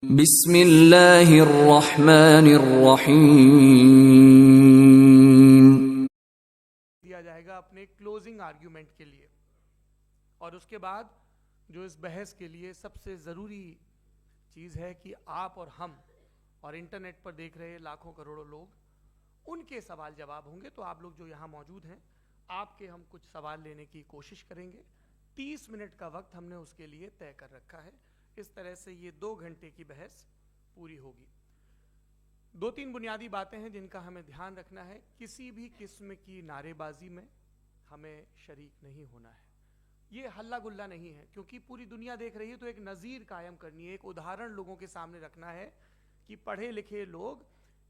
बिस्मिल्लाहिर्रहमानिर्रहीम। दिया जाएगा अपने क्लोजिंग आर्ग्यूमेंट के लिए, और उसके बाद जो इस बहस के लिए सबसे ज़रूरी चीज़ है कि आप और हम और इंटरनेट पर देख रहे लाखों करोड़ों लोग, उनके सवाल जवाब होंगे। तो आप लोग जो यहाँ मौजूद हैं, आपके हम कुछ सवाल लेने की कोशिश करेंगे। 30 मिनट का वक्त हमने उसके लिए तय कर रखा है। इस तरह से ये 2 घंटे की बहस पूरी होगी। 2-3 बुनियादी बातें हैं जिनका हमें ध्यान रखना है। किसी भी किस्म की नारेबाजी में हमें शरीक नहीं होना है। ये हल्ला गुल्ला नहीं है, क्योंकि पूरी दुनिया देख रही है, तो एक नज़ीर कायम करनी है, एक उदाहरण लोगों के सामने रखना है कि पढ़े लिखे लोग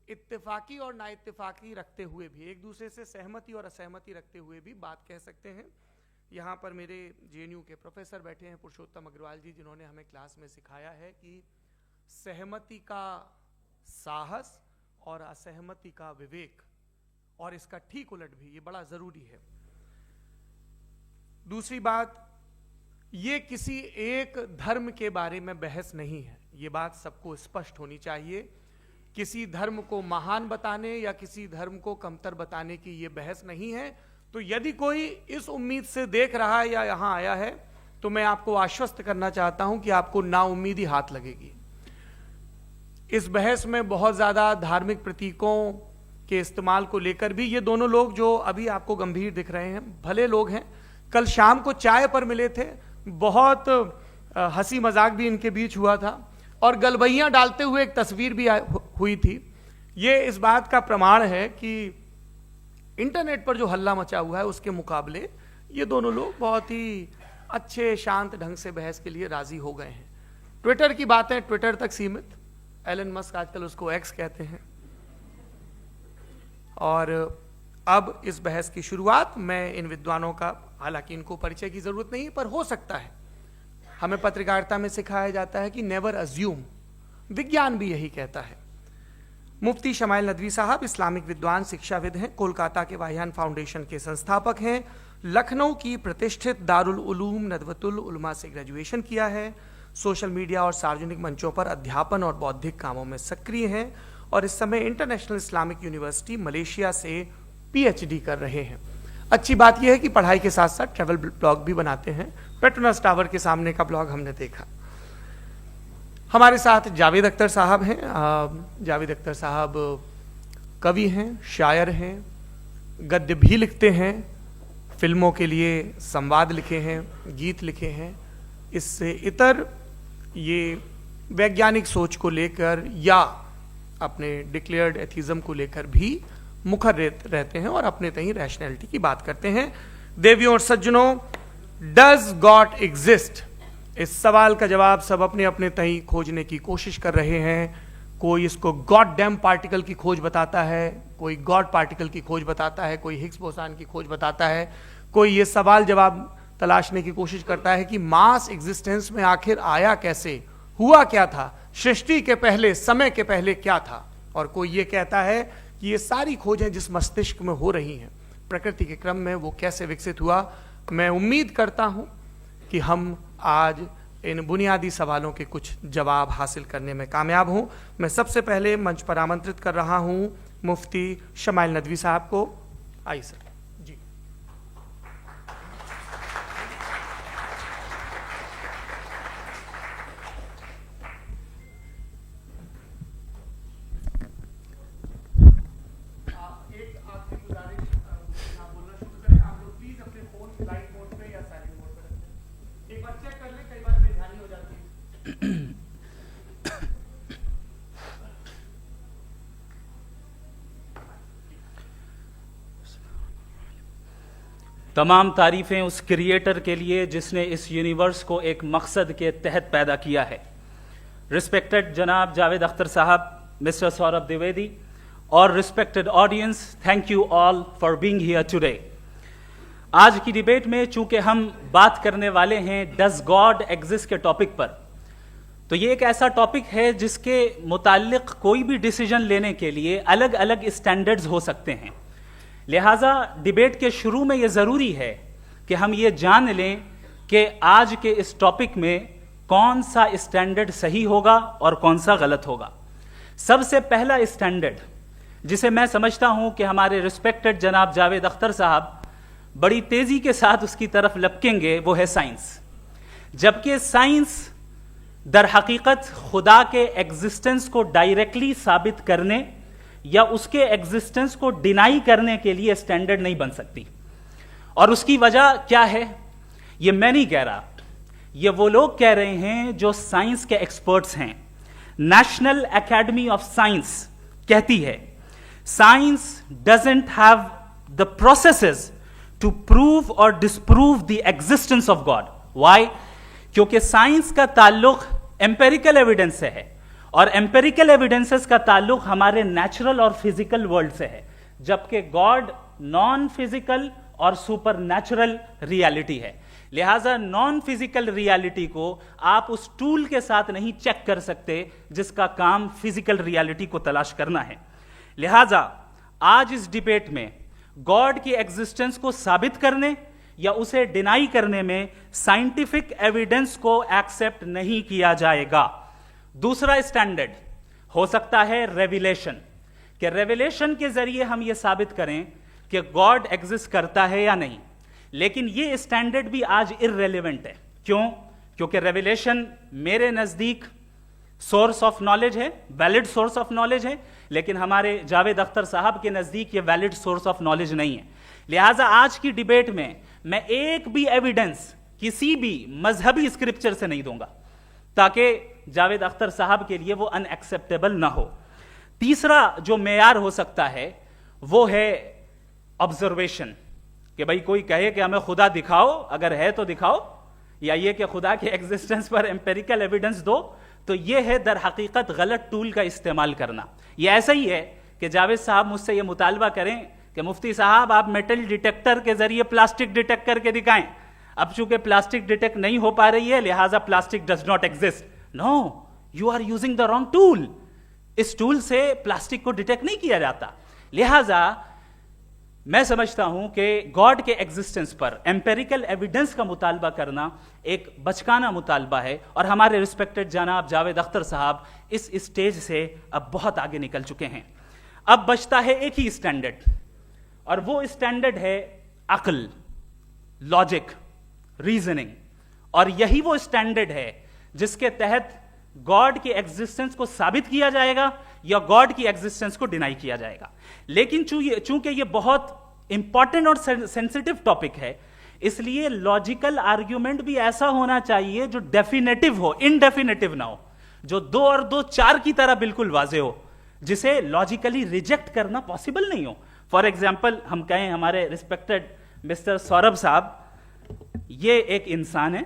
इत्तेफाकी और नाइत्तेफाकी रखते हुए भी, एक दूसरे से सहमति और असहमति रखते हुए भी बात कह सकते हैं। यहाँ पर मेरे JNU के प्रोफेसर बैठे हैं, पुरुषोत्तम अग्रवाल जी, जिन्होंने हमें क्लास में सिखाया है कि सहमति का साहस और असहमति का विवेक, और इसका ठीक उलट भी, ये बड़ा जरूरी है। दूसरी बात, ये किसी एक धर्म के बारे में बहस नहीं है, ये बात सबको स्पष्ट होनी चाहिए। किसी धर्म को महान बताने या किसी धर्म को कमतर बताने की ये बहस नहीं है। तो यदि कोई इस उम्मीद से देख रहा है या यहां आया है, तो मैं आपको आश्वस्त करना चाहता हूं कि आपको नाउम्मीदी हाथ लगेगी। इस बहस में बहुत ज्यादा धार्मिक प्रतीकों के इस्तेमाल को लेकर भी ये दोनों लोग जो अभी आपको गंभीर दिख रहे हैं, भले लोग हैं, कल शाम को चाय पर मिले थे, बहुत हंसी मजाक भी इनके बीच हुआ था, और गलबैयां डालते हुए एक तस्वीर भी हुई थी। ये इस बात का प्रमाण है कि इंटरनेट पर जो हल्ला मचा हुआ है उसके मुकाबले ये दोनों लोग बहुत ही अच्छे शांत ढंग से बहस के लिए राजी हो गए हैं। ट्विटर की बातें ट्विटर तक सीमित, एलन मस्क आजकल उसको एक्स कहते हैं। और अब इस बहस की शुरुआत मैं इन विद्वानों का, हालांकि इनको परिचय की जरूरत नहीं है, पर हो सकता है, हमें पत्रकारिता में सिखाया जाता है कि नेवर अज्यूम, विज्ञान भी यही कहता है। मुफ्ती शमाइल नदवी साहब इस्लामिक विद्वान, शिक्षाविद हैं, कोलकाता के वाहियान फाउंडेशन के संस्थापक हैं, लखनऊ की प्रतिष्ठित दारुल उलूम नदवतुल उलमा से ग्रेजुएशन किया है, सोशल मीडिया और सार्वजनिक मंचों पर अध्यापन और बौद्धिक कामों में सक्रिय हैं, और इस समय इंटरनेशनल इस्लामिक यूनिवर्सिटी मलेशिया से PhD कर रहे हैं। अच्छी बात यह है कि पढ़ाई के साथ साथ ट्रैवल ब्लॉग भी बनाते हैं। पेट्रोनस टावर के सामने का ब्लॉग हमने देखा। हमारे साथ जावेद अख्तर साहब हैं। जावेद अख्तर साहब कवि हैं, शायर हैं, गद्य भी लिखते हैं, फिल्मों के लिए संवाद लिखे हैं, गीत लिखे हैं। इससे इतर ये वैज्ञानिक सोच को लेकर या अपने डिक्लेयर्ड एथिज्म को लेकर भी मुखर रहते हैं और अपने तहीं रैशनैलिटी की बात करते हैं। देवियों और सज्जनों, डज गॉड एग्जिस्ट? इस सवाल का जवाब सब अपने अपने तहीं खोजने की कोशिश कर रहे हैं। कोई इसको गॉड डैम पार्टिकल की खोज बताता है, कोई गॉड पार्टिकल की खोज बताता है, कोई हिग्स बोसान की खोज बताता है, कोई ये सवाल जवाब तलाशने की कोशिश करता है कि मास एग्जिस्टेंस में आखिर आया कैसे, हुआ क्या था, सृष्टि के पहले, समय के पहले क्या था, और कोई ये कहता है कि ये सारी खोजें जिस मस्तिष्क में हो रही हैं प्रकृति के क्रम में, वो कैसे विकसित हुआ। मैं उम्मीद करता हूं कि हम आज इन बुनियादी सवालों के कुछ जवाब हासिल करने में कामयाब हों। मैं सबसे पहले मंच पर आमंत्रित कर रहा हूं मुफ्ती शमाइल नदवी साहब को। आइए सर जी। तमाम तारीफ़ें उस क्रिएटर के लिए जिसने इस यूनिवर्स को एक मकसद के तहत पैदा किया है। रिस्पेक्टेड जनाब जावेद अख्तर साहब, मिस्टर सौरभ द्विवेदी, और respected audience, thank you all for being here today. आज की डिबेट में चूंकि हम बात करने वाले हैं डज गॉड एग्जिस्ट के टॉपिक पर, तो ये एक ऐसा टॉपिक है जिसके मुताल्लिक कोई भी डिसीजन लेने के लिए अलग अलग स्टैंडर्ड्स हो सकते हैं। लिहाजा डिबेट के शुरू में यह ज़रूरी है कि हम ये जान लें कि आज के इस टॉपिक में कौन सा स्टैंडर्ड सही होगा और कौन सा गलत होगा। सबसे पहला स्टैंडर्ड जिसे मैं समझता हूं कि हमारे रिस्पेक्टेड जनाब जावेद अख्तर साहब बड़ी तेजी के साथ उसकी तरफ लपकेंगे, वो है साइंस। जबकि साइंस दर हकीकत खुदा के एग्जिस्टेंस को डायरेक्टली साबित करने या उसके एग्जिस्टेंस को डिनाई करने के लिए स्टैंडर्ड नहीं बन सकती। और उसकी वजह क्या है, ये मैं नहीं कह रहा, ये वो लोग कह रहे हैं जो साइंस के एक्सपर्ट्स हैं। नेशनल एकेडमी ऑफ साइंस कहती है science doesn't have the processes to prove और disprove the existence of God. Why? क्योंकि साइंस का ताल्लुक एम्पेरिकल एविडेंस से है और एम्पेरिकल एविडेंसेस का ताल्लुक हमारे नेचुरल और फिजिकल वर्ल्ड से है, जबकि गॉड नॉन फिजिकल और सुपर नेचुरल रियलिटी है। लिहाजा नॉन फिजिकल रियलिटी को आप उस टूल के साथ नहीं चेक कर सकते जिसका काम फिजिकल रियलिटी को तलाश करना है। लिहाजा आज इस डिबेट में गॉड की एग्जिस्टेंस को साबित करने या उसे डिनाई करने में साइंटिफिक एविडेंस को एक्सेप्ट नहीं किया जाएगा। दूसरा स्टैंडर्ड हो सकता है रेविलेशन, कि रेविलेशन के जरिए हम यह साबित करें कि गॉड एग्जिस्ट करता है या नहीं। लेकिन यह स्टैंडर्ड भी आज इररेलेवेंट है। क्यों? क्योंकि रेविलेशन मेरे नजदीक सोर्स ऑफ नॉलेज है, वैलिड सोर्स ऑफ नॉलेज है, लेकिन हमारे जावेद अख्तर साहब के नजदीक ये वैलिड सोर्स ऑफ नॉलेज नहीं है। लिहाजा आज की डिबेट में मैं एक भी एविडेंस किसी भी मजहबी स्क्रिप्चर से नहीं दूंगा ताकि जावेद अख्तर साहब के लिए वो अनएक्सेप्टेबल ना हो। तीसरा जो मेयार हो सकता है वो है ऑब्जर्वेशन, कि भाई कोई कहे कि हमें खुदा दिखाओ, अगर है तो दिखाओ, या ये कि खुदा के एग्जिस्टेंस पर एम्पेरिकल एविडेंस दो, तो ये है दर हकीकत गलत टूल का इस्तेमाल करना। ये ऐसा ही है कि जावेद साहब मुझसे ये मुतालबा करें कि मुफ्ती साहब आप मेटल डिटेक्टर के जरिए प्लास्टिक डिटेक्ट करके दिखाएं। अब चूंकि प्लास्टिक डिटेक्ट नहीं हो पा रही है लिहाजा plastic does not exist. No, you are using the wrong tool. इस टूल से प्लास्टिक को डिटेक्ट नहीं किया जाता। लिहाजा मैं समझता हूं कि गॉड के एग्जिस्टेंस पर एम्पेरिकल एविडेंस का मुतालबा करना एक बचकाना मुतालबा है और हमारे रिस्पेक्टेड जनाब जावेद अख्तर साहब इस स्टेज से अब बहुत आगे निकल चुके हैं। अब बचता है एक ही स्टैंडर्ड, और वो स्टैंडर्ड है अक्ल, लॉजिक, रीजनिंग। और यही वो स्टैंडर्ड है जिसके तहत गॉड की एग्जिस्टेंस को साबित किया जाएगा या गॉड की एग्जिस्टेंस को डिनाई किया जाएगा। लेकिन चूंकि ये बहुत इंपॉर्टेंट और सेंसिटिव टॉपिक है, इसलिए लॉजिकल आर्ग्यूमेंट भी ऐसा होना चाहिए जो डेफिनेटिव हो, इनडेफिनेटिव ना हो, जो 2 और 2 4 की तरह बिल्कुल वाजे हो, जिसे लॉजिकली रिजेक्ट करना पॉसिबल नहीं हो। फॉर एग्जाम्पल हम कहें हमारे रिस्पेक्टेड मिस्टर सौरभ साहब, ये एक इंसान है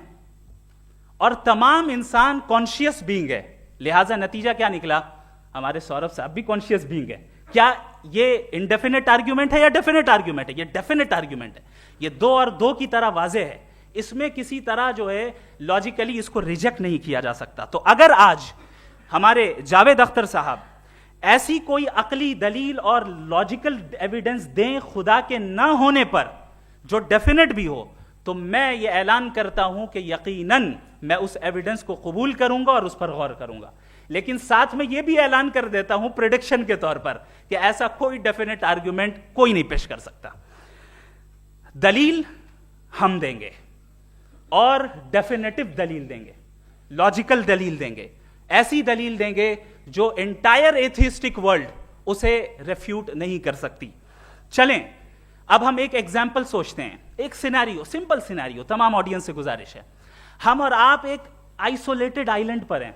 और तमाम इंसान कॉन्शियस बीइंग है, लिहाजा नतीजा क्या निकला, हमारे सौरभ साहब भी कॉन्शियस बीइंग है। क्या ये इनडेफिनेट आर्ग्यूमेंट है या डेफिनेट आर्ग्यूमेंट है? ये डेफिनेट आर्ग्यूमेंट है। ये 2 और 2 की तरह वाजे है, इसमें किसी तरह जो है लॉजिकली इसको रिजेक्ट नहीं किया जा सकता। तो अगर आज हमारे जावेद अख्तर साहब ऐसी कोई अकली दलील और लॉजिकल एविडेंस दें खुदा के ना होने पर जो डेफिनेट भी हो, तो मैं ये ऐलान करता हूं कि यकीनन मैं उस एविडेंस को कबूल करूंगा और उस पर गौर करूंगा। लेकिन साथ में यह भी ऐलान कर देता हूं प्रेडिक्शन के तौर पर कि ऐसा कोई डेफिनेट आर्ग्यूमेंट कोई नहीं पेश कर सकता। दलील हम देंगे और डेफिनेटिव दलील देंगे, लॉजिकल दलील देंगे, ऐसी दलील देंगे जो एंटायर एथिस्टिक वर्ल्ड उसे रेफ्यूट नहीं कर सकती। चलें अब हम एक एग्जाम्पल सोचते हैं, एक सिनेरियो, सिंपल सिनेरियो, तमाम ऑडियंस से गुजारिश है, हम और आप एक आइसोलेटेड आइलैंड पर हैं,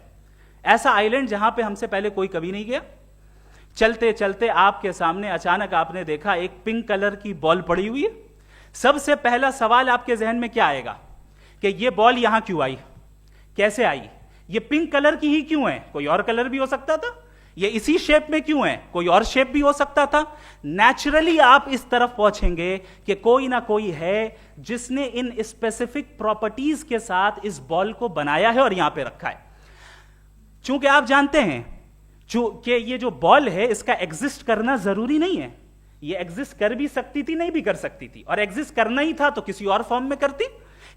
ऐसा आइलैंड जहां पे हमसे पहले कोई कभी नहीं गया। चलते चलते आपके सामने अचानक आपने देखा एक पिंक कलर की बॉल पड़ी हुई है। सबसे पहला सवाल आपके जहन में क्या आएगा कि ये बॉल यहां क्यों आई, कैसे आई, ये पिंक कलर की ही क्यों है, कोई और कलर भी हो सकता था, ये इसी शेप में क्यों है, कोई और शेप भी हो सकता था। नेचुरली आप इस तरफ पहुंचेंगे कि कोई ना कोई है जिसने इन स्पेसिफिक प्रॉपर्टीज के साथ इस बॉल को बनाया है और यहां पे रखा है। चूंकि आप जानते हैं कि ये जो बॉल है इसका एग्जिस्ट करना जरूरी नहीं है, ये एग्जिस्ट कर भी सकती थी, नहीं भी कर सकती थी, और एग्जिस्ट करना ही था तो किसी और फॉर्म में करती,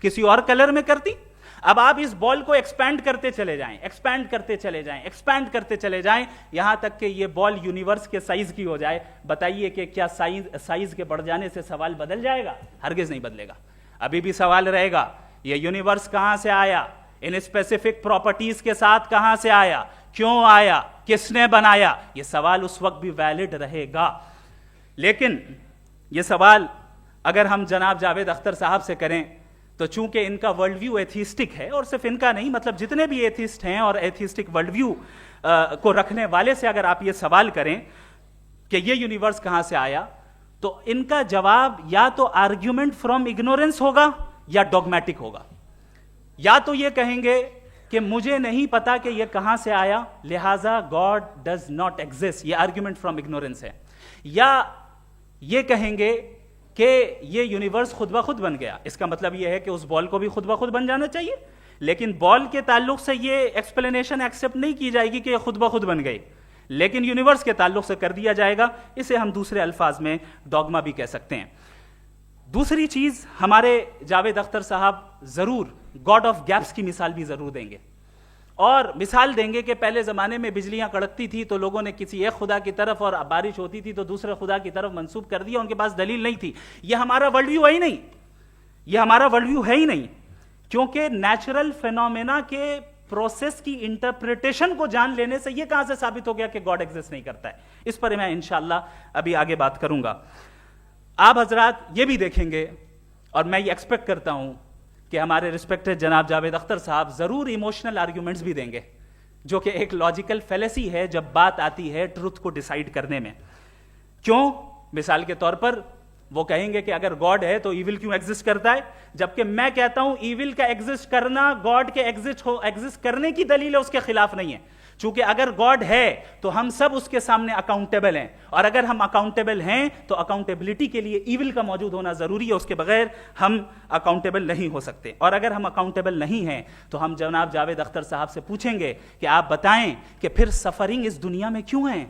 किसी और कलर में करती। अब आप इस बॉल को एक्सपैंड करते चले जाएं, एक्सपैंड करते चले जाएं, एक्सपैंड करते चले जाएं, यहां तक कि ये बॉल यूनिवर्स के साइज की हो जाए। बताइए कि क्या साइज के बढ़ जाने से सवाल बदल जाएगा? हरगिज नहीं बदलेगा। अभी भी सवाल रहेगा, ये यूनिवर्स कहां से आया, इन स्पेसिफिक प्रॉपर्टीज के साथ कहां से आया, क्यों आया, किसने बनाया, ये सवाल उस वक्त भी वैलिड रहेगा। लेकिन ये सवाल अगर हम जनाब जावेद अख्तर साहब से करें तो चूंकि इनका वर्ल्ड व्यू एथिस्टिक है, और सिर्फ इनका नहीं, मतलब जितने भी एथिस्ट हैं और एथिस्टिक वर्ल्ड व्यू को रखने वाले से अगर आप ये सवाल करें कि ये यूनिवर्स कहां से आया, तो इनका जवाब या तो आर्ग्यूमेंट फ्रॉम इग्नोरेंस होगा या डॉगमेटिक होगा। या तो ये कहेंगे कि मुझे नहीं पता कि ये कहां से आया, लिहाजा गॉड डज नॉट एग्जिस्ट, ये आर्ग्यूमेंट फ्रॉम इग्नोरेंस है। या ये कहेंगे कि ये यूनिवर्स खुद ब खुद बन गया, इसका मतलब ये है कि उस बॉल को भी खुद ब खुद बन जाना चाहिए, लेकिन बॉल के ताल्लुक से ये एक्सप्लेनेशन एक्सेप्ट नहीं की जाएगी कि ये खुद ब खुद बन गई, लेकिन यूनिवर्स के ताल्लुक से कर दिया जाएगा। इसे हम दूसरे अल्फाज में डॉगमा भी कह सकते हैं। दूसरी चीज, हमारे जावेद अख्तर साहब जरूर गॉड ऑफ गैप्स की मिसाल भी जरूर देंगे, और मिसाल देंगे कि पहले जमाने में बिजलियां कड़कती थी तो लोगों ने किसी एक खुदा की तरफ, और बारिश होती थी तो दूसरे खुदा की तरफ मंसूब कर दिया, उनके पास दलील नहीं थी। यह हमारा वर्ल्ड व्यू है ही नहीं, यह हमारा वर्ल्ड व्यू है ही नहीं, क्योंकि नेचुरल फेनोमेना के प्रोसेस की इंटरप्रिटेशन को जान लेने से यह कहां से साबित हो गया कि गॉड एग्जिस्ट नहीं करता है। इस पर मैं इंशाअल्लाह अभी आगे बात करूंगा। आप हजरात ये भी देखेंगे, और मैं ये एक्सपेक्ट करता हूं कि हमारे रिस्पेक्टेड जनाब जावेद अख्तर साहब जरूर इमोशनल आर्ग्यूमेंट्स भी देंगे, जो कि एक लॉजिकल फेलेसी है जब बात आती है ट्रुथ को डिसाइड करने में। क्यों? मिसाल के तौर पर वो कहेंगे कि अगर गॉड है तो ईविल क्यों एग्जिस्ट करता है, जबकि मैं कहता हूं ईविल का एग्जिस्ट करना गॉड के एग्जिस्ट करने की दलील है, उसके खिलाफ नहीं है। चूंकि अगर गॉड है तो हम सब उसके सामने अकाउंटेबल हैं, और अगर हम अकाउंटेबल हैं तो अकाउंटेबिलिटी के लिए ईविल का मौजूद होना जरूरी है, उसके बगैर हम अकाउंटेबल नहीं हो सकते। और अगर हम अकाउंटेबल नहीं हैं तो हम जनाब जावेद अख्तर साहब से पूछेंगे कि आप बताएं कि फिर सफरिंग इस दुनिया में क्यों है?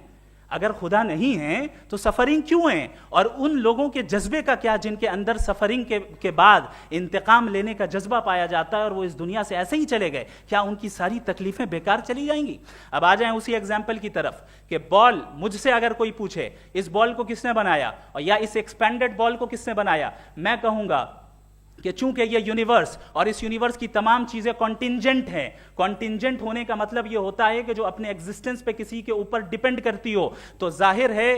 अगर खुदा नहीं है तो सफरिंग क्यों है? और उन लोगों के जज्बे का क्या जिनके अंदर सफरिंग के बाद इंतकाम लेने का जज्बा पाया जाता है और वो इस दुनिया से ऐसे ही चले गए, क्या उनकी सारी तकलीफें बेकार चली जाएंगी? अब आ जाएं उसी एग्जाम्पल की तरफ कि बॉल, मुझसे अगर कोई पूछे इस बॉल को किसने बनाया, और या इस एक्सपेंडेड बॉल को किसने बनाया, मैं कहूंगा कि चूंकि ये यूनिवर्स और इस यूनिवर्स की तमाम चीजें कॉन्टिंजेंट हैं। कॉन्टिंजेंट होने का मतलब ये होता है कि जो अपने एग्जिस्टेंस पे किसी के ऊपर डिपेंड करती हो, तो जाहिर है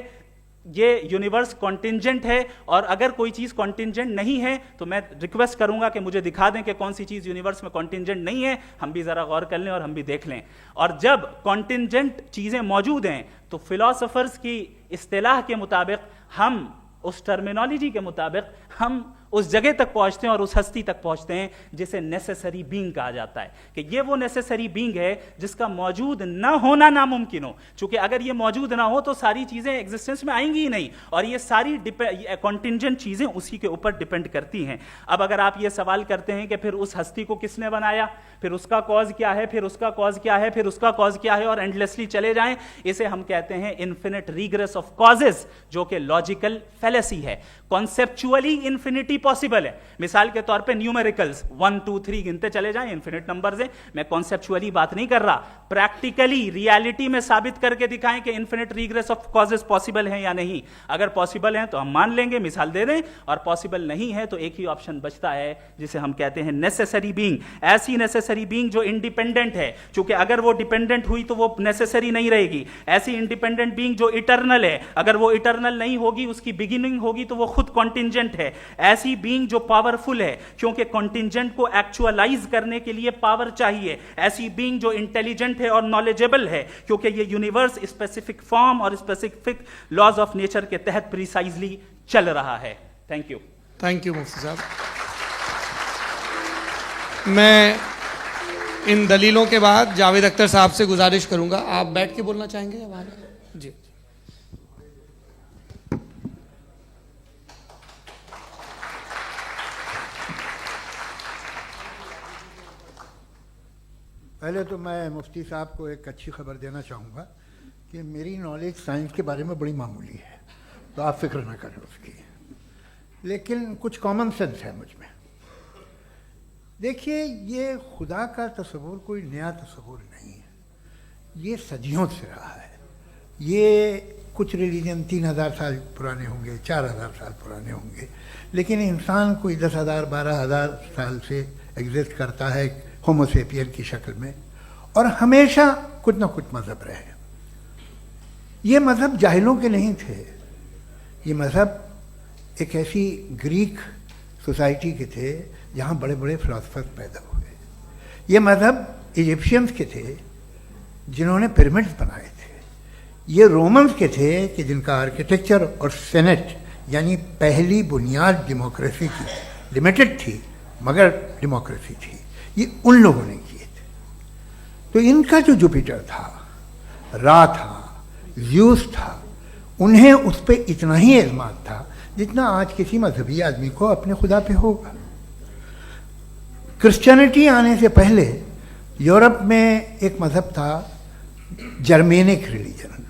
ये यूनिवर्स कॉन्टिंजेंट है। और अगर कोई चीज कॉन्टिंजेंट नहीं है तो मैं रिक्वेस्ट करूंगा कि मुझे दिखा दें कि कौन सी चीज यूनिवर्स में कॉन्टिंजेंट नहीं है, हम भी जरा गौर कर लें और हम भी देख लें। और जब कॉन्टिंजेंट चीजें मौजूद हैं तो फिलोसोफर्स की इस्तिलाह के मुताबिक, हम उस टर्मिनोलॉजी के मुताबिक हम उस जगह तक पहुंचते हैं और उस हस्ती तक पहुंचते हैं जिसे नेसेसरी बीइंग कहा जाता है, कि ये वो नेसेसरी बीइंग है जिसका मौजूद ना होना नामुमकिन हो। क्योंकि अगर ये मौजूद ना हो तो सारी चीजें एग्जिस्टेंस में आएंगी ही नहीं, और ये सारी कॉन्टिंजेंट चीजें उसी के ऊपर डिपेंड करती हैं। अब अगर आप ये सवाल करते हैं कि फिर उस हस्ती को किसने बनाया, फिर उसका कॉज क्या है, फिर उसका कॉज क्या है, फिर उसका कॉज क्या है, और एंडलेसली चले जाएं, इसे हम कहते हैं इन्फिनिट रिग्रेस ऑफ कॉजेस, जो कि लॉजिकल फेलेसी है। कॉन्सेप्चुअली इंफिनिटी पॉसिबल है। मिसाल के तौर पे न्यूमेरिकल्स 1 2 3 गिनते चले जाएं, इन्फिनिट नंबर्स हैं। मैं कॉन्सेप्चुअली बात नहीं कर रहा, प्रैक्टिकली रियलिटी में साबित करके दिखाएं कि infinite regress of causes possible हैं या नहीं। अगर पॉसिबल हैं तो हम मान लेंगे, मिसाल दे दें, और पॉसिबल नहीं है तो एक ही ऑप्शन बचता है जिसे हम कहते हैं नेसेसरी बीइंग। ऐसी नेसेसरी बीइंग जो इंडिपेंडेंट है, क्योंकि अगर वो डिपेंडेंट हुई तो वो नेसेसरी नहीं रहेगी। ऐसी इंडिपेंडेंट बीइंग जो इटर्नल है, अगर वो इटर्नल नहीं होगी, उसकी बिगिनिंग होगी तो वो खुद कॉन्टिंजेंट है। ऐसी बीइंग जो पावरफुल है, क्योंकि कॉन्टिंजेंट को एक्चुअलाइज करने के लिए पावर चाहिए। ऐसी बीइंग जो इंटेलिजेंट है और नॉलेजेबल है, क्योंकि ये यूनिवर्स स्पेसिफिक फॉर्म और स्पेसिफिक लॉज ऑफ नेचर के तहत प्रिसाइजली चल रहा है। थैंक यू मुफ्ती साहब। मैं इन दलीलों के बाद जावेद अख्तर साहब से गुजारिश करूंगा, आप बैठ के बोलना चाहेंगे? जी। पहले तो मैं मुफ्ती साहब को एक अच्छी खबर देना चाहूँगा कि मेरी नॉलेज साइंस के बारे में बड़ी मामूली है, तो आप फिक्र ना करें उसकी, लेकिन कुछ कॉमन सेंस है मुझ में। देखिए, ये खुदा का तस्वुर कोई नया तस्वुर नहीं है, ये सदियों से रहा है। ये कुछ रिलीजन 3000 साल पुराने होंगे, 4000 साल पुराने होंगे, लेकिन इंसान कोई 10,000 12,000 साल से एग्जिस्ट करता है होमोसेपियन की शक्ल में, और हमेशा कुछ ना कुछ मज़हब रहे। ये मज़हब जाहिलों के नहीं थे, ये मज़हब एक ऐसी ग्रीक सोसाइटी के थे जहाँ बड़े बड़े फिलोसफर पैदा हुए। ये मज़हब इजिप्शियंस के थे जिन्होंने पिरामिड्स बनाए थे। ये रोमन्स के थे कि जिनका आर्किटेक्चर और सेनेट यानी पहली बुनियाद डेमोक्रेसी की लिमिटेड थी, मगर डेमोक्रेसी थी, ये उन लोगों ने किए थे। तो इनका जो जुपिटर था, रा था, ज़्यूस था, उन्हें उस पर इतना ही एतमाद था जितना आज किसी मजहबी आदमी को अपने खुदा पे होगा। क्रिश्चियनिटी आने से पहले यूरोप में एक मज़हब था, जर्मेनिक रिलीजन।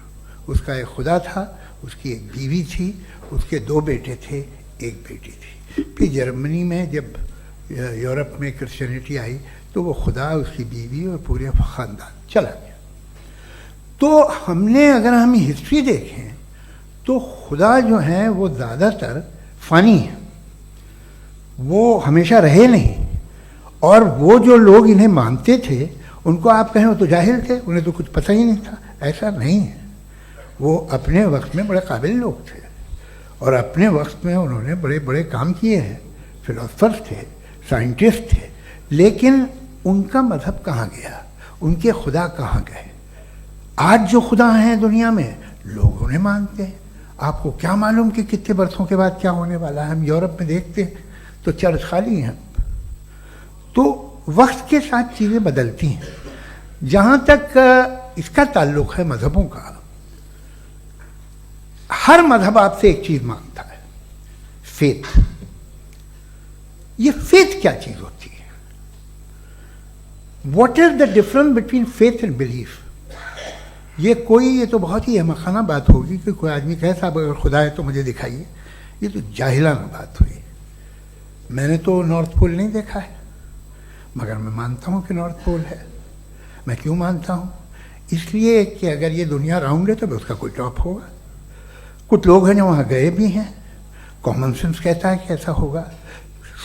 उसका एक खुदा था, उसकी एक बीवी थी, उसके 2 बेटे थे, एक बेटी थी। फिर जर्मनी में जब यूरोप में क्रिश्चियनिटी आई तो वो खुदा, उसकी बीवी और पूरे ख़ानदान चला गया। तो हमने, अगर हम हिस्ट्री देखें तो खुदा जो हैं वो ज़्यादातर फ़नी हैं, वो हमेशा रहे नहीं। और वो जो लोग इन्हें मानते थे उनको आप कहें वो तो जाहिल थे, उन्हें तो कुछ पता ही नहीं था, ऐसा नहीं है। वो अपने वक्त में बड़े काबिल लोग थे और अपने वक्त में उन्होंने बड़े बड़े काम किए हैं, फिलोसफर्स थे, साइंटिस्ट थे, लेकिन उनका मज़हब कहाँ गया, उनके खुदा कहाँ गए? आज जो खुदा हैं दुनिया में लोग उन्हें मानते हैं। आपको क्या मालूम कि कितने बरसों के बाद क्या होने वाला है? हम यूरोप में देखते हैं तो चर्च खाली हैं। तो वक्त के साथ चीज़ें बदलती हैं। जहाँ तक इसका ताल्लुक़ है मज़हबों का, हर मज़हब आपसे एक चीज़ मांगता है, फेथ। ये फेथ क्या चीज़ होती है? What is the difference between faith and belief? ये तो बहुत ही अहमखाना बात होगी कि कोई आदमी कहे साहब अगर खुदा है तो मुझे दिखाइए। ये तो जाहिलाना बात हुई। मैंने तो नॉर्थ पोल नहीं देखा है, मगर मैं मानता हूँ कि नॉर्थ पोल है। मैं क्यों मानता हूँ? इसलिए कि अगर ये दुनिया राउंड है तो उसका कोई टॉप होगा। कुछ लोग हैं जो वहाँ गए भी हैं, कॉमन सेंस कहता है कि ऐसा होगा,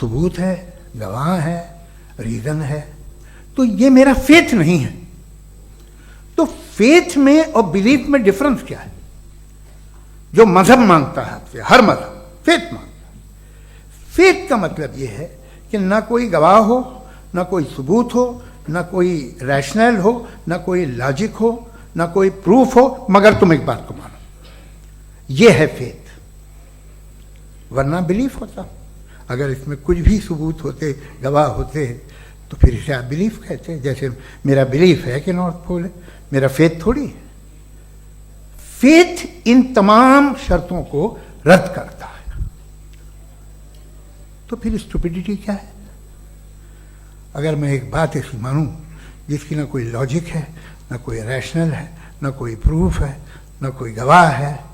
सबूत है, गवाह है, रीज़न है। तो ये मेरा फेथ नहीं है। तो फेथ में और बिलीफ में डिफरेंस क्या है? जो मजहब मांगता है आपसे, हर मजहब फेथ मांगता है। फेथ का मतलब ये है कि ना कोई गवाह हो, ना कोई सबूत हो, ना कोई रैशनल हो, ना कोई लॉजिक हो, ना कोई प्रूफ हो, मगर तुम एक बात को मानो। ये है फेथ। वरना बिलीफ होता। अगर इसमें कुछ भी सबूत होते, गवाह होते, तो फिर इसे आप बिलीफ कहते। जैसे मेरा बिलीफ है कि नॉर्थ पोल है, मेरा फेथ थोड़ी है। फेथ इन तमाम शर्तों को रद्द करता है। तो फिर स्टुपिडिटी क्या है? अगर मैं एक बात ऐसी मानूं जिसकी ना कोई लॉजिक है, ना कोई रैशनल है, ना कोई प्रूफ है, ना कोई गवाह है,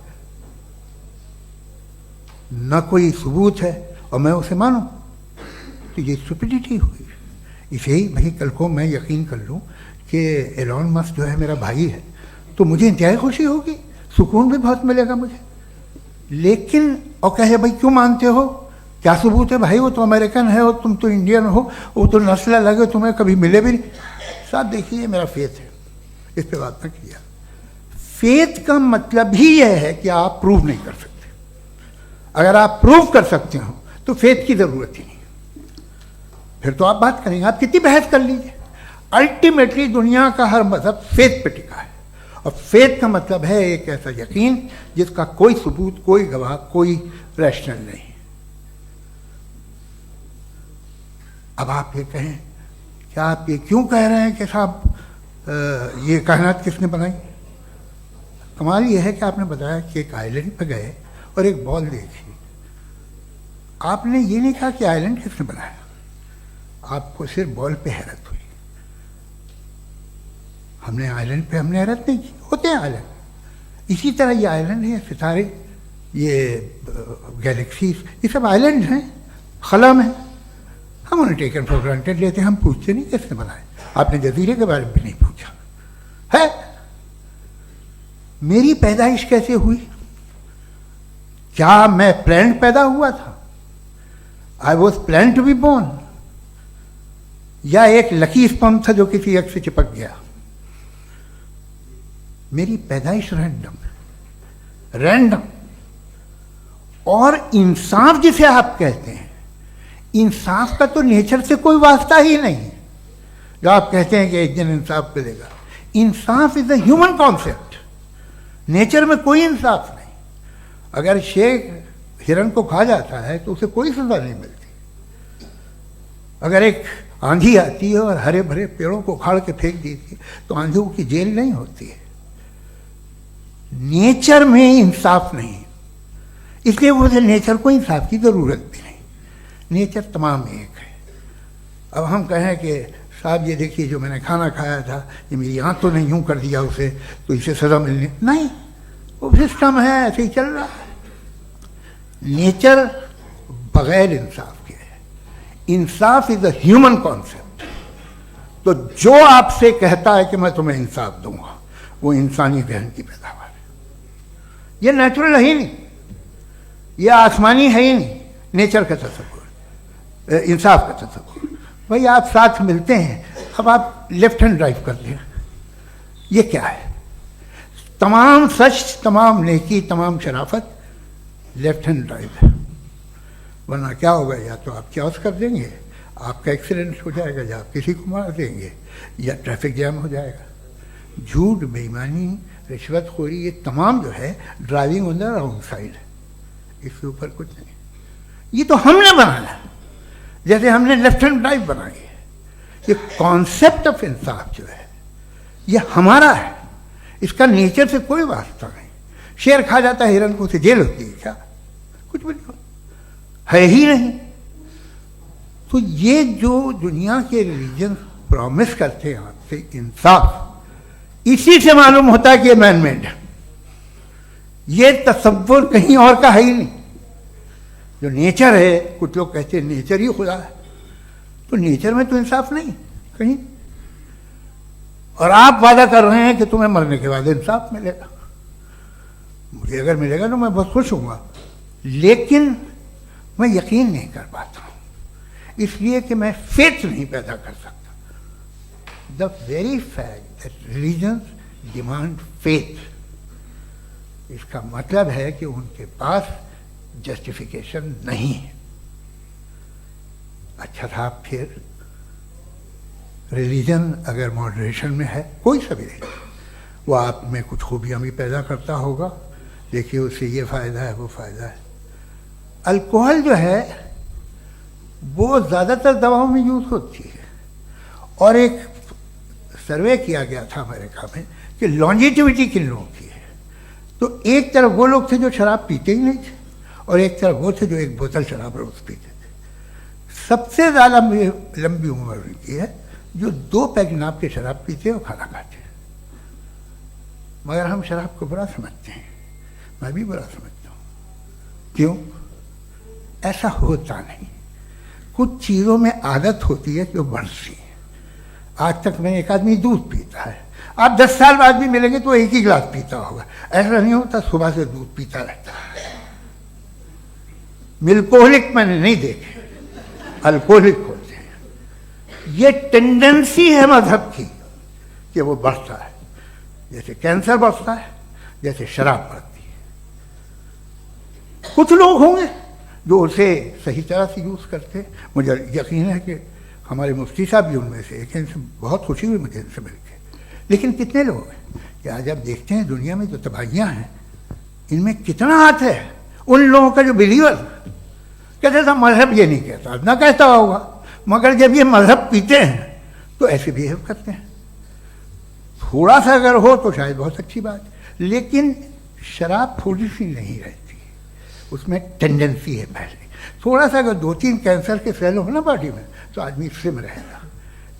ना कोई सबूत है, और मैं उसे मानूं, तो ये स्टुपिडिटी हुई। इसे ही भाई कल को मैं यकीन कर लूं कि एलॉन मस्क जो है मेरा भाई है, तो मुझे इंतहाई खुशी होगी, सुकून भी बहुत मिलेगा मुझे। लेकिन और कहे भाई क्यों मानते हो, क्या सबूत है? भाई वो तो अमेरिकन है और तुम तो इंडियन हो, वो तो नस्ल अलग है, तुम्हें कभी मिले भी नहीं। साहब देखिए मेरा फेथ है, इस पर बात न किया। फेथ का मतलब ही यह है कि आप प्रूव नहीं कर सकते। अगर आप प्रूव कर सकते हो तो फेथ की जरूरत ही नहीं, फिर तो आप बात करेंगे, आप कितनी बहस कर लीजिए। अल्टीमेटली दुनिया का हर मजहब फेथ पे टिका है, और फेथ का मतलब है एक ऐसा यकीन जिसका कोई सबूत, कोई गवाह, कोई रैशनल नहीं। अब आप ये कहें, क्या आप ये क्यों कह रहे हैं कि साहब ये कायनात किसने बनाई? कमाल ये है कि आपने बताया कि एक आइलैंड पे गए और एक बॉल देखी। आपने ये नहीं कहा कि आइलैंड किसने बनाया, आपको सिर्फ बॉल पे हैरत हुई। हमने आइलैंड पे हमने हैरत नहीं की, होते हैं आइलैंड। इसी तरह ये आइलैंड है, सितारे, ये गैलेक्सीज, ये सब आइलैंड हैं, खला में। हम उन्हें टेकन फॉर ग्रांटेड लेते हैं, हम पूछते नहीं किसने बनाए। आपने जजीरे के बारे में भी नहीं पूछा है। मेरी पैदाइश कैसे हुई? क्या मैं प्लान पैदा हुआ था? I was plan to be born, या एक लकी स्पर्म था जो किसी एक से चिपक गया? मेरी पैदाइश रैंडम। और इंसाफ जिसे आप कहते हैं, इंसाफ का तो नेचर से कोई वास्ता ही नहीं है। जो आप कहते हैं कि एक दिन इंसाफ मिलेगा, इंसाफ is a human concept, nature में कोई इंसाफ नहीं। अगर शेर हिरन को खा जाता है तो उसे कोई सजा नहीं मिलती। अगर एक आंधी आती है और हरे भरे पेड़ों को उखाड़ के फेंक देती है तो आंधियों की जेल नहीं होती है। नेचर में इंसाफ नहीं, इसलिए मुझे नेचर को इंसाफ की जरूरत भी नहीं। नेचर तमाम एक है। अब हम कहें कि साहब ये देखिए जो मैंने खाना खाया था ये मेरी आंख तो नहीं यूं कर दिया उसे तो इसे सजा मिलनी नहीं, वो सिस्टम है, ऐसे ही चल रहा है। नेचर बगैर इंसाफ के है। इंसाफ इज अ ह्यूमन कॉन्सेप्ट। तो जो आपसे कहता है कि मैं तुम्हें इंसाफ दूंगा, वो इंसानी जहन की पैदावार है। ये नेचुरल है ही नहीं, ये आसमानी है ही नहीं। नेचर का तसव्वुर, इंसाफ का तसव्वुर। भाई आप साथ मिलते हैं, अब आप लेफ्ट हैंड ड्राइव कर लें, ये क्या है? तमाम सच, तमाम नेकी, तमाम शराफत लेफ्ट हैंड ड्राइव है। वरना क्या होगा, या तो आप क्रॉस कर देंगे, आपका एक्सीडेंट हो जाएगा, या आप किसी को मार देंगे, या ट्रैफिक जैम हो जाएगा। झूठ, बेईमानी, रिश्वतखोरी, ये तमाम जो है driving on the wrong side है। इसके ऊपर कुछ नहीं। ये तो हमने बनाया, जैसे हमने लेफ्ट हैंड ड्राइव बनाई है। ये कॉन्सेप्ट ऑफ इंसाफ जो है ये हमारा है, इसका नेचर से कोई वास्ता नहीं। शेर खा जाता है हिरन को, उसे जेल होती है क्या? कुछ भी नहीं, है ही नहीं। तो ये जो दुनिया के रिलीजन प्रॉमिस करते हैं आपसे इंसाफ, इसी से मालूम होता है कि ये मैन मेड है। ये तसव्वुर कहीं और का है ही नहीं। जो नेचर है, कुछ लोग कहते हैं नेचर ही खुदा है, तो नेचर में तो इंसाफ नहीं कहीं। और आप वादा कर रहे हैं कि तुम्हें मरने के बाद इंसाफ मिलेगा। मुझे अगर मिलेगा तो मैं बहुत खुश होऊंगा, लेकिन मैं यकीन नहीं कर पाता हूं, इसलिए कि मैं फेथ नहीं पैदा कर सकता। The very fact that religions demand faith, इसका मतलब है कि उनके पास जस्टिफिकेशन नहीं है। अच्छा था, फिर रिलीजन अगर मॉडरेशन में है, कोई सा भी नहीं, वो आप में कुछ खूबियां भी पैदा करता होगा। देखिए उससे ये फ़ायदा है, वो फ़ायदा है। अल्कोहल जो है वो ज़्यादातर दवाओं में यूज़ होती है, और एक सर्वे किया गया था अमेरिका में कि लॉन्जिटिविटी किन लोगों की है। तो एक तरफ वो लोग थे जो शराब पीते ही नहीं थे, और एक तरफ वो थे जो एक बोतल शराब रोज पीते थे। सबसे ज़्यादा लंबी उम्र उनकी है जो 2 पैक नाप के शराब पीते और खाना खाते हैं। मगर हम शराब को बुरा समझते हैं, मैं भी बुरा समझता हूँ। क्यों? ऐसा होता नहीं। कुछ चीज़ों में आदत होती है जो बढ़ती है। आज तक में एक आदमी दूध पीता है, आप 10 साल बाद भी मिलेंगे तो एक ही गिलास पीता होगा। ऐसा नहीं होता, सुबह से दूध पीता रहता है। मिल्कोहलिक मैंने नहीं देखे, अल्कोहलिक होते हैं। ये टेंडेंसी है मजहब की कि वो बढ़ता है, जैसे कैंसर बढ़ता है, जैसे शराब बढ़ती है। कुछ लोग होंगे जो उसे सही तरह से यूज़ करते हैं। मुझे यकीन है कि हमारे मुफ्ती साहब भी उनमें से एक, इनसे बहुत खुशी हुई मुझे इनसे मिलकर। लेकिन कितने लोग हैं कि आज आप देखते हैं दुनिया में जो तबाहियाँ हैं, इनमें कितना हाथ है उन लोगों का जो बिलीवर कहते था मजहब ये नहीं कहता, ना कहता होगा, मगर जब ये मजहब पीते हैं तो ऐसे बिहेव करते हैं। थोड़ा सा अगर हो तो शायद बहुत अच्छी बात, लेकिन शराब थोड़ी सी नहीं रहती, उसमें टेंडेंसी है। पहले थोड़ा सा अगर 2-3 कैंसर के सेल हो ना बॉडी में तो आदमी स्लिम रहेगा,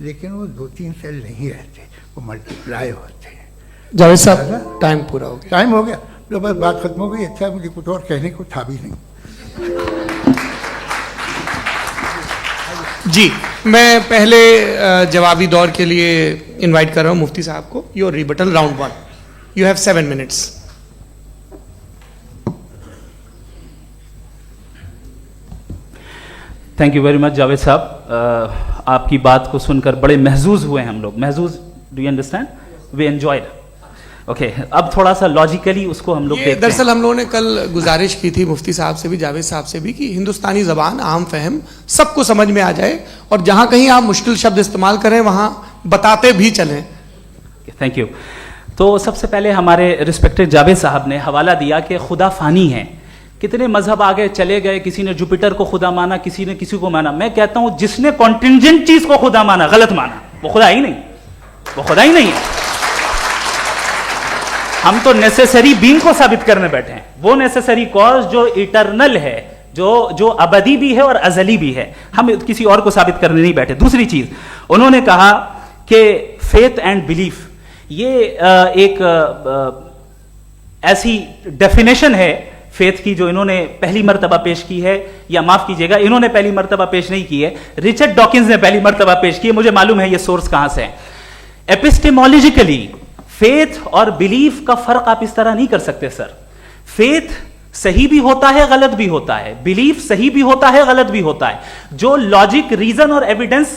लेकिन वो 2-3 सेल नहीं रहते, वो मल्टीप्लाई होते हैं। जावेद साहब टाइम पूरा हो गया। टाइम हो गया, तो बस बात खत्म हो गई। अच्छा, मुझे कुछ और कहने को था भी नहीं। जी, मैं पहले जवाबी दौर के लिए इनवाइट कर रहा हूं मुफ्ती साहब को। Your rebuttal round 1, you have 7 minutes। Thank you very much Javed साहब, आपकी बात को सुनकर बड़े महजूज हुए हम लोग। महजूज, do you understand? We enjoyed. Okay, अब थोड़ा सा लॉजिकली उसको हम लोग देखते हैं। दरअसल हम लोगों ने कल गुजारिश की थी मुफ्ती साहब से भी, जावेद साहब से भी, कि हिंदुस्तानी ज़बान आम फहम सबको समझ में आ जाए और जहां कहीं आप मुश्किल शब्द इस्तेमाल करें वहां बताते भी चलें। Thank you. तो सबसे पहले हमारे रिस्पेक्टेड जावेद साहब ने हवाला दिया कि खुदा फानी है। कितने मजहब आगे चले गए, किसी ने जुपिटर को खुदा माना, किसी ने किसी को माना। मैं कहता हूं जिसने कॉन्टिंजेंट चीज को खुदा माना, गलत माना, वो खुदा ही नहीं, वो खुदा ही नहीं है। हम तो नेसेसरी बीइंग को साबित करने बैठे हैं, वो नेसेसरी कॉज जो इटरनल है, जो अबदी भी है और अजली भी है। हम किसी और को साबित करने नहीं बैठे। दूसरी चीज उन्होंने कहा कि फेथ एंड बिलीफ, ये एक ऐसी डेफिनेशन है फेथ की जो इन्होंने पहली मर्तबा पेश की है, या माफ कीजिएगा इन्होंने पहली मर्तबा पेश नहीं की है, रिचर्ड डॉकिंस ने पहली मर्तबा पेश की है। मुझे मालूम है ये सोर्स कहां से है। एपिस्टेमोलॉजिकली फेथ और बिलीफ का फर्क आप इस तरह नहीं कर सकते सर। फेथ सही भी होता है, गलत भी होता है। बिलीफ सही भी होता है, गलत भी होता है। जो लॉजिक, रीजन और एविडेंस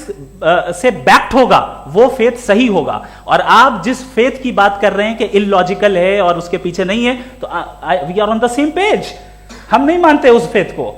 से बैक्ड होगा वो फेथ सही होगा। और आप जिस फेथ की बात कर रहे हैं कि इलॉजिकल है और उसके पीछे नहीं है, तो we are on the same page. हम नहीं मानते उस फेथ को,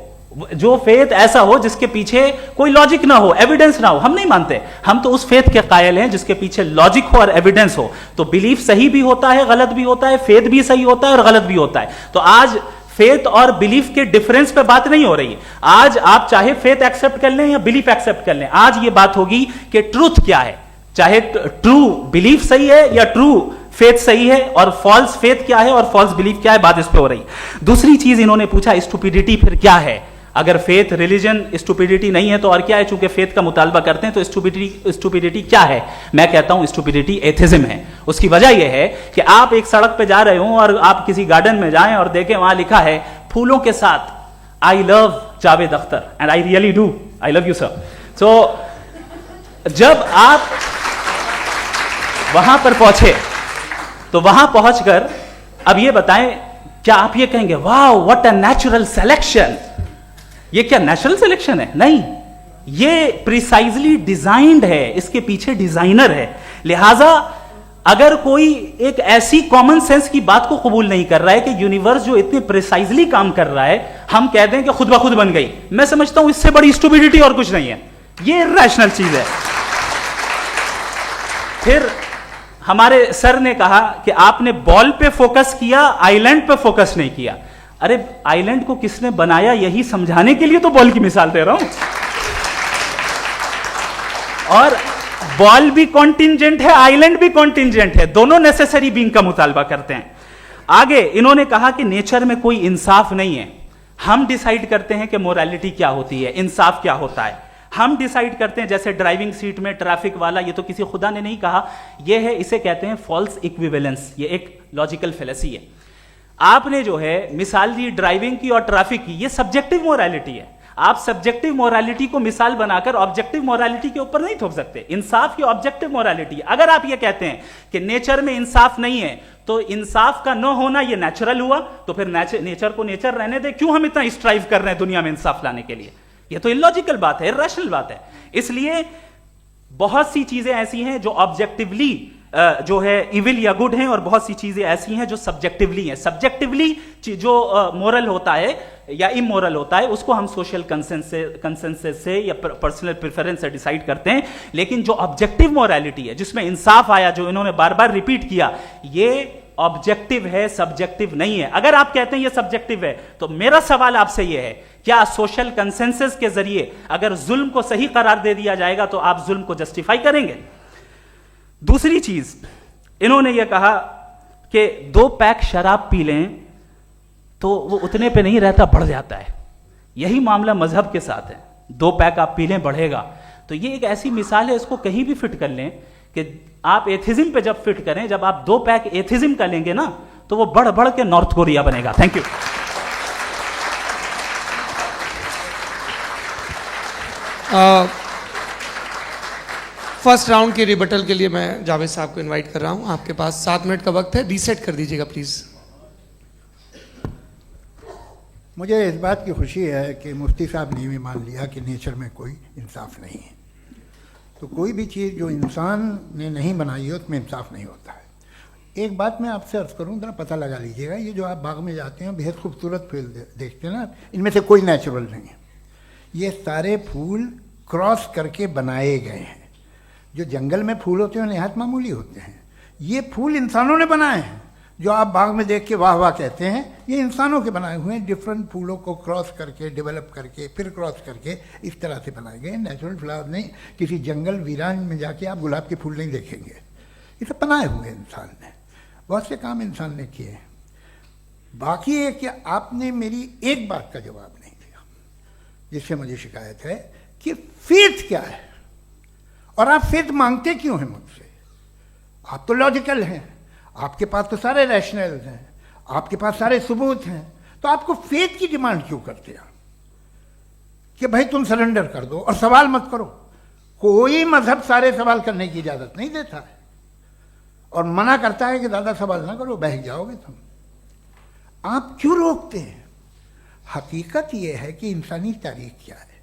जो फेथ ऐसा हो जिसके पीछे कोई लॉजिक ना हो, एविडेंस ना हो, हम नहीं मानते। हम तो उस फेथ के कायल हैं जिसके पीछे लॉजिक हो और एविडेंस हो। तो बिलीफ सही भी होता है, गलत भी होता है, फेथ भी सही होता है और गलत भी होता है। तो आज फेथ और बिलीफ के डिफरेंस पे बात नहीं हो रही है। आज आप चाहे फेथ एक्सेप्ट कर लें या बिलीफ एक्सेप्ट कर लें, आज ये बात होगी कि ट्रूथ क्या है, चाहे ट्रू बिलीफ सही है या ट्रू फेथ सही है, और फॉल्स फेथ क्या है और फॉल्स बिलीफ क्या है, बात इस पे हो रही। दूसरी चीज इन्होंने पूछा स्टुपिडिटी फिर क्या है। अगर फेथ रिलीजन स्टुपिडिटी नहीं है तो और क्या है? चूंकि फेथ का मुतालबा करते हैं तो स्टुपिडिटी क्या है? मैं कहता हूं स्टुपिडिटी एथिज्म है। उसकी वजह यह है कि आप एक सड़क पे जा रहे हो और आप किसी गार्डन में जाएं और देखें वहां लिखा है फूलों के साथ I love Javed Akhtar, and I really do, I love you sir. So जब आप वहां पर पहुंचे तो वहां पहुंचकर अब ये बताएं, क्या आप ये कहेंगे वाह व्हाट अ नेचुरल सिलेक्शन? ये क्या नेचुरल सिलेक्शन है? नहीं, ये प्रिसाइजली डिजाइंड है, इसके पीछे डिजाइनर है। लिहाजा अगर कोई एक ऐसी कॉमन सेंस की बात को कबूल नहीं कर रहा है कि यूनिवर्स जो इतने प्रिसाइजली काम कर रहा है, हम कह दें कि खुद ब खुद बन गई, मैं समझता हूं इससे बड़ी स्टुपिडिटी और कुछ नहीं है। ये इरैशनल चीज है। फिर हमारे सर ने कहा कि आपने बॉल पे फोकस किया, आइलैंड पे फोकस नहीं किया। अरे आइलैंड को किसने बनाया यही समझाने के लिए तो बॉल की मिसाल दे रहा हूं। और बॉल भी कॉन्टिंजेंट है, आइलैंड भी कॉन्टिंजेंट है, दोनों नेसेसरी बीइंग का मुतालबा करते हैं। आगे इन्होंने कहा कि नेचर में कोई इंसाफ नहीं है। हम डिसाइड करते हैं कि मोरालिटी क्या होती है, इंसाफ क्या होता है। हम डिसाइड करते हैं, जैसे ड्राइविंग सीट में ट्रैफिक वाला, ये तो किसी खुदा ने नहीं कहा, ये है, इसे कहते हैं फॉल्स इक्विवेलेंस। ये एक लॉजिकल फेलेसी है। आपने जो है मिसाल दी ड्राइविंग की और ट्रैफिक की, ये सब्जेक्टिव मोरालिटी है। आप सब्जेक्टिव मोरालिटी को मिसाल बनाकर ऑब्जेक्टिव मोरालिटी के ऊपर नहीं थोप सकते। इंसाफ की ऑब्जेक्टिव मोरालिटी। अगर आप ये कहते हैं कि नेचर में इंसाफ नहीं है, तो इंसाफ का न होना ये नेचुरल हुआ, तो फिर नेचर को नेचर रहने दे, क्यों हम इतना स्ट्राइव कर रहे हैं दुनिया में इंसाफ लाने के लिए? ये तो इलॉजिकल बात है, इरैशनल बात है। इसलिए बहुत सी चीजें ऐसी हैं जो ऑब्जेक्टिवली जो है इविल या गुड हैं, और बहुत सी चीजें ऐसी हैं जो सब्जेक्टिवली हैं। सब्जेक्टिवली जो मोरल होता है या इमोरल होता है, उसको हम सोशल कंसेंसस से या पर्सनल प्रेफरेंस से डिसाइड करते हैं। लेकिन जो ऑब्जेक्टिव मोरालिटी है, जिसमें इंसाफ आया, जो इन्होंने बार बार रिपीट किया, ये ऑब्जेक्टिव है, सब्जेक्टिव नहीं है। अगर आप कहते हैं ये सब्जेक्टिव है, तो मेरा सवाल आपसे ये है, क्या सोशल कंसेंसस के जरिए अगर जुल्म को सही करार दे दिया जाएगा तो आप जुल्म को जस्टिफाई करेंगे? दूसरी चीज इन्होंने यह कहा कि 2 पैक शराब पी लें तो वो उतने पे नहीं रहता, बढ़ जाता है। यही मामला मजहब के साथ है। 2 पैक आप पी लें, बढ़ेगा। तो ये एक ऐसी मिसाल है, इसको कहीं भी फिट कर लें कि आप एथिज्म पे जब फिट करें, जब आप 2 पैक एथिज्म का लेंगे ना, तो वो बढ़ बढ़ के नॉर्थ कोरिया बनेगा। Thank you. फर्स्ट राउंड के रिबटल के लिए मैं जावेद साहब को इनवाइट कर रहा हूं। आपके पास 7 मिनट का वक्त है, रीसेट कर दीजिएगा प्लीज। मुझे इस बात की खुशी है कि मुफ्ती साहब ने भी मान लिया कि नेचर में कोई इंसाफ नहीं है। तो कोई भी चीज़ जो इंसान ने नहीं बनाई है उसमें इंसाफ नहीं होता है। एक बात मैं आपसे अर्ज़ करूँ, ज़रा पता लगा लीजिएगा, ये जो आप बाग में जाते हैं बेहद खूबसूरत फूल देखते हैं ना, इनमें से कोई नेचुरल नहीं है। ये सारे फूल क्रॉस करके बनाए गए हैं। जो जंगल में फूल होते हैं नहायत मामूली होते हैं, ये फूल इंसानों ने बनाए हैं। जो आप बाग में देख के वाह वाह कहते हैं, ये इंसानों के बनाए हुए हैं। डिफरेंट फूलों को क्रॉस करके, डेवलप करके, फिर क्रॉस करके इस तरह से बनाए गए। नेचुरल फ्लावर नहीं। किसी जंगल वीरान में जाके आप गुलाब के फूल नहीं देखेंगे। ये सब बनाए हुए इंसान ने, बहुत से काम इंसान ने किए हैं। बाकी है कि आपने मेरी एक बात का जवाब नहीं दिया, जिससे मुझे शिकायत है कि फेथ क्या है और आप फेथ मांगते क्यों हैं मुझसे। आप तो लॉजिकल हैं, आपके पास तो सारे रैशनल्स हैं, आपके पास सारे सबूत हैं, तो आपको फेथ की डिमांड क्यों करते हैं कि भाई तुम सरेंडर कर दो और सवाल मत करो। कोई मजहब सारे सवाल करने की इजाजत नहीं देता है और मना करता है कि ज़्यादा सवाल ना करो, बह जाओगे तुम। आप क्यों रोकते हैं? हकीकत यह है कि इंसानी तारीख क्या है।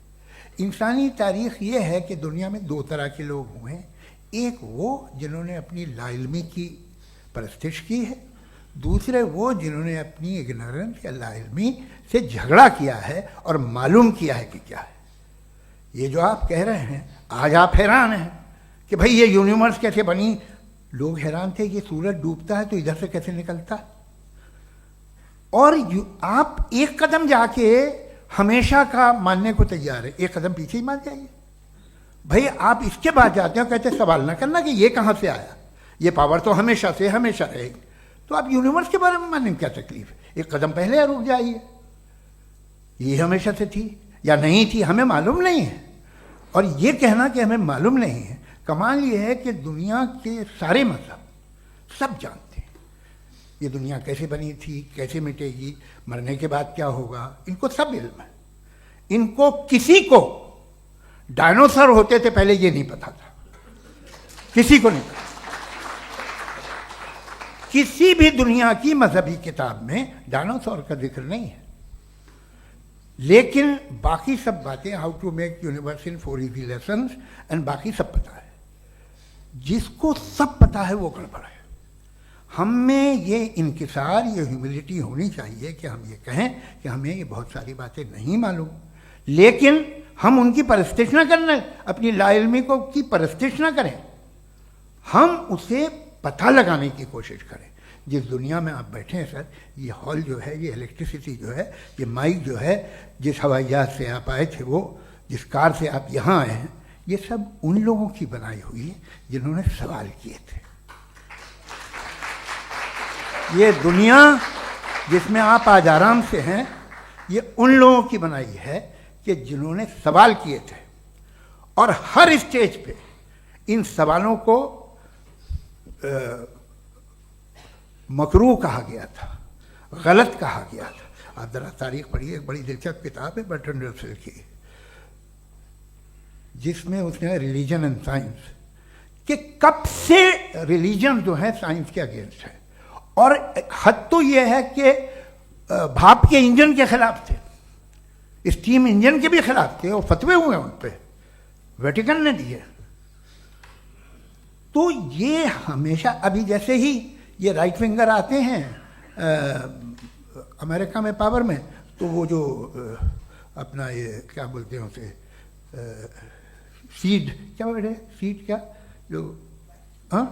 इंसानी तारीख ये है कि दुनिया में 2 तरह के लोग हुए हैं। एक वो जिन्होंने अपनी लाइल्मी की परस्तिश की है, दूसरे वो जिन्होंने अपनी इग्नोरेंस या लाइल्मी से झगड़ा किया है और मालूम किया है कि क्या है। ये जो आप कह रहे हैं, आज आप हैरान हैं कि भाई ये यूनिवर्स कैसे बनी। लोग हैरान थे कि सूरज डूबता है तो इधर से कैसे निकलता है। और आप एक कदम जाके हमेशा का मानने को तैयार है, एक कदम पीछे ही मान जाइए। भाई आप इसके बाद जाते हो, कहते सवाल ना करना कि ये कहाँ से आया, ये पावर तो हमेशा से हमेशा रहेगी। तो आप यूनिवर्स के बारे में मानने में क्या तकलीफ है? एक कदम पहले रुक जाइए। ये हमेशा से थी या नहीं थी हमें मालूम नहीं है। और ये कहना कि हमें मालूम नहीं है, कमाल ये है कि दुनिया के सारे मजहब सब जानते हैं ये दुनिया कैसे बनी थी, कैसे मिटेगी, मरने के बाद क्या होगा, इनको सब इल्म है। इनको किसी को डायनासोर होते थे पहले ये नहीं पता था, किसी को नहीं पता। किसी भी दुनिया की मजहबी किताब में डायनासोर का जिक्र नहीं है। लेकिन बाकी सब बातें, how to make universe in 4 easy lessons and बाकी सब पता है। जिसको सब पता है वो गड़बड़ है। हम में ये इंकिसार, ये ह्यूमिलिटी होनी चाहिए कि हम ये कहें कि हमें ये बहुत सारी बातें नहीं मालूम, लेकिन हम उनकी परस्तिश न करना, अपनी लाइल्मी को की परस्तिश न करें, हम उसे पता लगाने की कोशिश करें। जिस दुनिया में आप बैठे हैं सर, ये हॉल जो है, ये इलेक्ट्रिसिटी जो है, ये माइक जो है, जिस हवाई जहाज से आप आए थे, वो जिस कार से आप यहाँ आए हैं, ये सब उन लोगों की बनाई हुई है जिन्होंने सवाल किए थे। ये दुनिया जिसमें आप आज आराम से हैं, ये उन लोगों की बनाई है कि जिन्होंने सवाल किए थे। और हर स्टेज पे इन सवालों को मकरूह कहा गया था, गलत कहा गया था। आप जरा तारीख पढ़िए, एक बड़ी दिलचस्प किताब है बर्ट्रैंड रसेल की, जिसमें उसने रिलीजन एंड साइंस कि कब से रिलीजन जो है साइंस के अगेंस्ट है। और हद तो यह है कि भाप के इंजन के खिलाफ थे, स्टीम इंजन के भी खिलाफ थे, और फतवे हुए उन पर, वेटिकन ने दिए। तो ये हमेशा, अभी जैसे ही ये राइट विंगर आते हैं अमेरिका में पावर में, तो वो जो अपना ये क्या बोलते हैं उसे, सीड क्या बोलते हैं, सीड क्या जो, हाँ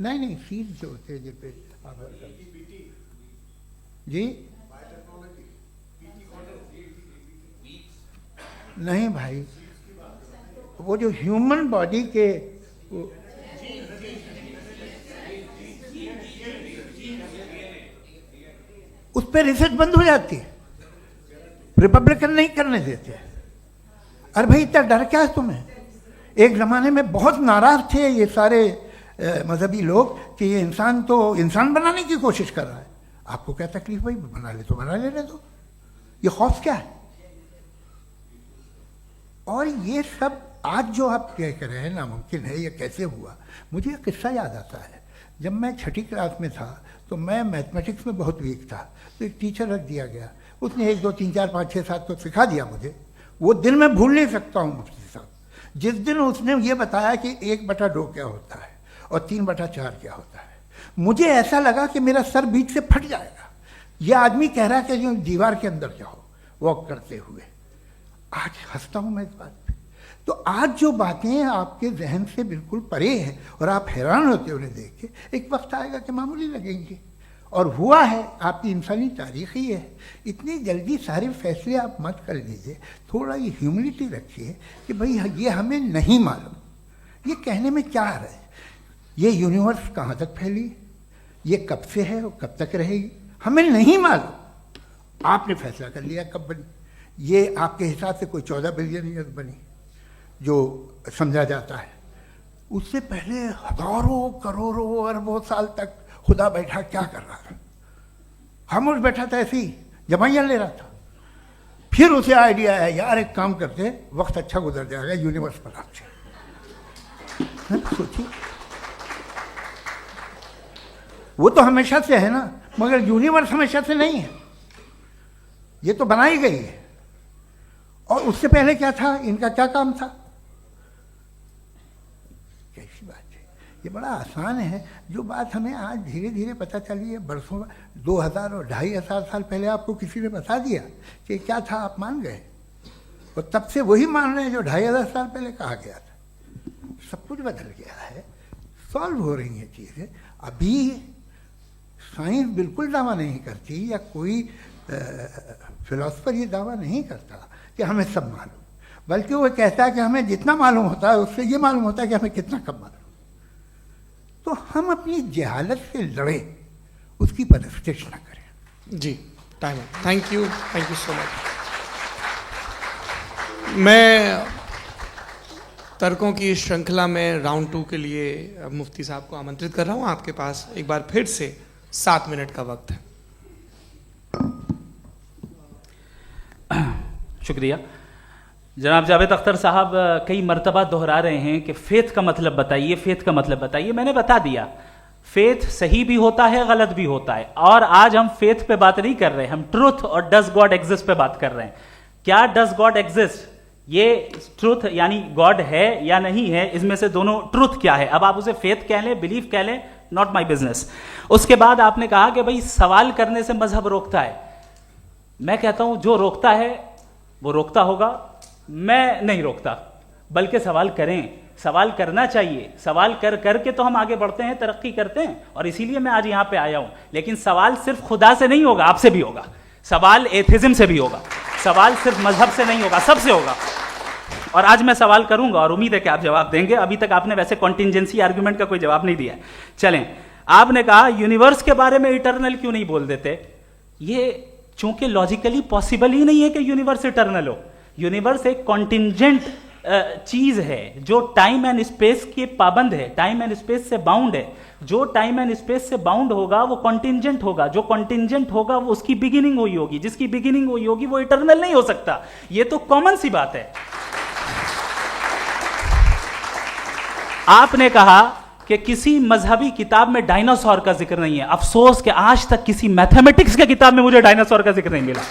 नहीं सीड जो होते हैं जिन पे जी नहीं भाई, वो जो ह्यूमन बॉडी के उस पर रिसर्च बंद हो जाती है, रिपब्लिकन नहीं करने देते। अरे भाई इतना डर क्या है तुम्हें? एक ज़माने में बहुत नाराज थे ये सारे मजहबी लोग कि ये इंसान तो इंसान बनाने की कोशिश कर रहा है। आपको क्या तकलीफ भाई, बना ले तो बना लेने दो, ये खौफ क्या है? और ये सब आज जो आप कह रहे हैं नामुमकिन है, ये कैसे हुआ, मुझे एक किस्सा याद आता है। जब मैं छठी क्लास में था तो मैं मैथमेटिक्स में बहुत वीक था, तो एक टीचर रख दिया गया, उसने 1 2 3 4 5 6 7 को सिखा दिया मुझे। वो दिन मैं भूल नहीं सकता हूँ मुफ्ती साहब, जिस दिन उसने ये बताया कि 1/2 क्या होता है और 3/4 क्या होता है, मुझे ऐसा लगा कि मेरा सर बीच से फट जाएगा। ये आदमी कह रहा है कि जो दीवार के अंदर जाओ वॉक करते हुए। आज हंसता हूँ मैं इस बात पे। तो आज जो बातें आपके जहन से बिल्कुल परे हैं और आप हैरान होते हो उन्हें देख के, एक वक्त आएगा कि मामूली लगेंगे। और हुआ है, आपकी इंसानी तारीख ही है। इतनी जल्दी सारे फैसले आप मत कर लीजिए, थोड़ा ये ह्यूमिलिटी रखिए कि भाई ये हमें नहीं मालूम। ये कहने में क्या आ रहा है, ये यूनिवर्स कहाँ तक फैली, ये कब से है और कब तक रहेगी, हमें नहीं मालूम। आपने फैसला कर लिया कब बनी, ये आपके हिसाब से कोई 14 बिलियन ईयर बनी जो समझा जाता है। उससे पहले हजारों करोड़ों अरबों साल तक खुदा बैठा क्या कर रहा था, खामोश बैठा था, ऐसे ही जमाइयाँ ले रहा था। फिर उसे आइडिया है, यार एक काम करते, वक्त अच्छा गुजर जाएगा, यूनिवर्स पर आपसे सोचिए। वो तो हमेशा से है ना, मगर यूनिवर्स हमेशा से नहीं है, ये तो बनाई गई है। और उससे पहले क्या था, इनका क्या काम था, कैसी बात है। ये बड़ा आसान है, जो बात हमें आज धीरे धीरे पता चली है। बरसों 2000 और 2500 साल पहले आपको किसी ने बता दिया कि क्या था, आप मान गए, और तब से वही मान रहे हैं जो 2500 साल पहले कहा गया था। सब कुछ बदल गया है, सॉल्व हो रही हैं चीज़ें। अभी साइंस बिल्कुल दावा नहीं करती, या कोई फिलोसफर ये दावा नहीं करता कि हमें सब मालूम, बल्कि वो कहता है कि हमें जितना मालूम होता है उससे ये मालूम होता है कि हमें कितना कम मालूम। तो हम अपनी जहालत से लड़े, उसकी परस्तिश न करें। जी, टाइम है। Thank you so much. मैं तर्कों की श्रृंखला में राउंड 2 के लिए मुफ्ती साहब को आमंत्रित कर रहा हूँ। आपके पास एक बार फिर से 7 मिनट का वक्त है। शुक्रिया। जनाब जावेद अख्तर साहब कई मर्तबा दोहरा रहे हैं कि फेथ का मतलब बताइए, फेथ का मतलब बताइए। मैंने बता दिया, फेथ सही भी होता है, गलत भी होता है। और आज हम फेथ पे बात नहीं कर रहे, हम ट्रुथ और डज गॉड एग्जिस्ट पे बात कर रहे हैं। क्या डज गॉड एग्जिस्ट, ये ट्रुथ यानी गॉड है या नहीं है, इसमें से दोनों ट्रुथ क्या है। अब आप उसे फेथ कह लें, बिलीफ कह लें, नॉट माई बिजनेस। उसके बाद आपने कहा कि भाई सवाल करने से मजहब रोकता है। मैं कहता हूं जो रोकता है वो रोकता होगा, मैं नहीं रोकता, बल्कि सवाल करें, सवाल करना चाहिए। सवाल कर करके तो हम आगे बढ़ते हैं, तरक्की करते हैं, और इसीलिए मैं आज यहां पे आया हूं। लेकिन सवाल सिर्फ खुदा से नहीं होगा, आपसे भी होगा। सवाल एथिज्म से भी होगा, सवाल सिर्फ मजहब से नहीं होगा, सबसे होगा। और आज मैं सवाल करूंगा और उम्मीद है कि आप जवाब देंगे। अभी तक आपने वैसे कॉन्टिंजेंसी आर्ग्यूमेंट का कोई जवाब नहीं दिया। चलें, आपने कहा यूनिवर्स के बारे में इटर्नल क्यों नहीं बोल देते। ये चूंकि लॉजिकली पॉसिबल ही नहीं है कि यूनिवर्स इटर्नल हो। यूनिवर्स एक कॉन्टिंजेंट चीज है जो टाइम एंड स्पेस के पाबंद है, टाइम एंड स्पेस से बाउंड है। जो टाइम एंड स्पेस से बाउंड होगा वो कॉन्टिंजेंट होगा, जो कॉन्टिंजेंट होगा वो उसकी बिगिनिंग हुई होगी, जिसकी बिगिनिंग हुई होगी वो इटर्नल नहीं हो सकता। ये तो कॉमन सी बात है। आपने कहा कि किसी मजहबी किताब में डायनासोर का जिक्र नहीं है। अफसोस कि आज तक किसी मैथमेटिक्स के किताब में मुझे डायनासोर का जिक्र नहीं मिला।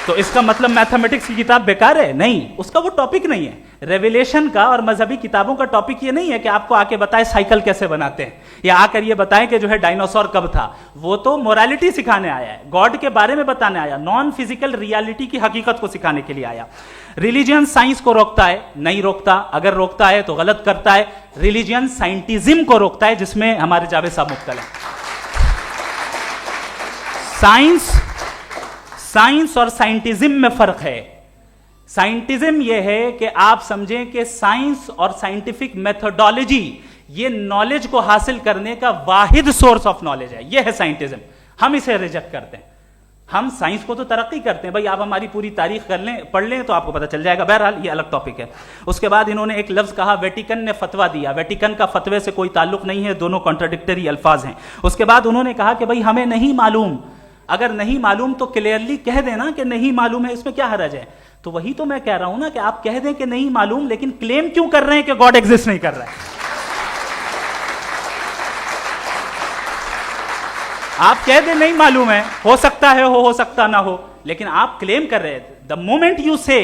तो इसका मतलब मैथमेटिक्स की किताब बेकार है? नहीं, उसका वो टॉपिक नहीं है। रेवलेशन का और मजहबी किताबों का टॉपिक ये नहीं है कि आपको आके बताए साइकिल कैसे बनाते हैं, या आकर ये बताएं कि जो है डायनासोर कब था। वो तो मोरालिटी सिखाने आया है, गॉड के बारे में बताने आया, नॉन फिजिकल रियलिटी की हकीकत को सिखाने के लिए आया। रिलीजियन साइंस को रोकता है? नहीं रोकता। अगर रोकता है तो गलत करता है। रिलीजियन साइंटिज्म को रोकता है, जिसमें हमारे जावेद साहब मुब्तला है। साइंस और साइंटिज्म में फर्क है। साइंटिज्म यह है कि आप समझें कि साइंस और साइंटिफिक मेथोडोलॉजी ये नॉलेज को हासिल करने का वाहिद सोर्स ऑफ नॉलेज है। यह है साइंटिज्म। हम इसे रिजेक्ट करते हैं। हम साइंस को तो तरक्की करते हैं, भाई आप हमारी पूरी तारीख कर लें, पढ़ लें तो आपको पता चल जाएगा। बहरहाल ये अलग टॉपिक है। उसके बाद इन्होंने एक लफ्ज कहा, वेटिकन ने फतवा दिया। वेटिकन का फतवे से कोई ताल्लुक नहीं है, दोनों कॉन्ट्राडिक्टरी अल्फाज हैं। उसके बाद उन्होंने कहा कि भाई हमें नहीं मालूम। अगर नहीं मालूम तो क्लियरली कह देना कि नहीं मालूम है, इसमें क्या हरज है। तो वही तो मैं कह रहा हूं ना कि आप कह दें कि नहीं मालूम, लेकिन क्लेम क्यों कर रहे हैं कि गॉड एग्जिस्ट नहीं कर रहा है? आप कह दें नहीं मालूम है, हो सकता है हो सकता ना हो, लेकिन आप क्लेम कर रहे हैं. The moment you say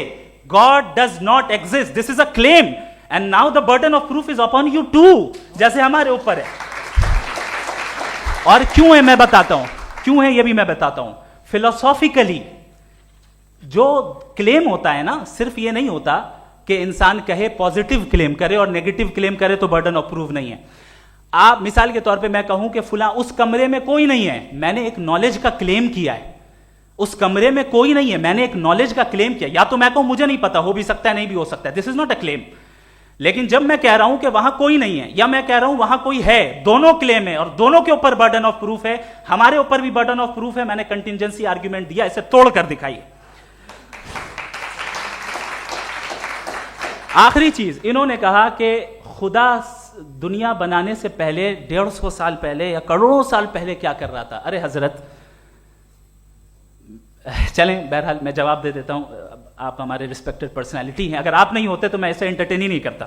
God does not exist, this is a claim, and now the burden of proof is upon you too, जैसे हमारे ऊपर है. और क्यों है मैं बताता हूं, क्यों है ये भी मैं बताता हूं. फिलोसॉफिकली जो क्लेम होता है ना, सिर्फ ये नहीं होता कि इंसान कहे पॉजिटिव क्लेम करे और नेगेटिव क्लेम करे तो बर्डन ऑफ प्रूफ नहीं है. आप मिसाल के तौर पे मैं कहूं कि फुला उस कमरे में कोई नहीं है, मैंने एक नॉलेज का क्लेम किया है. उस कमरे में कोई नहीं है, मैंने एक नॉलेज का क्लेम किया. या तो मैं कहूं मुझे नहीं पता, हो भी सकता है नहीं भी हो सकता है, this is not a claim. लेकिन जब मैं कह रहा हूं कि वहां कोई नहीं है या मैं कह रहा हूं वहां कोई है, दोनों क्लेम है और दोनों के ऊपर बर्डन ऑफ प्रूफ है. हमारे ऊपर भी बर्डन ऑफ प्रूफ है. मैंने कंटिजेंसी आर्ग्यूमेंट दिया, इसे तोड़कर दिखाइए. आखिरी चीज, इन्होंने कहा कि खुदा दुनिया बनाने से पहले 150 साल पहले या करोड़ों साल पहले क्या कर रहा था. अरे हजरत, चलें बहरहाल मैं जवाब दे देता हूं. आप हमारे रिस्पेक्टेड पर्सनालिटी हैं, अगर आप नहीं होते तो मैं ऐसे एंटरटेन ही नहीं करता.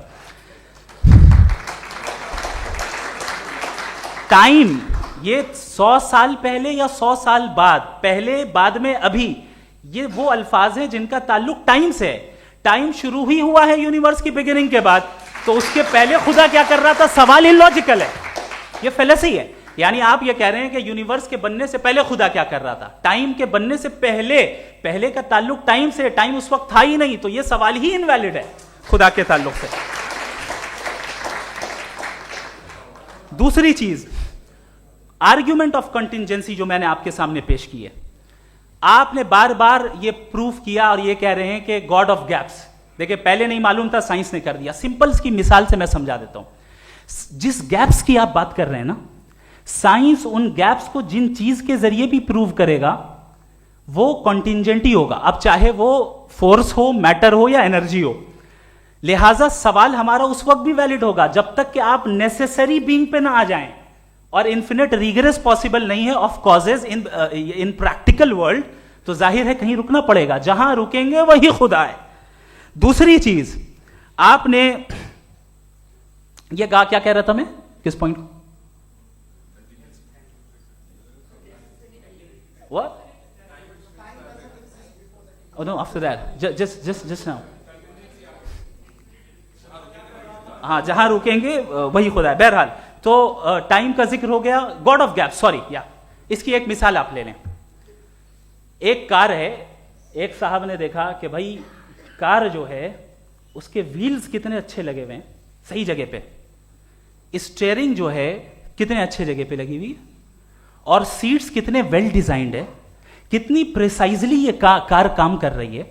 टाइम, ये 100 साल पहले या 100 साल बाद, पहले बाद में अभी, ये वो अल्फाज हैं जिनका ताल्लुक टाइम से है. टाइम शुरू ही हुआ है यूनिवर्स की बिगिनिंग के बाद, तो उसके पहले खुदा क्या कर रहा था? सवाल इलॉजिकल है, ये फेलेसी है. यानी आप ये कह रहे हैं कि यूनिवर्स के बनने से पहले खुदा क्या कर रहा था? टाइम के बनने से पहले, पहले का ताल्लुक टाइम से, टाइम उस वक्त था ही नहीं, तो ये सवाल ही इनवैलिड है खुदा के ताल्लुक से. दूसरी चीज, आर्ग्यूमेंट ऑफ कंटिजेंसी जो मैंने आपके सामने पेश की है, आपने बार बार ये प्रूफ किया और ये कह रहे हैं कि गॉड ऑफ गैप्स. देखिए, पहले नहीं मालूम था, साइंस ने कर दिया. सिंपल्स की मिसाल से मैं समझा देता हूं. जिस गैप्स की आप बात कर रहे हैं ना, साइंस उन गैप्स को जिन चीज के जरिए भी प्रूव करेगा वो कॉन्टिंजेंट ही होगा. अब चाहे वो फोर्स हो, मैटर हो या एनर्जी हो. लिहाजा सवाल हमारा उस वक्त भी वैलिड होगा जब तक कि आप नेसेसरी बीइंग पे ना आ जाएं. और इन्फिनिट रिगरेस पॉसिबल नहीं है of causes in practical world, तो जाहिर है कहीं रुकना पड़ेगा. जहां रुकेंगे वही खुदा है. दूसरी चीज, आपने ये कहा, क्या कह रहा था मैं, किस पॉइंट को? What? Oh no, after that. Just now. हाँ, जहां रुकेंगे वही खुदा है. बहरहाल, तो टाइम का जिक्र हो गया. गॉड ऑफ गैप, सॉरी, या इसकी एक मिसाल आप ले लें. एक कार है, एक साहब ने देखा कि भाई कार जो है उसके व्हील्स कितने अच्छे लगे हुए हैं, सही जगह पे. स्टीयरिंग जो है कितने अच्छे जगह पे लगी हुई है, और सीट्स कितने वेल डिजाइंड है, कितनी प्रिसाइजली ये कार काम कर रही है.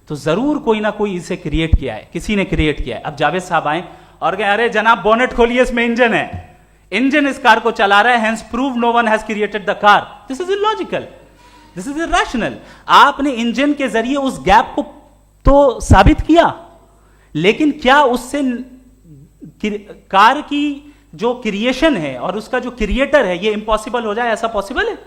तो जरूर कोई ना कोई इसे क्रिएट किया है, किसी ने क्रिएट किया है. अब जावेद साहब आए और कहे, अरे जनाब बोनेट खोलिए, इसमें इंजन है, इंजन इस कार को चला रहा है, hence prove no one has created the car. This is illogical, this is irrational. आपने इंजन के जरिए उस गैप को तो साबित किया, लेकिन क्या उससे कार की जो क्रिएशन है और उसका जो क्रिएटर है ये इम्पॉसिबल हो जाए? ऐसा पॉसिबल है?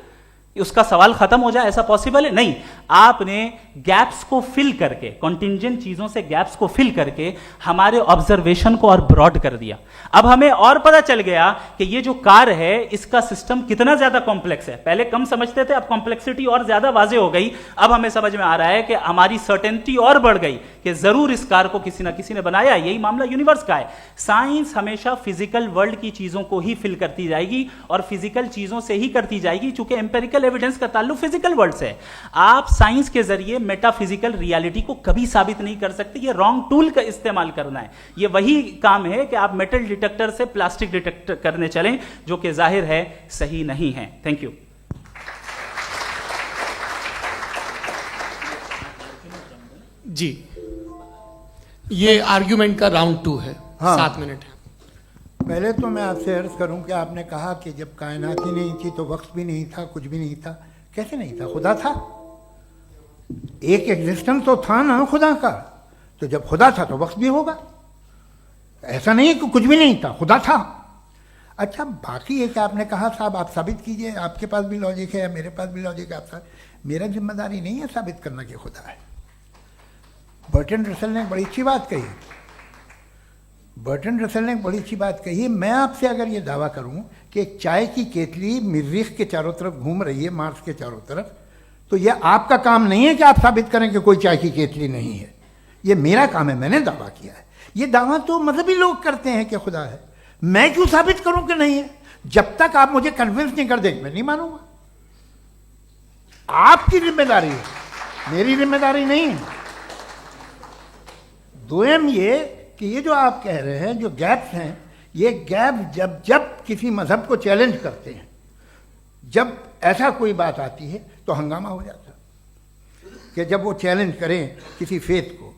उसका सवाल खत्म हो जाए, ऐसा पॉसिबल है? नहीं. आपने गैप्स को फिल करके, कॉन्टिंजेंट चीजों से गैप्स को फिल करके हमारे ऑब्जर्वेशन को और ब्रॉड कर दिया. अब हमें और पता चल गया कि ये जो कार है इसका सिस्टम कितना ज्यादा कॉम्प्लेक्स है. पहले कम समझते थे, अब कॉम्प्लेक्सिटी और ज्यादा वाजे हो गई. अब हमें समझ में आ रहा है कि हमारी सर्टेनिटी और बढ़ गई कि जरूर इस कार को किसी ना किसी ने बनाया. यही मामला यूनिवर्स का है. साइंस हमेशा फिजिकल वर्ल्ड की चीजों को ही फिल करती जाएगी और फिजिकल चीजों से ही करती जाएगी, चूंकि एम्पेरिकल एविडेंस का ताल्लुक फिजिकल वर्ल्ड से है. आप साइंस के जरिए मेटाफिजिकल रियलिटी को कभी साबित नहीं कर सकते. ये रॉन्ग टूल का इस्तेमाल करना है. ये वही काम है कि आप मेटल डिटेक्टर से प्लास्टिक डिटेक्टर करने चलें, जो कि जाहिर है सही नहीं है. Thank you. जी, ये आर्ग्यूमेंट का राउंड 2 है. हाँ. 7 मिनट है. पहले तो मैं आपसे अर्ज करूं कि आपने कहा कि जब कायनात ही नहीं थी तो वक्त भी नहीं था, कुछ भी नहीं था. कैसे नहीं था? खुदा था. एक एग्जिस्टेंस तो था ना खुदा का. तो जब खुदा था तो वक्त भी होगा. ऐसा नहीं कि कुछ भी नहीं था, खुदा था. अच्छा, बाकी एक आपने कहा साहब आप साबित कीजिए, आपके पास भी लॉजिक है या मेरे पास भी लॉजिक है. मेरा जिम्मेदारी नहीं है साबित करना कि खुदा है. बर्टन रसल ने एक बड़ी अच्छी बात कही। बर्टन रसल ने एक बड़ी अच्छी बात कही। मैं आपसे अगर ये दावा करूं कि एक चाय की केतली मरीख के चारों तरफ घूम रही है, मार्स के चारों तरफ, तो यह आपका काम नहीं है कि आप साबित करें कि कोई चाय की केतली नहीं है। ये मेरा काम है, मैंने दावा किया है। ये दावा तो मजहबी लोग करते हैं कि खुदा है, मैं क्यों साबित करूं कि नहीं है? जब तक आप मुझे कन्विंस नहीं कर देंगे मैं नहीं मानूंगा। आपकी जिम्मेदारी है, मेरी जिम्मेदारी नहीं है। दोयम ये कि ये जो आप कह रहे हैं, जो गैप्स हैं, ये गैप जब जब किसी मजहब को चैलेंज करते हैं, जब ऐसा कोई बात आती है तो हंगामा हो जाता है कि जब वो चैलेंज करें किसी फेथ को।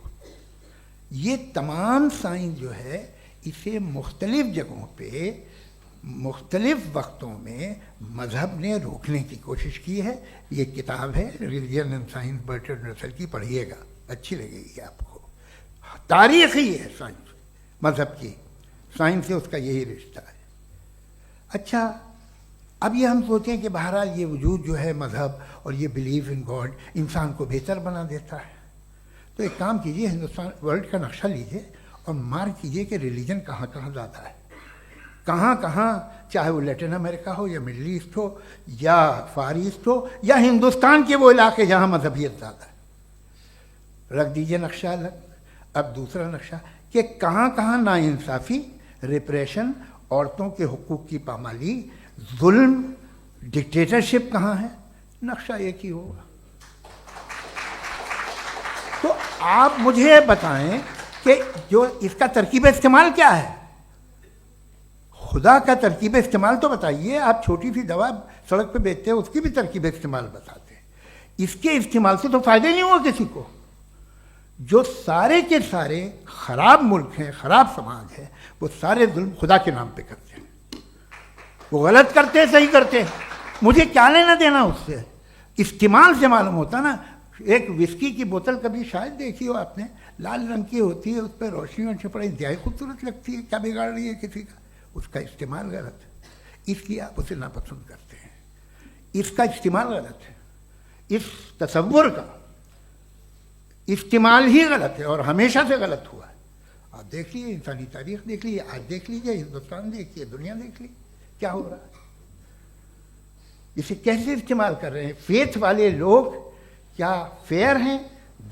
ये तमाम साइंस जो है इसे मुख्तलिफ जगहों पे मुख्तलिफ वक्तों में मजहब ने रोकने की कोशिश की है। ये किताब है religion and science Burton Russell की, पढ़िएगा, अच्छी लगेगी आपको। तारीख ही है साइंस, मजहब की साइंस से उसका यही रिश्ता है। अच्छा, अब ये हम सोचें कि बहरहाल ये वजूद जो है मजहब और ये बिलीव इन गॉड इंसान को बेहतर बना देता है, तो एक काम कीजिए, हिंदुस्तान वर्ल्ड का नक्शा लीजिए और मार्क कीजिए कि रिलीजन कहाँ कहाँ ज़्यादा है, कहाँ कहाँ, चाहे वो लैटिन अमेरिका हो या मिडल ईस्ट हो या फार ईस्ट हो या हिंदुस्तान के वो इलाके जहाँ मजहबियत ज़्यादा है। रख दीजिए नक्शा अलग। अब दूसरा नक्शा कि कहाँ कहाँ नाइंसाफ़ी, रिप्रेशन, औरतों के हुकूक की पामाली, जुल्म, डिक्टेटरशिप कहाँ है, नक्शा एक ही होगा। तो आप मुझे बताएं कि जो इसका तरकीब इस्तेमाल क्या है, खुदा का तरकीब इस्तेमाल तो बताइए। आप छोटी सी दवा सड़क पे बेचते हैं, उसकी भी तरकीब इस्तेमाल बताते हैं। इसके इस्तेमाल से तो फायदे नहीं हुआ किसी को। जो सारे के सारे खराब मुल्क हैं, खराब समाज है, वो सारे जुल्म खुदा के नाम पे करते हैं। वो गलत करते हैं, सही करते हैं, मुझे क्या लेना देना उससे। इस्तेमाल से मालूम होता ना। एक विस्की की बोतल कभी शायद देखी हो आपने, लाल रंग की होती है, उस पर रोशनी और छपड़ा इंतहाई खूबसूरत लगती है, क्या बिगाड़ रही है किसी का? उसका इस्तेमाल गलत है, इसलिए आप उसे नापसंद करते हैं। इसका इस्तेमाल गलत है, इस तसव्वुर का इस्तेमाल ही गलत है और हमेशा से गलत हुआ है। आप देख लीजिए, इंसानी तारीख देख लीजिए, आज देख लीजिए, हिंदुस्तान देखिए, दुनिया देख लीजिए, क्या हो रहा है। इसे कैसे इस्तेमाल कर रहे हैं फेथ वाले लोग? क्या फेयर हैं,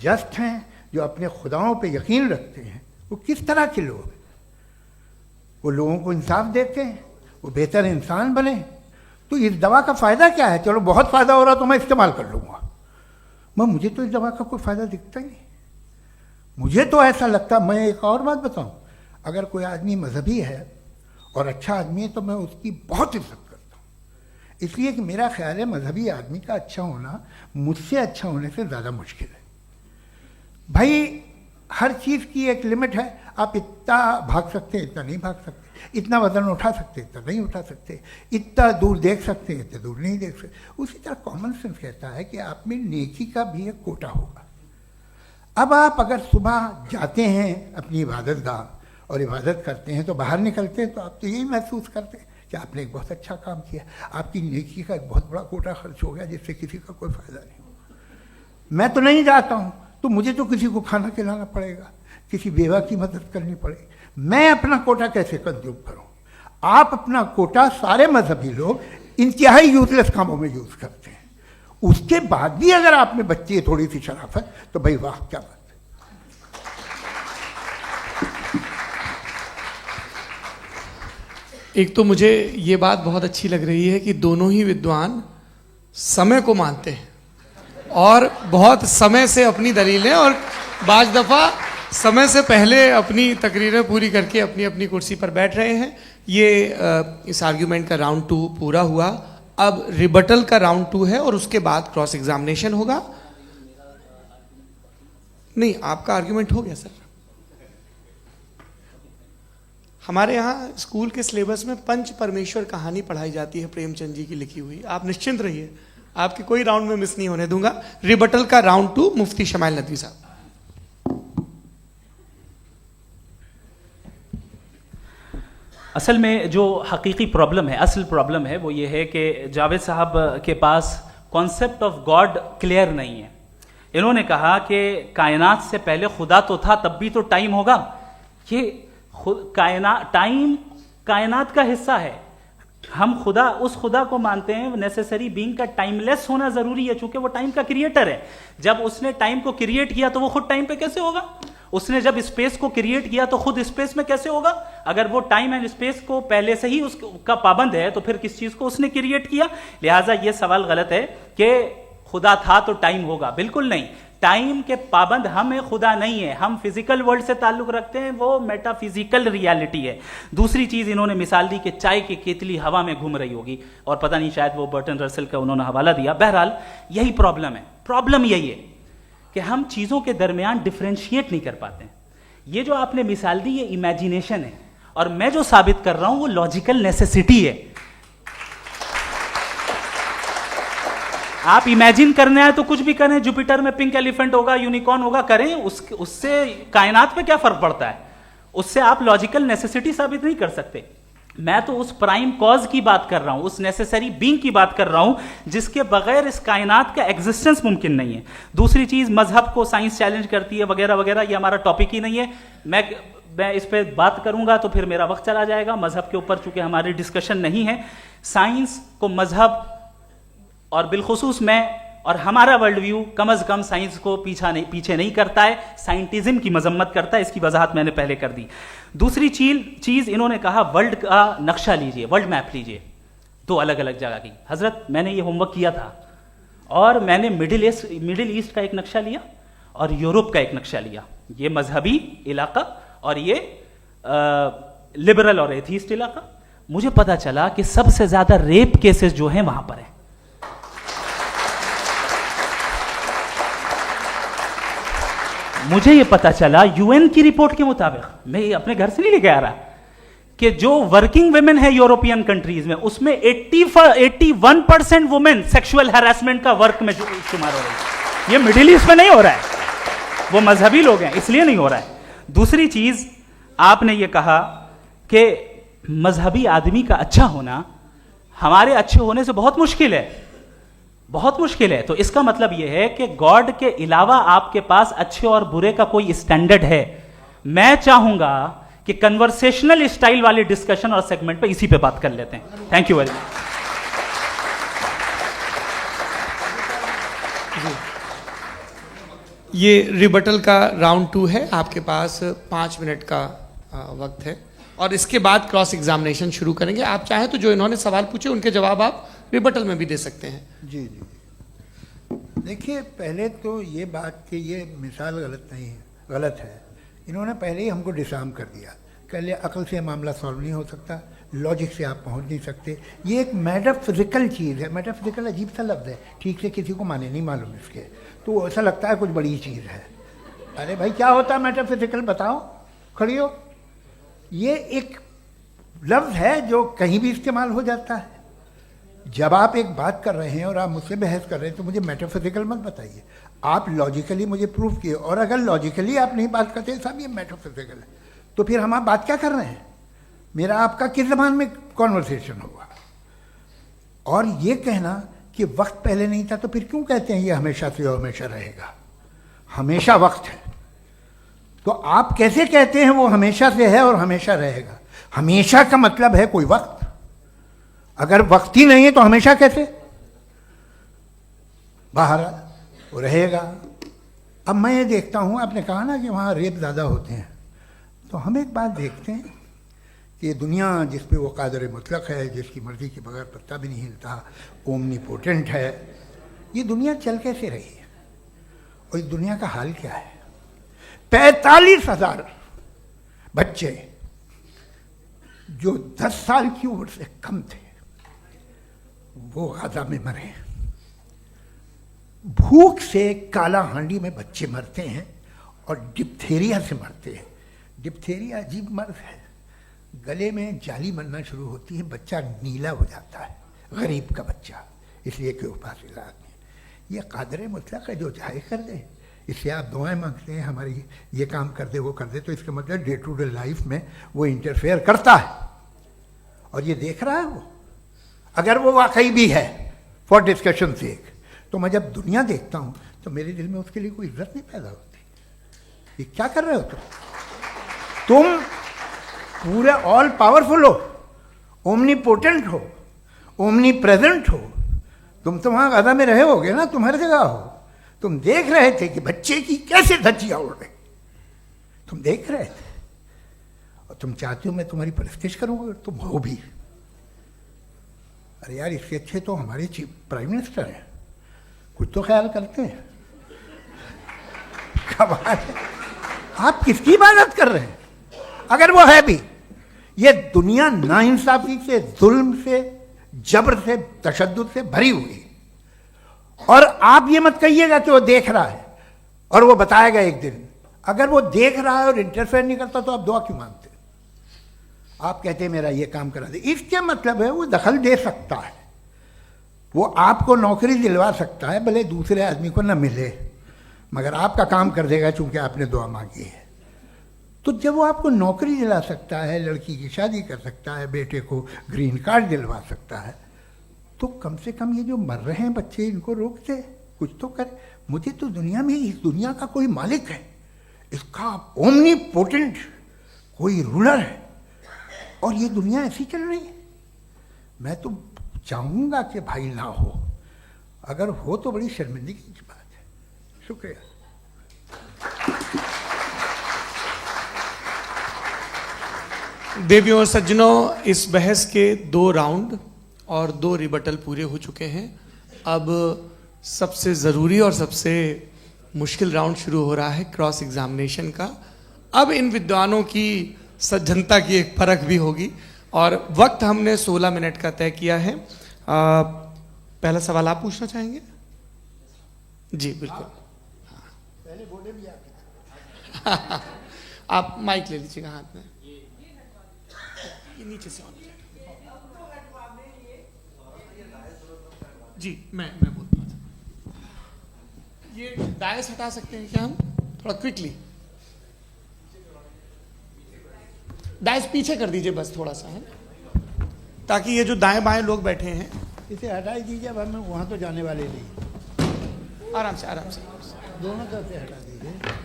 जस्ट हैं, जो अपने खुदाओं पे यकीन रखते हैं? वो किस तरह के लोग हैं? वो लोगों को इंसाफ देते हैं, वो बेहतर इंसान बने। तो इस दवा का फ़ायदा क्या है? चलो बहुत फ़ायदा हो रहा तो मैं इस्तेमाल कर लूँगा, मैं मुझे तो इस दवा का कोई फ़ायदा दिखता ही नहीं। मुझे तो ऐसा लगता, मैं एक और बात बताऊं, अगर कोई आदमी मजहबी है और अच्छा आदमी है तो मैं उसकी बहुत इज्जत करता हूँ, इसलिए कि मेरा ख्याल है मजहबी आदमी का अच्छा होना मुझसे अच्छा होने से ज़्यादा मुश्किल है। भाई हर चीज़ की एक लिमिट है। आप इतना भाग सकते हैं, इतना नहीं भाग सकते, इतना वजन उठा सकते, इतना नहीं उठा सकते, इतना दूर देख सकते हैं, इतना दूर नहीं देख सकते। उसी तरह कॉमन सेंस कहता है कि आप में नेकी का भी एक कोटा होगा। अब आप अगर सुबह जाते हैं अपनी इबादत गाह और इबादत करते हैं तो बाहर निकलते हैं तो आप तो यही महसूस करते हैं कि आपने एक बहुत अच्छा काम किया, आपकी नेकी का एक बहुत बड़ा कोटा खर्च हो गया जिससे किसी का कोई फ़ायदा नहीं हो। मैं तो नहीं जाता हूँ तो मुझे तो किसी को खाना खिलाना पड़ेगा, किसी बेवा की मदद करनी पड़ेगी, मैं अपना कोटा कैसे कंज्यूम करूं? आप अपना कोटा सारे मजहबी लोग इंतहाई यूजलेस कामों में यूज करते हैं। उसके बाद भी अगर आप में बच्ची है थोड़ी सी शराफत तो भाई वाह क्या बात है। एक तो मुझे ये बात बहुत अच्छी लग रही है कि दोनों ही विद्वान समय को मानते हैं और बहुत समय से अपनी दलीलें और बाज़ दफ़ा समय से पहले अपनी तकरीरें पूरी करके अपनी अपनी कुर्सी पर बैठ रहे हैं। ये इस आर्ग्यूमेंट का राउंड 2 पूरा हुआ। अब रिबटल का राउंड 2 है और उसके बाद क्रॉस एग्जामिनेशन होगा। नहीं, आपका आर्ग्यूमेंट हो गया सर। हमारे यहाँ स्कूल के सिलेबस में पंच परमेश्वर कहानी पढ़ाई जाती है, प्रेमचंद जी की लिखी हुई। आप निश्चिंत रहिए, आपके कोई राउंड में मिस नहीं होने दूंगा। रिबटल का राउंड 2, मुफ्ती शमाइल नदवी साहब। असल में जो हकीकी प्रॉब्लम है, असल प्रॉब्लम है वो ये है कि जावेद साहब के पास कॉन्सेप्ट ऑफ गॉड क्लियर नहीं है। इन्होंने कहा कि कायनात से पहले खुदा तो था, तब भी तो टाइम होगा। ये टाइम कायनात का हिस्सा है। हम खुदा, उस खुदा को मानते हैं, नेसेसरी बीइंग का टाइमलेस होना जरूरी है, चूंकि वो टाइम का क्रिएटर है। जब उसने टाइम को क्रिएट किया तो वो खुद टाइम पे कैसे होगा? उसने जब स्पेस को क्रिएट किया तो खुद स्पेस में कैसे होगा? अगर वो टाइम एंड स्पेस को पहले से ही उसका पाबंद है तो फिर किस चीज को उसने क्रिएट किया? लिहाजा ये सवाल गलत है कि खुदा था तो टाइम होगा। बिल्कुल नहीं, टाइम के पाबंद हम हैं, खुदा नहीं है। हम फिजिकल वर्ल्ड से ताल्लुक रखते हैं, वो मेटाफिजिकल रियलिटी है। दूसरी चीज इन्होंने मिसाल दी कि चाय की केतली हवा में घूम रही होगी, और पता नहीं शायद वो बर्टन रसल का उन्होंने हवाला दिया। बहरहाल यही प्रॉब्लम है। प्रॉब्लम यही है कि हम चीजों के दरमियान डिफरेंशिएट नहीं कर पाते। ये जो आपने मिसाल दी ये इमेजिनेशन है, और मैं जो साबित कर रहा हूं वो लॉजिकल नेसेसिटी है। आप इमेजिन करने आए तो कुछ भी करें, जुपिटर में पिंक एलिफेंट होगा, यूनिकॉर्न होगा, करें, उससे कायनात पे क्या फर्क पड़ता है? उससे आप लॉजिकल नेसेसिटी साबित नहीं कर सकते। मैं तो उस प्राइम कॉज की बात कर रहा हूं, उस नेसेसरी बीइंग की बात कर रहा हूं जिसके बगैर इस कायनात का एग्जिस्टेंस मुमकिन नहीं है। दूसरी चीज, मजहब को साइंस चैलेंज करती है वगैरह वगैरह, ये हमारा टॉपिक ही नहीं है। मैं इस पे बात करूंगा तो फिर मेरा वक्त चला जाएगा। मजहब के ऊपर चूंकि हमारी डिस्कशन नहीं है, साइंस को मजहब और बिलखुसूस मैं और हमारा वर्ल्ड व्यू कम से कम साइंस को पीछे नहीं करता है, साइंटिज्म की मजम्मत करता है। इसकी वजाहत मैंने पहले कर दी। दूसरी चीज इन्होंने कहा वर्ल्ड का नक्शा लीजिए, वर्ल्ड मैप लीजिए, दो अलग अलग जगह की। हजरत मैंने ये होमवर्क किया था, और मैंने मिडिल ईस्ट का एक नक्शा लिया और यूरोप का एक नक्शा लिया। ये मजहबी इलाका और ये लिबरल और एथीस्ट इलाका। मुझे पता चला कि सबसे ज्यादा रेप केसेस जो हैं वहां पर है। मुझे ये पता चला यूएन की रिपोर्ट के मुताबिक, मैं ये अपने घर से नहीं लेके आ रहा, कि जो वर्किंग वुमेन है यूरोपियन कंट्रीज में, उसमें 81% वुमेन सेक्सुअल हैरेसमेंट का वर्क में शुमार हो रही है। ये मिडिल ईस्ट में नहीं हो रहा है, वो मजहबी लोग हैं इसलिए नहीं हो रहा है। दूसरी चीज, आपने ये कहा कि मजहबी आदमी का अच्छा होना हमारे अच्छे होने से बहुत मुश्किल है, बहुत मुश्किल है। तो इसका मतलब यह है कि गॉड के अलावा आपके पास अच्छे और बुरे का कोई स्टैंडर्ड है। मैं चाहूंगा कि कन्वर्सेशनल स्टाइल वाली डिस्कशन और सेगमेंट पे इसी पे बात कर लेते हैं। Thank you very much. ये रिबटल का राउंड 2 है। आपके पास 5 मिनट का वक्त है, और इसके बाद क्रॉस एग्जामिनेशन शुरू करेंगे। आप चाहें तो जो इन्होंने सवाल पूछे उनके जवाब आप रिबटल में भी दे सकते हैं। जी जी, देखिए पहले तो ये बात कि ये मिसाल गलत नहीं है, गलत है। इन्होंने पहले ही हमको डिसार्म कर दिया, कह लिया अकल से मामला सॉल्व नहीं हो सकता, लॉजिक से आप पहुंच नहीं सकते। ये एक मेटाफिजिकल चीज़ है। मेटाफिजिकल अजीब सा लफ्ज़ है, ठीक से किसी को माने नहीं मालूम इसके, तो ऐसा लगता है कुछ बड़ी चीज़ है। अरे भाई क्या होता है मेटाफिजिकल, बताओ, खड़ी हो। ये एक लफ्ज़ है जो कहीं भी इस्तेमाल हो जाता है। जब आप एक बात कर रहे हैं और आप मुझसे बहस कर रहे हैं तो मुझे मेटाफिजिकल मत बताइए, आप लॉजिकली मुझे प्रूफ किए। और अगर लॉजिकली आप नहीं बात करते साहब ये मेटाफिजिकल है, तो फिर हम आप बात क्या कर रहे हैं? मेरा आपका किस ज़बान में कॉन्वर्सेशन होगा? और ये कहना कि वक्त पहले नहीं था, तो फिर क्यों कहते हैं ये हमेशा से और हमेशा रहेगा? हमेशा वक्त है, तो आप कैसे कहते हैं वो हमेशा से है और हमेशा रहेगा? हमेशा का मतलब है कोई वक्त, अगर वक्त ही नहीं है तो हमेशा कैसे? बाहर वो रहेगा। अब मैं ये देखता हूँ, आपने कहा ना कि वहाँ रेप ज़्यादा होते हैं, तो हम एक बात देखते हैं कि ये दुनिया जिस पे वो कादर मुतलक है, जिसकी मर्ज़ी के बगैर पत्ता भी नहीं हिलता, ओमनीपोटेंट है, ये दुनिया चल कैसे रही है? और इस दुनिया का हाल क्या है? 45,000 बच्चे जो 10 साल की उम्र से कम थे वो गाजा में मरे। भूख से काला हांडी में बच्चे मरते हैं और डिप्थेरिया से मरते हैं। डिप्थेरिया अजीब मर्ज है, गले में जाली बनना शुरू होती है, बच्चा नीला हो जाता है, गरीब का बच्चा, इसलिए कि उपास इलाज में। ये कादर मुतलक है जो चाहे कर दे, इससे आप दुआएं मांगते हैं हमारी ये काम कर दे वो कर दे, तो इसका मतलब डे टू डे लाइफ में वो इंटरफेयर करता है और ये देख रहा है वो। अगर वो वाकई भी है फॉर डिस्कशन सेक, तो मैं जब दुनिया देखता हूँ तो मेरे दिल में उसके लिए कोई इज्जत नहीं पैदा होती। ये क्या कर रहे हो तुम पूरे ऑल पावरफुल हो, ओमनीपोटेंट हो, ओमनी प्रेजेंट हो। तुम तो वहां गादा में रहे होगे ना, तुम हर जगह हो। तुम देख रहे थे कि बच्चे की कैसे धज्जियां उड़ रही, तुम देख रहे थे, और तुम चाहते हो मैं तुम्हारी परस्तिश करूंगा, तुम हो भी। अरे यार, इसके अच्छे तो हमारे चीफ प्राइम मिनिस्टर हैं, कुछ तो ख्याल करते हैं। कमाल है, आप किसकी इबादत कर रहे हैं? अगर वो है भी, ये दुनिया नाइंसाफी से, जुल्म से, जबर से, तशद्दुद से भरी हुई है। और आप ये मत कहिएगा कि वो देख रहा है और वो बताएगा एक दिन। अगर वो देख रहा है और इंटरफेयर नहीं करता तो आप दुआ क्यों मांगते? आप कहते हैं मेरा ये काम करा दे, इसके मतलब है वो दखल दे सकता है, वो आपको नौकरी दिलवा सकता है, भले दूसरे आदमी को न मिले, मगर आपका काम कर देगा चूंकि आपने दुआ मांगी है। तो जब वो आपको नौकरी दिला सकता है, लड़की की शादी कर सकता है, बेटे को ग्रीन कार्ड दिलवा सकता है, तो कम से कम ये जो मर रहे हैं बच्चे, इनको रोक दे, कुछ तो करे। मुझे तो दुनिया में, इस दुनिया का कोई मालिक है, इसका ओमनीपोटेंट कोई रूलर है, और ये दुनिया ऐसी चल रही है। मैं तो चाहूंगा कि भाई ना हो, अगर हो तो बड़ी शर्मिंदगी की बात है। शुक्रिया। देवियों और सज्जनों, इस बहस के 2 राउंड और 2 रिबटल पूरे हो चुके हैं। अब सबसे ज़रूरी और सबसे मुश्किल राउंड शुरू हो रहा है, क्रॉस एग्जामिनेशन का। अब इन विद्वानों की सज्जनता की एक परख भी होगी, और वक्त हमने 16 मिनट का तय किया है। पहला सवाल आप पूछना चाहेंगे? जी बिल्कुल। पहले बोले भी आप माइक ले लीजिएगा हाथ में, ये नीचे से ऑन जी। मैं बोलता हूँ, ये डायस हटा सकते हैं क्या हम थोड़ा क्विकली? डायस पीछे कर दीजिए बस थोड़ा सा, है, ताकि ये जो दाएं बाएं लोग बैठे हैं, इसे हटा ही दीजिए। अब हम वहाँ तो जाने वाले नहीं, आराम से आराम से। दोनों तरफ से हटा दीजिए।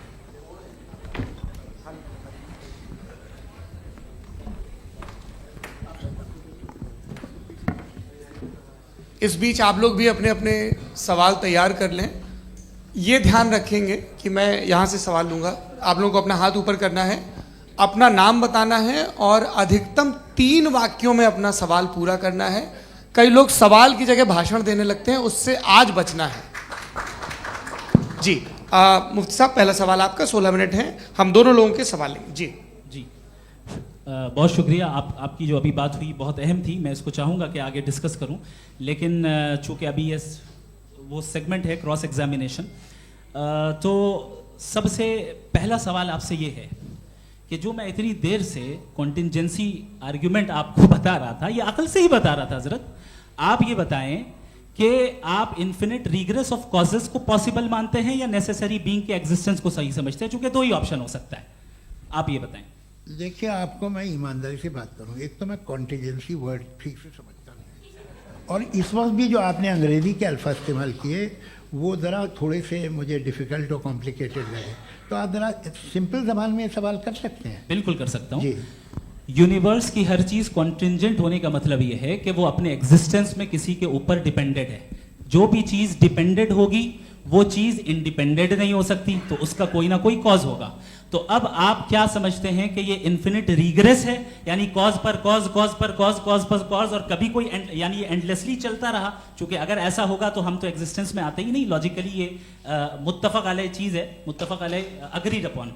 इस बीच आप लोग भी अपने अपने सवाल तैयार कर लें। ये ध्यान रखेंगे कि मैं यहाँ से सवाल लूँगा, आप लोगों को अपना हाथ ऊपर करना है, अपना नाम बताना है, और अधिकतम 3 वाक्यों में अपना सवाल पूरा करना है। कई लोग सवाल की जगह भाषण देने लगते हैं, उससे आज बचना है। जी मुफ्ती साहब, पहला सवाल आपका, 16 मिनट हैं, हम दोनों लोगों के सवाल लेंगे। जी जी, बहुत शुक्रिया। आपकी जो अभी बात हुई बहुत अहम थी, मैं इसको चाहूँगा कि आगे डिस्कस करूँ, लेकिन चूँकि अभी ये वो सेगमेंट है क्रॉस एग्जामिनेशन, तो सबसे पहला सवाल आपसे ये है कि जो मैं इतनी देर से कॉन्टिंजेंसी आर्ग्यूमेंट आपको बता रहा था, ये अकल से ही बता रहा था हजरत, आप ये बताएं कि आप इन्फिनिट रिग्रेस ऑफ कॉजेस को पॉसिबल मानते हैं या नेसेसरी बीइंग के एग्जिस्टेंस को सही समझते हैं? चूंकि 2 ही ऑप्शन हो सकता है, आप ये बताएं। देखिए, आपको मैं ईमानदारी से बात करूं, एक तो मैं कॉन्टिजेंसी वर्ड ठीक से समझता नहीं, और इस वक्त भी जो आपने अंग्रेजी के अल्फाज इस्तेमाल किए वो ज़रा थोड़े से मुझे डिफ़िकल्ट और कॉम्प्लिकेटेड लगे, तो आप ज़रा सिंपल ज़बान में सवाल कर सकते हैं? बिल्कुल कर सकता हूँ जी। यूनिवर्स की हर चीज कॉन्टिंजेंट होने का मतलब यह है कि वो अपने एग्जिस्टेंस में किसी के ऊपर डिपेंडेड है। जो भी चीज डिपेंडेड होगी वो चीज इंडिपेंडेंट नहीं हो सकती, तो उसका कोई ना कोई कॉज होगा। तो अब आप क्या समझते हैं कि ये इन्फिनिट रिग्रेस है, यानी कॉज पर कॉज, कॉज पर कॉज, कॉज पर कॉज, और कभी कोई यानी ये एंडलेसली चलता रहा? क्योंकि अगर ऐसा होगा तो हम तो एग्जिस्टेंस में आते ही नहीं। लॉजिकली ये मुत्तफक अलैह चीज है, मुत्तफक अलैह, अग्रीड अपॉन।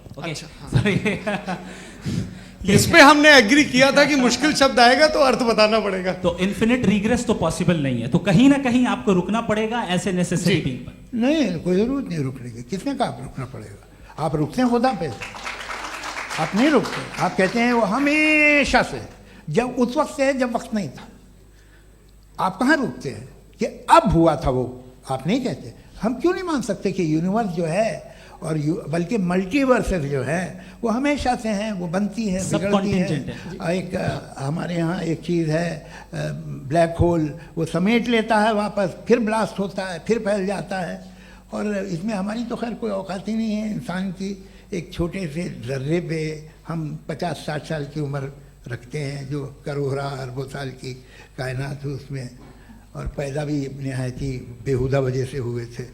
इस पे हमने एग्री किया था कि मुश्किल शब्द आएगा तो अर्थ बताना पड़ेगा। तो इन्फिनिट रिग्रेस तो पॉसिबल नहीं है, तो कहीं ना कहीं आपको रुकना पड़ेगा ऐसे नेसेसरी बीइंग पर। नहीं, कोई जरूरत नहीं रुकने की। किसने कहा आप रुकना पड़ेगा? आप रुकते हैं खुदा पे, आप नहीं रुकते। आप कहते हैं वो हमेशा से, जब उस वक्त से जब वक्त नहीं था। आप कहाँ रुकते हैं कि अब हुआ था वो? आप नहीं कहते। हम क्यों नहीं मान सकते कि यूनिवर्स जो है और बल्कि मल्टीवर्सेस जो है वो हमेशा से हैं, वो बनती है, बिगड़ती है। एक हमारे यहाँ एक चीज़ है ब्लैक होल, वो समेट लेता है वापस, फिर ब्लास्ट होता है, फिर फैल जाता है। और इसमें हमारी तो खैर कोई औकात ही नहीं है। इंसान की एक छोटे से जर्रे पे हम 50-60 साल की उम्र रखते हैं, जो करोड़ों अरबों साल की कायनात है उसमें, और पैदा भी नहायत ही बेहुदा वजह से हुए थे।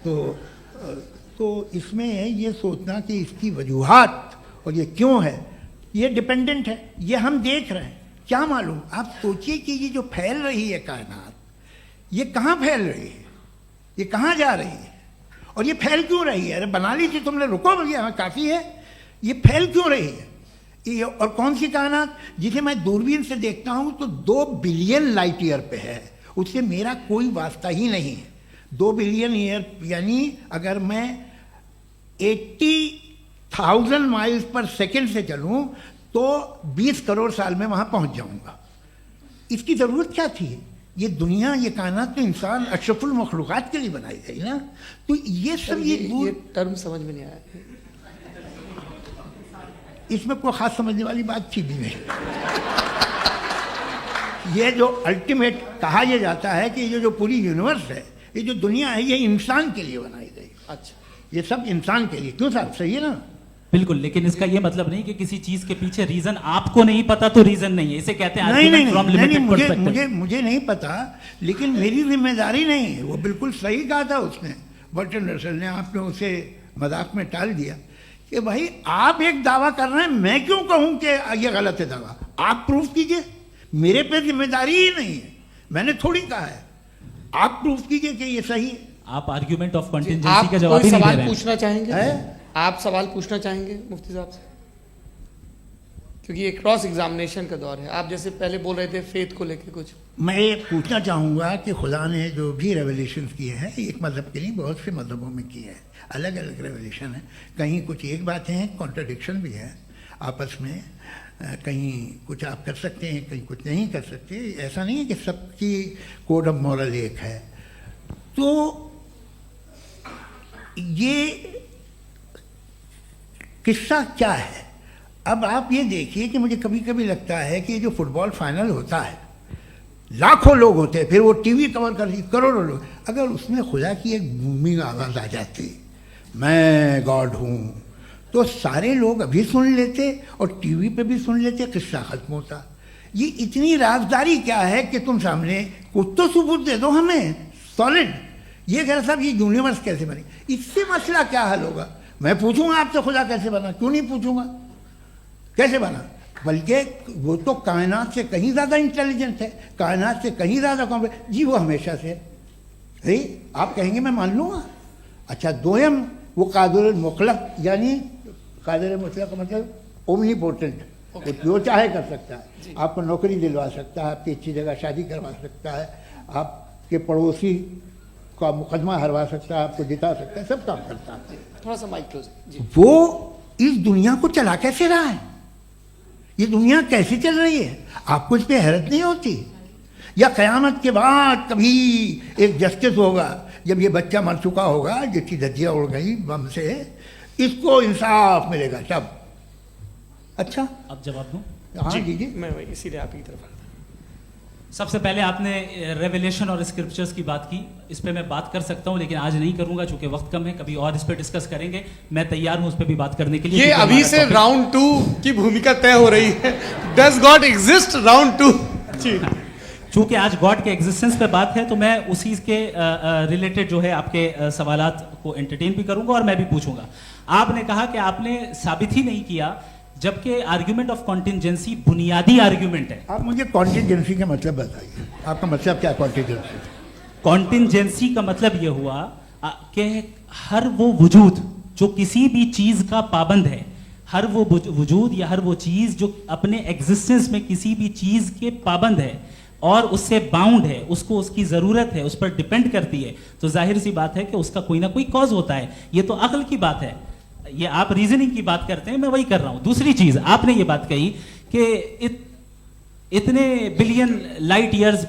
तो इसमें ये सोचना कि इसकी वजूहात और ये क्यों है, ये डिपेंडेंट है, ये हम देख रहे हैं, क्या मालूम। आप सोचिए कि ये जो फैल रही है कायनात, ये कहाँ फैल रही है, ये कहाँ जा रही है, और ये फैल क्यों रही है? अरे बना ली थी तुमने, रुको भैया, काफ़ी है। ये फैल क्यों रही है? ये और कौन सी कायनात जिसे मैं दूरबीन से देखता हूँ तो 2 बिलियन लाइट ईयर पे है, उससे मेरा कोई वास्ता ही नहीं है। 2 बिलियन ईयर यानी अगर मैं 80,000 माइल्स पर सेकेंड से चलूँ तो 20 करोड़ साल में वहाँ पहुँच जाऊँगा। इसकी ज़रूरत क्या थी? ये दुनिया, ये कायनात तो इंसान अशरफुल मखलूक़ात के लिए बनाई गई ना। तो ये सब ये टर्म समझ में नहीं आया। इसमें कोई ख़ास समझने वाली बात थी भी नहीं। ये जो अल्टीमेट कहा यह जाता है कि ये जो पूरी यूनिवर्स है, ये जो दुनिया है, ये इंसान के लिए बनाई गई। अच्छा, ये सब इंसान के लिए। क्यों साहब, सही है ना? बिल्कुल, लेकिन इसका ये मतलब नहीं कि किसी चीज के पीछे रीजन आपको नहीं पता तो रीजन नहीं है, इसे कहते हैं नहीं, from limited perspective। मुझे नहीं पता, लेकिन मेरी जिम्मेदारी नहीं है। वो बिल्कुल सही कहा था उसने, बर्टन रसल ने। आपने उसे मजाक में टाल दिया कि भाई आप एक दावा कर रहे हैं, मैं क्यों कहूं कि ये गलत है दावा? आप प्रूफ कीजिए, मेरे पे जिम्मेदारी ही नहीं है, मैंने थोड़ी कहा है। आप प्रूफ कीजिए कि ये सही है। आप आर्ग्यूमेंट ऑफ कंटिंजेंसी आप का जवाब कोई ही नहीं दे सवाल रहे हैं। पूछना चाहेंगे? है? आप सवाल पूछना चाहेंगे मुफ्ती साहब से? क्योंकि ये क्रॉस एग्जामिनेशन का दौर है। आप जैसे पहले बोल रहे थे फेथ को लेके कुछ। मैं ये पूछना चाहूँगा कि खुदा ने जो भी रेवलेशन किए हैं, एक मज़हब के लिए बहुत से मज़हबों में किए हैं, अलग अलग रेवलेशन है। कहीं कुछ एक बातें हैं, कॉन्ट्रडिक्शन भी है आपस में, कहीं कुछ आप कर सकते हैं, कहीं कुछ नहीं कर सकते। ऐसा नहीं है कि सबकी कोड ऑफ मॉरल एक है। तो ये किस्सा क्या है? अब आप ये देखिए कि मुझे कभी कभी लगता है कि जो फुटबॉल फाइनल होता है, लाखों लोग होते हैं, फिर वो टीवी कवर कर, करोड़ों लोग, अगर उसमें खुदा की एक बूमिंग आवाज़ आ जाती, मैं गॉड हूँ, तो सारे लोग अभी सुन लेते और टीवी पे भी सुन लेते, किस्सा खत्म होता। ये इतनी राजदारी क्या है कि तुम सामने कुछ तो सबूत दे दो हमें सॉलिड। ये कह साहब ये यूनिवर्स कैसे बनी, इससे मसला क्या हल होगा? मैं पूछूंगा आपसे खुदा कैसे बना? क्यों नहीं पूछूंगा कैसे बना? बल्कि वो तो कायनात से कहीं ज़्यादा इंटेलिजेंट है, कायनात से कहीं ज़्यादा कॉम्प्लेक्स। जी वो हमेशा से है, आप कहेंगे मैं मान लूँगा। अच्छा, दोयम वो कादिर मुतलक, यानी कादिर मुतलक का मतलब ओमनीपोटेंट, वो जो चाहे कर सकता है। आपको नौकरी दिलवा सकता है, आपकी अच्छी जगह शादी करवा सकता है, आपके पड़ोसी का मुकदमा हरवा सकता है, आपको जिता सकता है, सब काम करता है। थोड़ा सा माइक क्लोज जी। वो इस दुनिया को चला कैसे रहा है? ये दुनिया कैसे चल रही है? आपको इस पर हैरत नहीं होती? या क़यामत के बाद कभी एक जस्टिस होगा, जब ये बच्चा मर चुका होगा, जिसकी धज्जियाँ उड़ गई बम से, इसको इंसाफ मिलेगा तब? अच्छा, अब जवाब दूं? हाँ जी। मैं इसीलिए आप की तरफ। सबसे पहले आपने रेवलेशन और स्क्रिप्चर्स की बात की, इस पे मैं बात कर सकता हूं, लेकिन आज नहीं करूंगा चूंकि वक्त कम है। कभी और इस पे डिस्कस करेंगे, मैं तैयार हूं उस पे भी बात करने के लिए। ये क्योंकि अभी हमारा से topic- राउंड 2 की भूमिका तय हो रही है। Does God exist round 2? जी, चूंकि आज गॉड के एग्जिस्टेंस पे बात है, तो मैं उसी के रिलेटेड जो है आपके सवालात को एंटरटेन भी करूंगा और मैं भी पूछूंगा। आपने कहा कि आपने साबित ही नहीं किया, जबकि आर्ग्यूमेंट ऑफ कॉन्टिजेंसी बुनियादी आर्ग्यूमेंट है। आप मुझे कॉन्टिजेंसी का मतलब बताइए, आपका मतलब क्या कॉन्टिजेंसी? कॉन्टिजेंसी का मतलब यह हुआ कि हर वो वजूद जो किसी भी चीज का पाबंद है, हर वो वजूद या हर वो चीज जो अपने एग्जिस्टेंस में किसी भी चीज के पाबंद है और उससे बाउंड है, उसको उसकी जरूरत है, उस पर डिपेंड करती है, तो जाहिर सी बात है कि उसका कोई ना कोई कॉज होता है। ये तो अक्ल की बात है। ये आप रीजनिंग की बात करते हैं, मैं वही कर रहा हूं। दूसरी चीज, आपने ये बात कही कि इतने बिलियन लाइट ईयर्स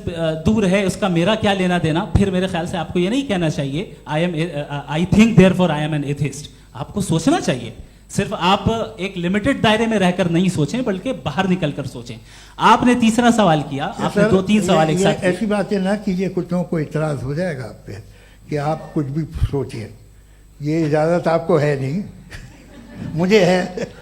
दूर है, उसका मेरा क्या लेना देना। फिर मेरे ख्याल से आपको ये नहीं कहना चाहिए I think therefore I am an atheist. आपको सोचना चाहिए। सिर्फ आप एक लिमिटेड दायरे में रहकर नहीं सोचें, बल्कि बाहर निकलकर सोचें। आपने तीसरा सवाल किया, आपने 2-3 सवाल एक साथ किए। ऐसी बातें ना कीजिए, कुछ लोगों को इतराज हो जाएगा आप पे कि आप कुछ भी सोचिए, ये इजाज़त आपको है नहीं, मुझे है।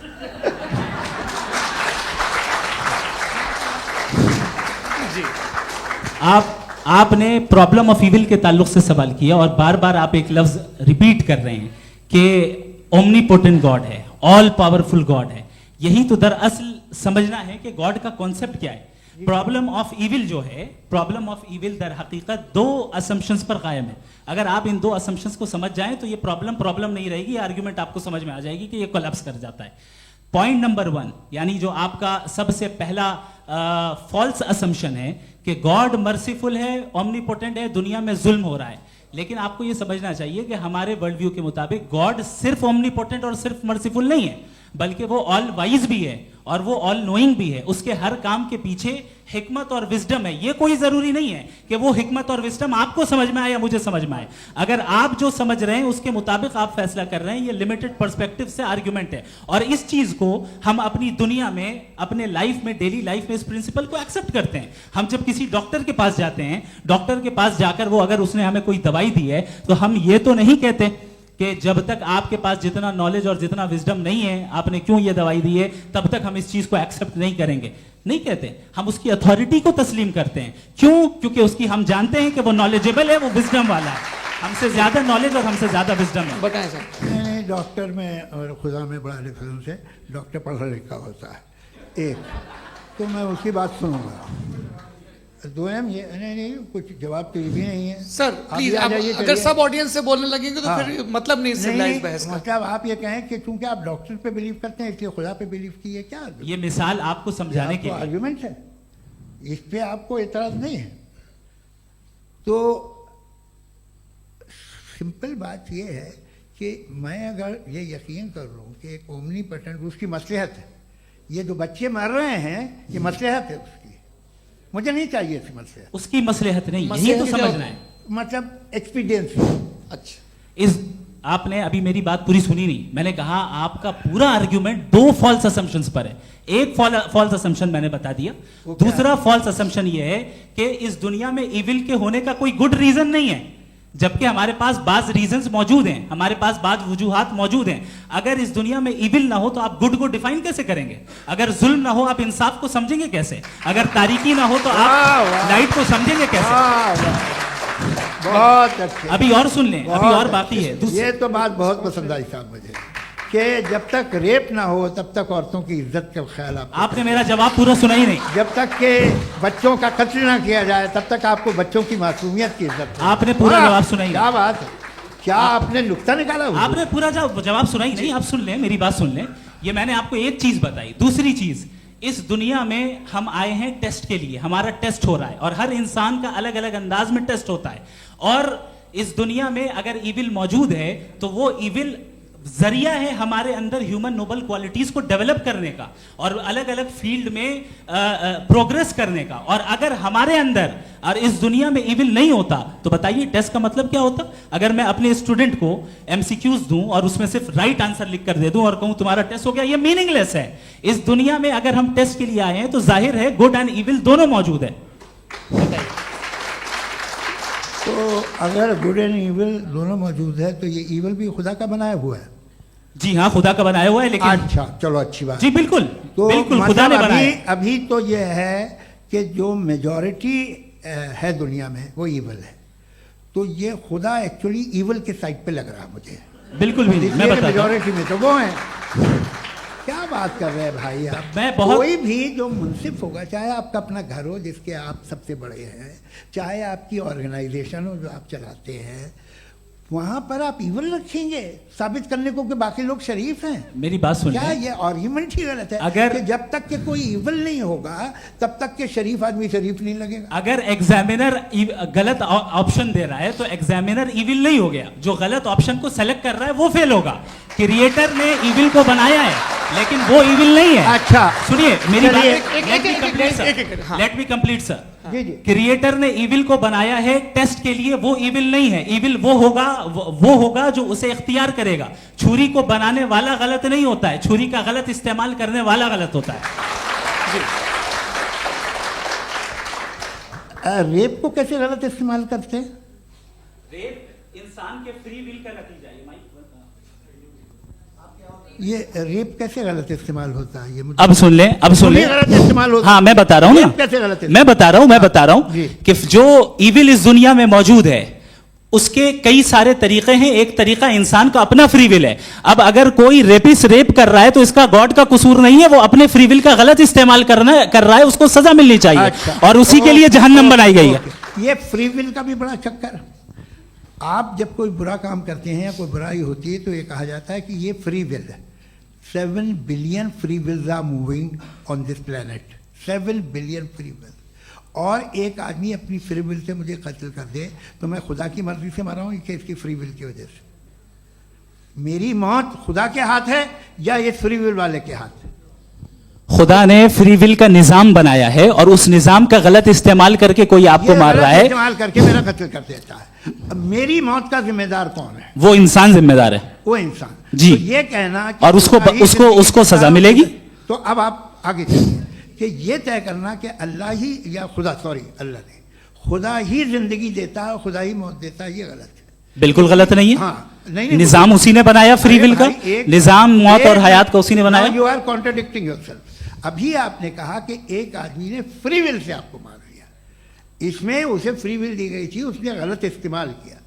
आपने प्रॉब्लम ऑफ इविल के ताल्लुक से सवाल किया और बार बार आप एक लफ्ज रिपीट कर रहे हैं कि ओमनीपोटेंट गॉड है, ऑल पावरफुल गॉड है। यही तो दरअसल समझना है कि गॉड का कॉन्सेप्ट क्या है। प्रॉब्लम ऑफ इविल जो है, प्रॉब्लम ऑफ इविल दर हकीकत दो असम्पशंस पर कायम है। अगर आप इन दो असम्पशंस को समझ जाएं तो ये प्रॉब्लम नहीं रहेगी, आर्ग्यूमेंट आपको समझ में आ जाएगी कि ये कोलैप्स कर जाता है। पॉइंट नंबर 1, यानी जो आपका सबसे पहला फॉल्स असम्पशन है कि गॉड मर्सीफुल है, ओमनीपोटेंट है, दुनिया में जुल्म हो रहा है। लेकिन आपको यह समझना चाहिए कि हमारे वर्ल्ड व्यू के मुताबिक गॉड सिर्फ ओमनीपोटेंट और सिर्फ मर्सीफुल नहीं है, बल्कि वो ऑल वाइज भी है और वो ऑल नोइंग भी है। उसके हर काम के पीछे हिकमत और विजडम है। ये कोई जरूरी नहीं है कि वो हिकमत और विजडम आपको समझ में आए या मुझे समझ में आए। अगर आप जो समझ रहे हैं उसके मुताबिक आप फैसला कर रहे हैं, ये लिमिटेड पर्सपेक्टिव से आर्ग्यूमेंट है। और इस चीज को हम अपनी दुनिया में, अपने लाइफ में, डेली लाइफ में इस प्रिंसिपल को एक्सेप्ट करते हैं। हम जब किसी डॉक्टर के पास जाते हैं, डॉक्टर के पास जाकर वो अगर उसने हमें कोई दवाई दी है तो हम ये तो नहीं कहते कि जब तक आपके पास जितना नॉलेज और जितना विजडम नहीं है, आपने क्यों ये दवाई दी है, तब तक हम इस चीज को एक्सेप्ट नहीं करेंगे। नहीं कहते, हम उसकी अथॉरिटी को तस्लीम करते हैं। क्यों? क्योंकि उसकी हम जानते हैं कि वो नॉलेजेबल है, वो विजडम वाला है, हमसे ज्यादा नॉलेज और हमसे ज्यादा विजडम है। बताएं सर। नहीं, डॉक्टर में और खुदा में बड़ा डिफरेंस है। डॉक्टर पढ़ा लिखा होता है, एक तो मैं उसकी बात सुनूंगा। दोयम ये नहीं, कुछ जवाब तो ये भी नहीं है सर। प्लीज, आप अगर सब ऑडियंस से बोलने लगेंगे तो फिर मतलब नहीं सिविलाइज्ड बहस का। मतलब आप ये कहें कि चूंकि आप डॉक्टर पे बिलीव करते हैं इसलिए खुदा पे बिलीव किए, क्या ये मिसाल आपको समझाने के लिए आर्ग्यूमेंट है, इस पे आपको एतराज नहीं है। तो सिंपल बात ये है कि मैं अगर ये यकीन कर लूँ कि एक ओमनीपोटेंट, उसकी मसलहत है, ये जो बच्चे मर रहे हैं ये मसलहत है उसकी, मुझे नहीं चाहिए थी मसलहत। उसकी मसलहत नहीं, यही तो समझना है, मतलब एक्सपीरियंस। अच्छा, इस आपने अभी मेरी बात पूरी सुनी नहीं। मैंने कहा आपका पूरा आर्ग्यूमेंट दो फॉल्स असम्पशंस पर है। एक फॉल्स असम्पशन मैंने बता दिया, दूसरा फॉल्स असम्पशन ये है कि इस दुनिया में इविल के होने का कोई गुड रीजन नहीं है, जबकि हमारे पास बाज रीजंस मौजूद हैं, हमारे पास बाज वजूहात मौजूद हैं। अगर इस दुनिया में इविल ना हो तो आप गुड को डिफाइन कैसे करेंगे? अगर जुल्म ना हो आप इंसाफ को समझेंगे कैसे? अगर तारीकी ना हो तो आप लाइट को समझेंगे कैसे? बहुत अच्छे। अभी और सुन लें, अभी और बाकी है। ये तो बात बहुत पसंद आई साहब मुझे, कि जब तक रेप ना हो तब तक औरतों की इज्जत का ख्याल आपने मेरा जवाब पूरा सुना ही नहीं। जब तक के बच्चों का कत्ल ना किया जाए तब तक आपको बच्चों की मासूमियत की इज्जत। आपने पूरा जवाब सुना ही क्या बात है, क्या आपने नुक्ता निकाला? आपने पूरा जवाब सुना ही नहीं। आप सुन लें, मेरी बात सुन लें। ये मैंने आपको एक चीज बताई। दूसरी चीज, इस दुनिया में हम आए हैं टेस्ट के लिए, हमारा टेस्ट हो रहा है और हर इंसान का अलग अलग अंदाज में टेस्ट होता है। और इस दुनिया में अगर इविल मौजूद है तो वो इविल जरिया है हमारे अंदर ह्यूमन नोबल क्वालिटीज को डेवलप करने का और अलग अलग फील्ड में प्रोग्रेस करने का। और अगर हमारे अंदर और इस दुनिया में इविल नहीं होता तो बताइए टेस्ट का मतलब क्या होता? अगर मैं अपने स्टूडेंट को एमसीक्यूज दूं और उसमें सिर्फ राइट आंसर लिख कर दे दूं और कहूं तुम्हारा टेस्ट हो गया, ये मीनिंगलेस है। इस दुनिया में अगर हम टेस्ट के लिए आए हैं तो जाहिर है गुड एंड इविल दोनों मौजूद है। बताइए। तो अगर गुड एंड इविल दोनों मौजूद है तो ये इविल भी खुदा का बनाया हुआ है? जी हाँ, खुदा का बनाया हुआ है। लेकिन अच्छा, चलो अच्छी बात। जी बिल्कुल, तो बिल्कुल खुदा ने बनाया। अभी तो ये है कि जो मेजॉरिटी है दुनिया में वो इविल है, तो ये खुदा एक्चुअली इविल के साइड पे लग रहा है मुझे। बिल्कुल भी नहीं, मैं बताता हूं। मेजॉरिटी में तो वो है। क्या बात कर रहे हैं भाई आप? कोई भी जो मुंसिफ होगा, चाहे आपका अपना घर हो जिसके आप सबसे बड़े हैं, चाहे आपकी ऑर्गेनाइजेशन हो जो आप चलाते हैं, वहां पर आप इवल रखेंगे साबित करने को कि बाकी लोग शरीफ हैं? मेरी बात सुनिए। क्या ये आर्ग्यूमेंट ही गलत है? अगर कि जब तक के कोई इवल नहीं होगा तब तक के शरीफ आदमी शरीफ नहीं लगेगा। अगर एग्जामिनर गलत ऑप्शन दे रहा है तो एग्जामिनर इविल नहीं हो गया, जो गलत ऑप्शन को सेलेक्ट कर रहा है वो फेल होगा। क्रिएटर ने इविल को बनाया है लेकिन वो इविल नहीं है। अच्छा सुनिए मेरी बात, लेट मी कंप्लीट सर। जी जी। क्रिएटर ने इविल को बनाया है टेस्ट के लिए, वो इविल नहीं है। इविल वो होगा जो उसे इख्तियार करेगा। छुरी को बनाने वाला गलत नहीं होता है, छुरी का गलत इस्तेमाल करने वाला गलत होता है। रेप को कैसे गलत इस्तेमाल करते हैं? इंसान के फ्री विल का नतीजा ये रेप कैसे गलत इस्तेमाल होता है? ये मुझे अब सुन लें, अब सुन लें। गलत इस्तेमाल होता हाँ, मैं बता रहा हूँ ना, रेप कैसे गलत इस्तेमाल? मैं बता रहा हूँ जी। कि जो इविल इस दुनिया में मौजूद है उसके कई सारे तरीके हैं। एक तरीका इंसान का अपना फ्री विल है। अब अगर कोई रेपिस्ट रेप कर रहा है तो इसका गॉड का कसूर नहीं है, वो अपने फ्री विल का गलत इस्तेमाल कर रहा है, उसको सजा मिलनी चाहिए। अच्छा। और उसी के लिए जहन्नम बनाई गई है। ये फ्री विल का भी बड़ा चक्कर। आप जब कोई बुरा काम करते हैं या कोई बुराई होती है तो ये कहा जाता है कि ये फ्री विल है। 7 billion free wills are moving on this planet. 7 billion free will. और एक आदमी अपनी फ्री विल से मुझे कत्ल कर दे तो मैं खुदा की मर्जी से मरा हूँ कि इसकी फ्री विल की वजह से? मेरी मौत खुदा के हाथ है या ये फ्री विल वाले के हाथ है? खुदा ने फ्री विल का निजाम बनाया है और उस निजाम का गलत इस्तेमाल करके कोई आपको ये मार गलत रहा है, इस्तेमाल करके मेरा कत्ल कर देता है। अब मेरी मौत का जिम्मेदार कौन है? वो इंसान जिम्मेदार है। वो इंसान। जी। तो ये कहना कि और उसको खुदा ही उसको जिंदगी उसको देता सजा है, मिलेगी। तो अब आप आगे चलिए कि ये तय करना कि अल्लाह ही या खुदा, सॉरी अल्लाह ने, खुदा ही जिंदगी देता है, खुदा ही मौत देता है, ये गलत है। बिल्कुल गलत नहीं है। हाँ, नहीं, निजाम उसी ने बनाया फ्री अरे विल का। भाई, एक- निजाम मौत और एक- हयात का उसी ने बनाया। You are contradicting yourself. अभी आपने कहा कि एक आदमी ने फ्री विल से आपको मार दिया, इसमें उसे फ्री विल दी गई थी, उसने गलत इस्तेमाल किया।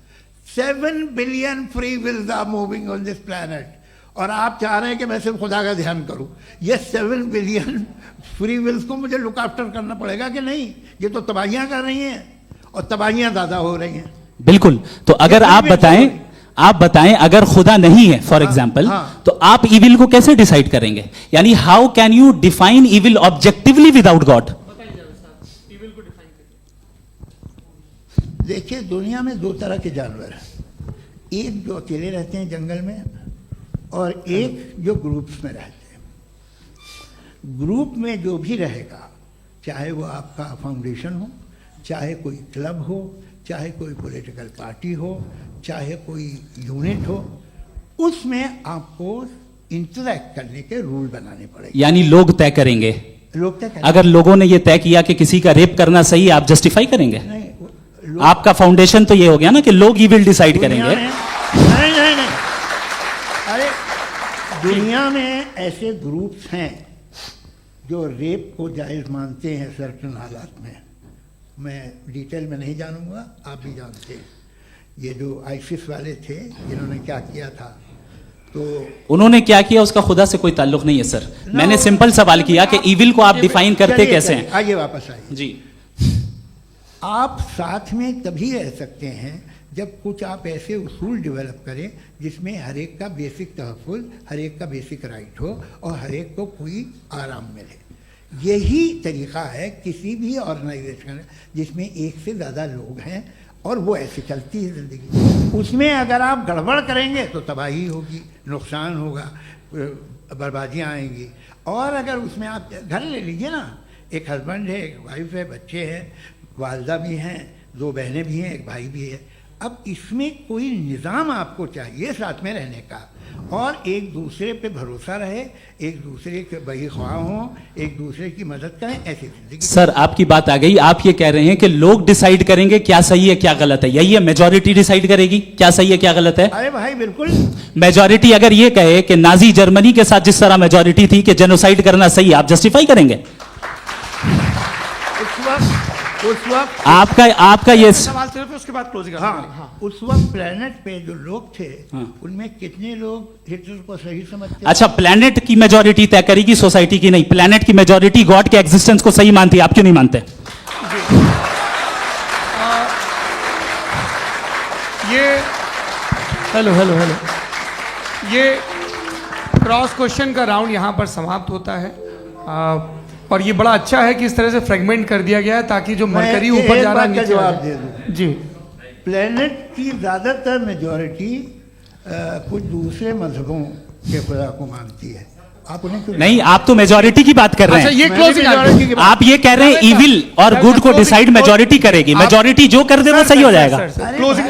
7 billion free wills are moving on this planet और आप चाह रहे हैं कि मैं सिर्फ खुदा का ध्यान करूं। ये 7 बिलियन फ्री विल्स को मुझे लुक आफ्टर करना पड़ेगा कि नहीं? ये तो तबाहियां कर रही हैं और तबाहियां ज़्यादा हो रही हैं। बिल्कुल। तो अगर ये आप free will बताएं, तो- आप बताएं अगर खुदा नहीं है फॉर एग्जाम्पल, हाँ। तो आप इविल को कैसे डिसाइड करेंगे? यानी how can you define evil objectively without God? देखिए, दुनिया में 2 तरह के जानवर हैं। एक जो अकेले रहते हैं जंगल में और एक जो ग्रुप्स में रहते हैं। ग्रुप में जो भी रहेगा, चाहे वो आपका फाउंडेशन हो, चाहे कोई क्लब हो, चाहे कोई पॉलिटिकल पार्टी हो, चाहे कोई यूनिट हो, उसमें आपको इंटरैक्ट करने के रूल बनाने पड़ेंगे। यानी लोग तय करेंगे। लोग तय करेंगे। अगर लोगों ने यह तय किया कि किसी का रेप करना सही है, आप जस्टिफाई करेंगे? नहीं, लोग- आपका फाउंडेशन तो ये हो गया ना कि लोग इविल डिसाइड दुनिया करेंगे। में- नहीं नहीं नहीं, अरे दुनिया में ऐसे ग्रुप्स हैं जो रेप को जायज़ मानते हैं सर्टन हालात में। मैं डिटेल में नहीं जानूंगा, आप भी जानते हैं। ये जो आईसिस वाले थे जिन्होंने क्या किया था, तो उन्होंने क्या किया उसका खुदा से कोई ताल्लुक नहीं है सर। मैंने सिंपल सवाल किया कि इविल को आप डिफाइन करते चलिए, कैसे चलिए, हैं? आइए वापस आइए। जी। आप साथ में तभी रह सकते हैं जब कुछ आप ऐसे उसूल डेवलप करें जिसमें हर एक का बेसिक तहफ़्फ़ुज़, हर एक का बेसिक राइट हो और हर एक को कोई आराम मिले। यही तरीक़ा है किसी भी ऑर्गेनाइजेशन जिसमें एक से ज़्यादा लोग हैं और वो ऐसे चलती है ज़िंदगी। उसमें अगर आप गड़बड़ करेंगे तो तबाही होगी, नुकसान होगा, बर्बादियाँ आएंगी। और अगर उसमें आप घर ले लीजिए ना, एक हस्बैंड है, एक वाइफ है, बच्चे हैं, वालदा भी हैं, 2 बहनें भी हैं, एक भाई भी है। अब इसमें कोई निज़ाम आपको चाहिए साथ में रहने का और एक दूसरे पे भरोसा रहे, एक दूसरे के बहीख्वाह हों, एक दूसरे की मदद करें, ऐसी जिंदगी। सर आपकी बात आ गई। आप ये कह रहे हैं कि लोग डिसाइड करेंगे क्या सही है क्या गलत है, यही है? मेजॉरिटी डिसाइड करेगी क्या सही है क्या गलत है? अरे भाई बिल्कुल। मेजॉरिटी अगर ये कहे कि नाजी जर्मनी के साथ जिस तरह मेजॉरिटी थी कि जेनोसाइड करना सही, आप जस्टिफाई करेंगे? उस वक्त आपका ये सवाल सिर्फ उसके बाद क्लोजिंग। हाँ, उस वक्त प्लेनेट पे जो लोग थे हाँ। उनमें कितने लोग हिटलर को सही समझते? अच्छा, प्लेनेट की मेजॉरिटी तय करेगी, सोसाइटी की नहीं। प्लेनेट की मेजॉरिटी गॉड के एग्जिस्टेंस को सही मानती है, आप क्यों नहीं मानते? ये हेलो हेलो हेलो, ये क्रॉस क्वेश्चन का राउंड यहाँ पर समाप्त होता है। और ये बड़ा अच्छा है कि इस तरह से फ्रेगमेंट कर दिया गया है ताकि जो मरकरी मैं ऊपर एक जा रहा है बात का नीचे आ जवाब जाए। दे दूं। जी। प्लेनेट की ज़्यादातर मेजॉरिटी कुछ दूसरे मजहबों के खुदा को मानती है। आप उन्हें क्यों नहीं, आप तो मेजॉरिटी की बात कर रहे अच्छा, हैं। ये मैंने क्लोजिंग majority की बात- आप ये कह रहे हैं इविल और गुड को डिसाइड मेजॉरिटी करेगी। मेजॉरिटी जो कर दे वो सही हो जाएगा। अरे क्लोजिंग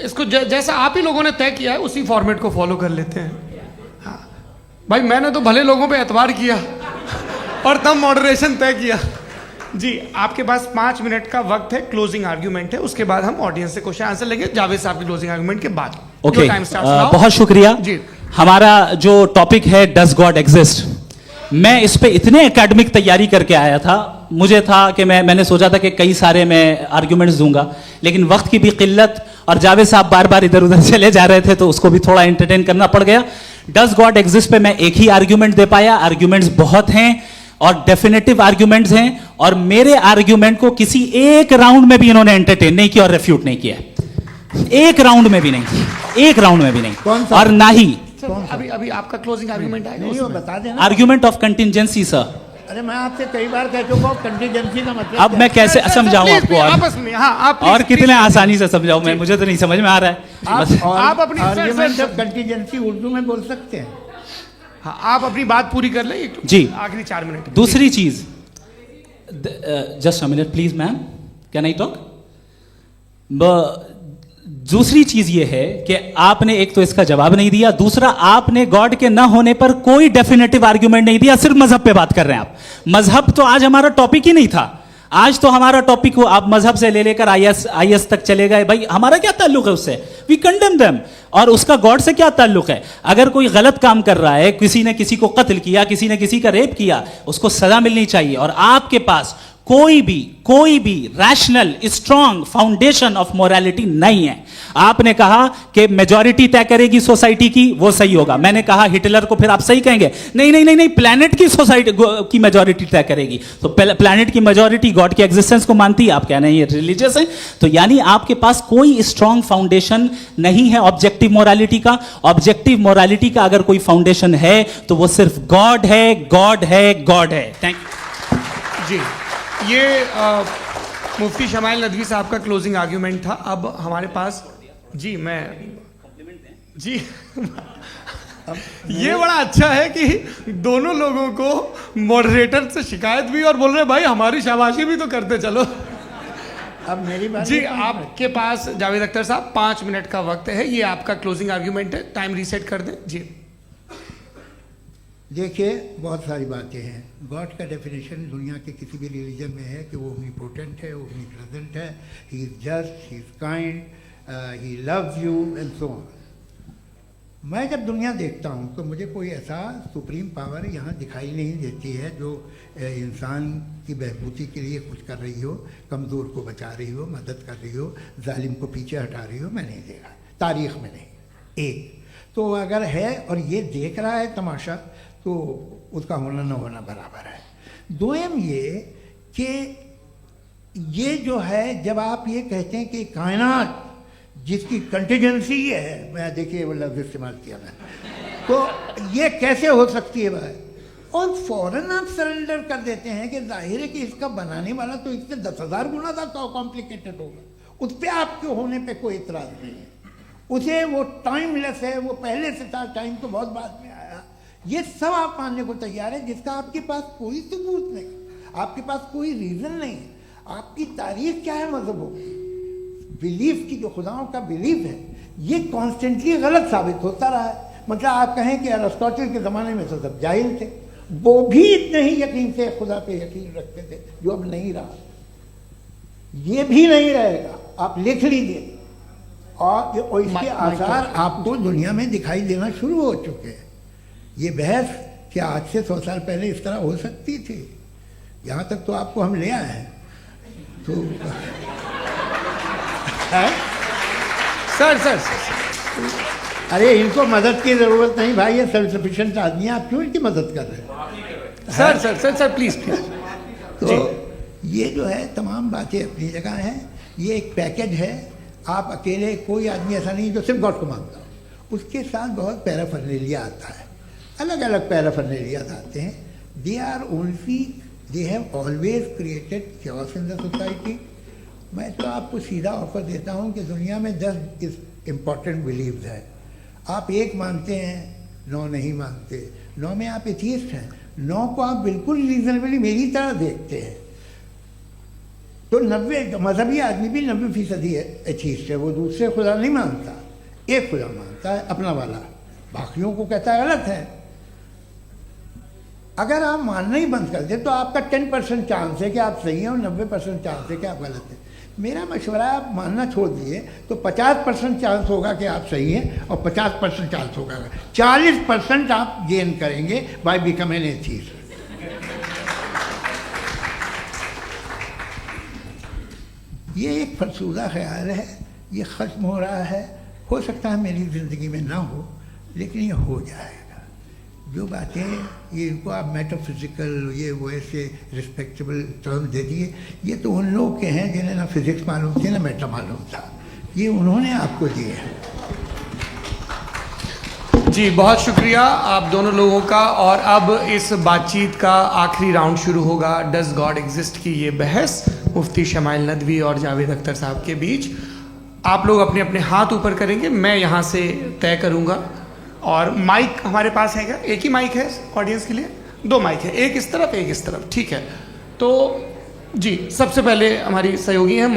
इसको जैसा आप ही लोगों ने तय किया है उसी फॉर्मेट को फॉलो कर लेते हैं। हाँ भाई, मैंने तो भले लोगों पे एतबार किया और तब मॉडरेशन तय किया। जी आपके पास 5 मिनट का वक्त है, क्लोजिंग आर्ग्यूमेंट है, उसके बाद हम ऑडियंस से क्वेश्चन आंसर लेंगे जावेद साहब के क्लोजिंग आर्ग्यूमेंट के बाद। ओके, टाइम स्टार्ट्स बहुत शुक्रिया जी। हमारा जो टॉपिक है डज गॉड एग्जिस्ट, मैं इस पे इतने एकेडमिक तैयारी करके आया था, मुझे था कि मैंने सोचा था कि कई सारे मैं आर्ग्यूमेंट्स दूंगा, लेकिन वक्त की भी किल्लत और जावेद साहब बार बार इधर उधर चले जा रहे थे तो उसको भी थोड़ा एंटरटेन करना पड़ गया। डज गॉड एग्जिस्ट पे मैं एक ही आर्ग्यूमेंट दे पाया, आर्ग्यूमेंट्स बहुत हैं और डेफिनेटिव आर्ग्यूमेंट्स हैं, और मेरे आर्ग्यूमेंट को किसी एक राउंड में भी इन्होंने एंटरटेन नहीं किया और रेफ्यूट नहीं किया, एक राउंड में भी नहीं, एक राउंड में भी नहीं, और ना ही अभी अभी आपका क्लोजिंग आर्ग्यूमेंट आएगा, नहीं वो बता देना। Argument of contingency sir. अरे मैं आपसे कई बार कह चुका हूँ कंटीजेंसी का मतलब अब मैं कैसे समझाऊं आपको आपस में, हाँ आप और कितने आसानी से समझाऊं मैं, मुझे तो नहीं समझ में आ रहा है। आप अपनी आर्ग्यूमेंट ऑफ कंटीजेंसी उर्दू में बोल सकते हैं। हाँ आप अपनी बात पूरी कर लें जी, आखिरी 4 मिनट। दूसरी चीज, just a minute please ma'am, can I talk. दूसरी चीज ये है कि आपने एक तो इसका जवाब नहीं दिया, दूसरा आपने गॉड के ना होने पर कोई डेफिनेटिव आर्ग्यूमेंट नहीं दिया, सिर्फ मजहब पे बात कर रहे हैं आप। मजहब तो आज हमारा टॉपिक ही नहीं था, आज तो हमारा टॉपिक हो, आप मजहब से ले लेकर आईएस तक चले गए, भाई हमारा क्या ताल्लुक है उससे, वी कंडेम देम, और उसका गॉड से क्या ताल्लुक है। अगर कोई गलत काम कर रहा है, किसी ने किसी को कत्ल किया, किसी ने किसी का रेप किया, उसको सजा मिलनी चाहिए, और आपके पास कोई भी rational strong foundation of morality नहीं है। आपने कहा कि मेजॉरिटी तय करेगी सोसाइटी की, वो सही होगा, मैंने कहा हिटलर को फिर आप सही कहेंगे, नहीं नहीं नहीं नहीं, प्लैनेट की सोसाइटी की मेजॉरिटी तय करेगी, तो प्लैनेट की मेजॉरिटी गॉड की एग्जिस्टेंस को मानती है, आप कह रहे हैं ये रिलीजियस है, तो यानी आपके पास कोई स्ट्रॉन्ग फाउंडेशन नहीं है ऑब्जेक्टिव मोरालिटी का। ऑब्जेक्टिव मोरालिटी का अगर कोई फाउंडेशन है तो वो सिर्फ गॉड है, गॉड है, गॉड है। थैंक यू जी। ये मुफ्ती शमाइल नदवी साहब का क्लोजिंग आर्ग्यूमेंट था। अब हमारे पास जी जी ये बड़ा अच्छा है कि दोनों लोगों को मॉडरेटर से शिकायत भी और बोल रहे भाई हमारी शाबाशी भी तो करते चलो। अब मेरी बात जी आपके पास जावेद अख्तर साहब 5 मिनट का वक्त है, ये आपका क्लोजिंग आर्ग्यूमेंट है, टाइम रीसेट कर दें जी। देखिए बहुत सारी बातें हैं। गॉड का डेफिनेशन दुनिया के किसी भी रिलीजन में है कि वो ओमनीपोटेंट है, ओमनीप्रेजेंट है, he is just, he is kind, he loves you and so on. मैं जब दुनिया देखता हूँ तो मुझे कोई ऐसा सुप्रीम पावर यहाँ दिखाई नहीं देती है जो इंसान की बहबूदी के लिए कुछ कर रही हो, कमज़ोर को बचा रही हो, मदद कर रही हो, जालिम को पीछे हटा रही हो, मैं नहीं देखा तारीख़ में नहीं। एक तो अगर है और ये देख रहा है तमाशा तो उसका होना न होना बराबर है। दोयम ये कि ये जो है जब आप ये कहते हैं कि कायनात जिसकी कंटीजेंसी है, मैं देखिए वो लफ्ज़ इस्तेमाल किया मैं, तो ये कैसे हो सकती है भाई, और फौरन आप सरेंडर कर देते हैं कि जाहिर है कि इसका बनाने वाला तो इससे 10,000 गुना ज़्यादा कॉम्प्लिकेटेड होगा, उस पर आपके होने पे कोई इतराज़ नहीं है, उसे वो टाइमलेस है, वो पहले से था, टाइम तो बहुत बाद में आया, ये सब आप मानने को तैयार है जिसका आपके पास कोई सबूत नहीं, आपके पास कोई रीज़न नहीं। आपकी तारीख क्या है मजहबों की, बिलीफ की, जो खुदाओं का बिलीफ है, ये कॉन्स्टेंटली गलत साबित होता रहा है। मतलब आप कहें कि अरिस्टोटल के ज़माने में तो सब जाहिल थे, वो भी इतने ही यकीन से खुदा पे यकीन रखते थे जो अब नहीं रहा, ये भी नहीं रहेगा, आप लिख लीजिए। और इसके आसार आपको दुनिया में दिखाई देना शुरू हो चुके हैं। ये बहस क्या आज से 100 साल पहले इस तरह हो सकती थी, यहाँ तक तो आपको हम ले आए हैं। तो सर अरे इनको मदद की ज़रूरत नहीं भाई, ये सेल्फ सफिशिएंट आदमी है, आप क्यों इनकी मदद कर रहे हैं? Sir please. तो ये जो है तमाम बातें अपनी जगह हैं, ये एक पैकेज है। आप अकेले, कोई आदमी ऐसा नहीं जो सिर्फ गॉड को मानता हो, उसके साथ बहुत पैराफर्नेलिया आता है, अलग अलग पैराफर्नेलियाज आते हैं। They are only, they have always created chaos in the society. मैं तो आपको सीधा ऑफर देता हूँ कि दुनिया में 10 इम्पॉर्टेंट बिलीव्स हैं, आप एक मानते हैं, 9 नहीं मानते, 9 में आप एथियस्ट हैं, 9 को आप बिल्कुल रीजनेबली मेरी तरह देखते हैं। तो 90 मजहबी आदमी भी 90% एथियस्ट है, वो दूसरे खुदा नहीं मानता, एक खुदा मानता है अपना वाला, बाकियों को कहता है गलत है। अगर आप मानना ही बंद कर दें तो आपका 10% चांस है कि आप सही हैं और 90% चांस है कि आप गलत हैं। मेरा मशवरा है आप मानना छोड़ दिए तो 50% चांस होगा कि आप सही हैं और 50% चांस होगा, 40% आप गेन करेंगे बाय बिकमिंग एथीस्ट। ये एक फरसूदा ख्याल है, ये ख़त्म हो रहा है। हो सकता है मेरी ज़िंदगी में ना हो, लेकिन ये हो जाएगा। जो बातें ये इनको आप मेटाफिज़िकल ये वो ऐसे रिस्पेक्टेबल टर्म दे दिए, ये तो उन लोग के हैं जिन्हें ना फिज़िक्स मालूम थी ना मेटा मालूम था, ये उन्होंने आपको दिए हैं। जी बहुत शुक्रिया आप दोनों लोगों का। और अब इस बातचीत का आखिरी राउंड शुरू होगा, डज गॉड एग्जिस्ट की ये बहस मुफ्ती शमाइल नदवी और जावेद अख्तर साहब के बीच। आप लोग अपने अपने हाथ ऊपर करेंगे, मैं यहाँ से तय करूँगा। और माइक हमारे पास है क्या? एक ही माइक है ऑडियंस के लिए? 2 माइक है, एक इस तरफ एक इस तरफ, ठीक है। तो जी सबसे पहले हमारी सहयोगी हैं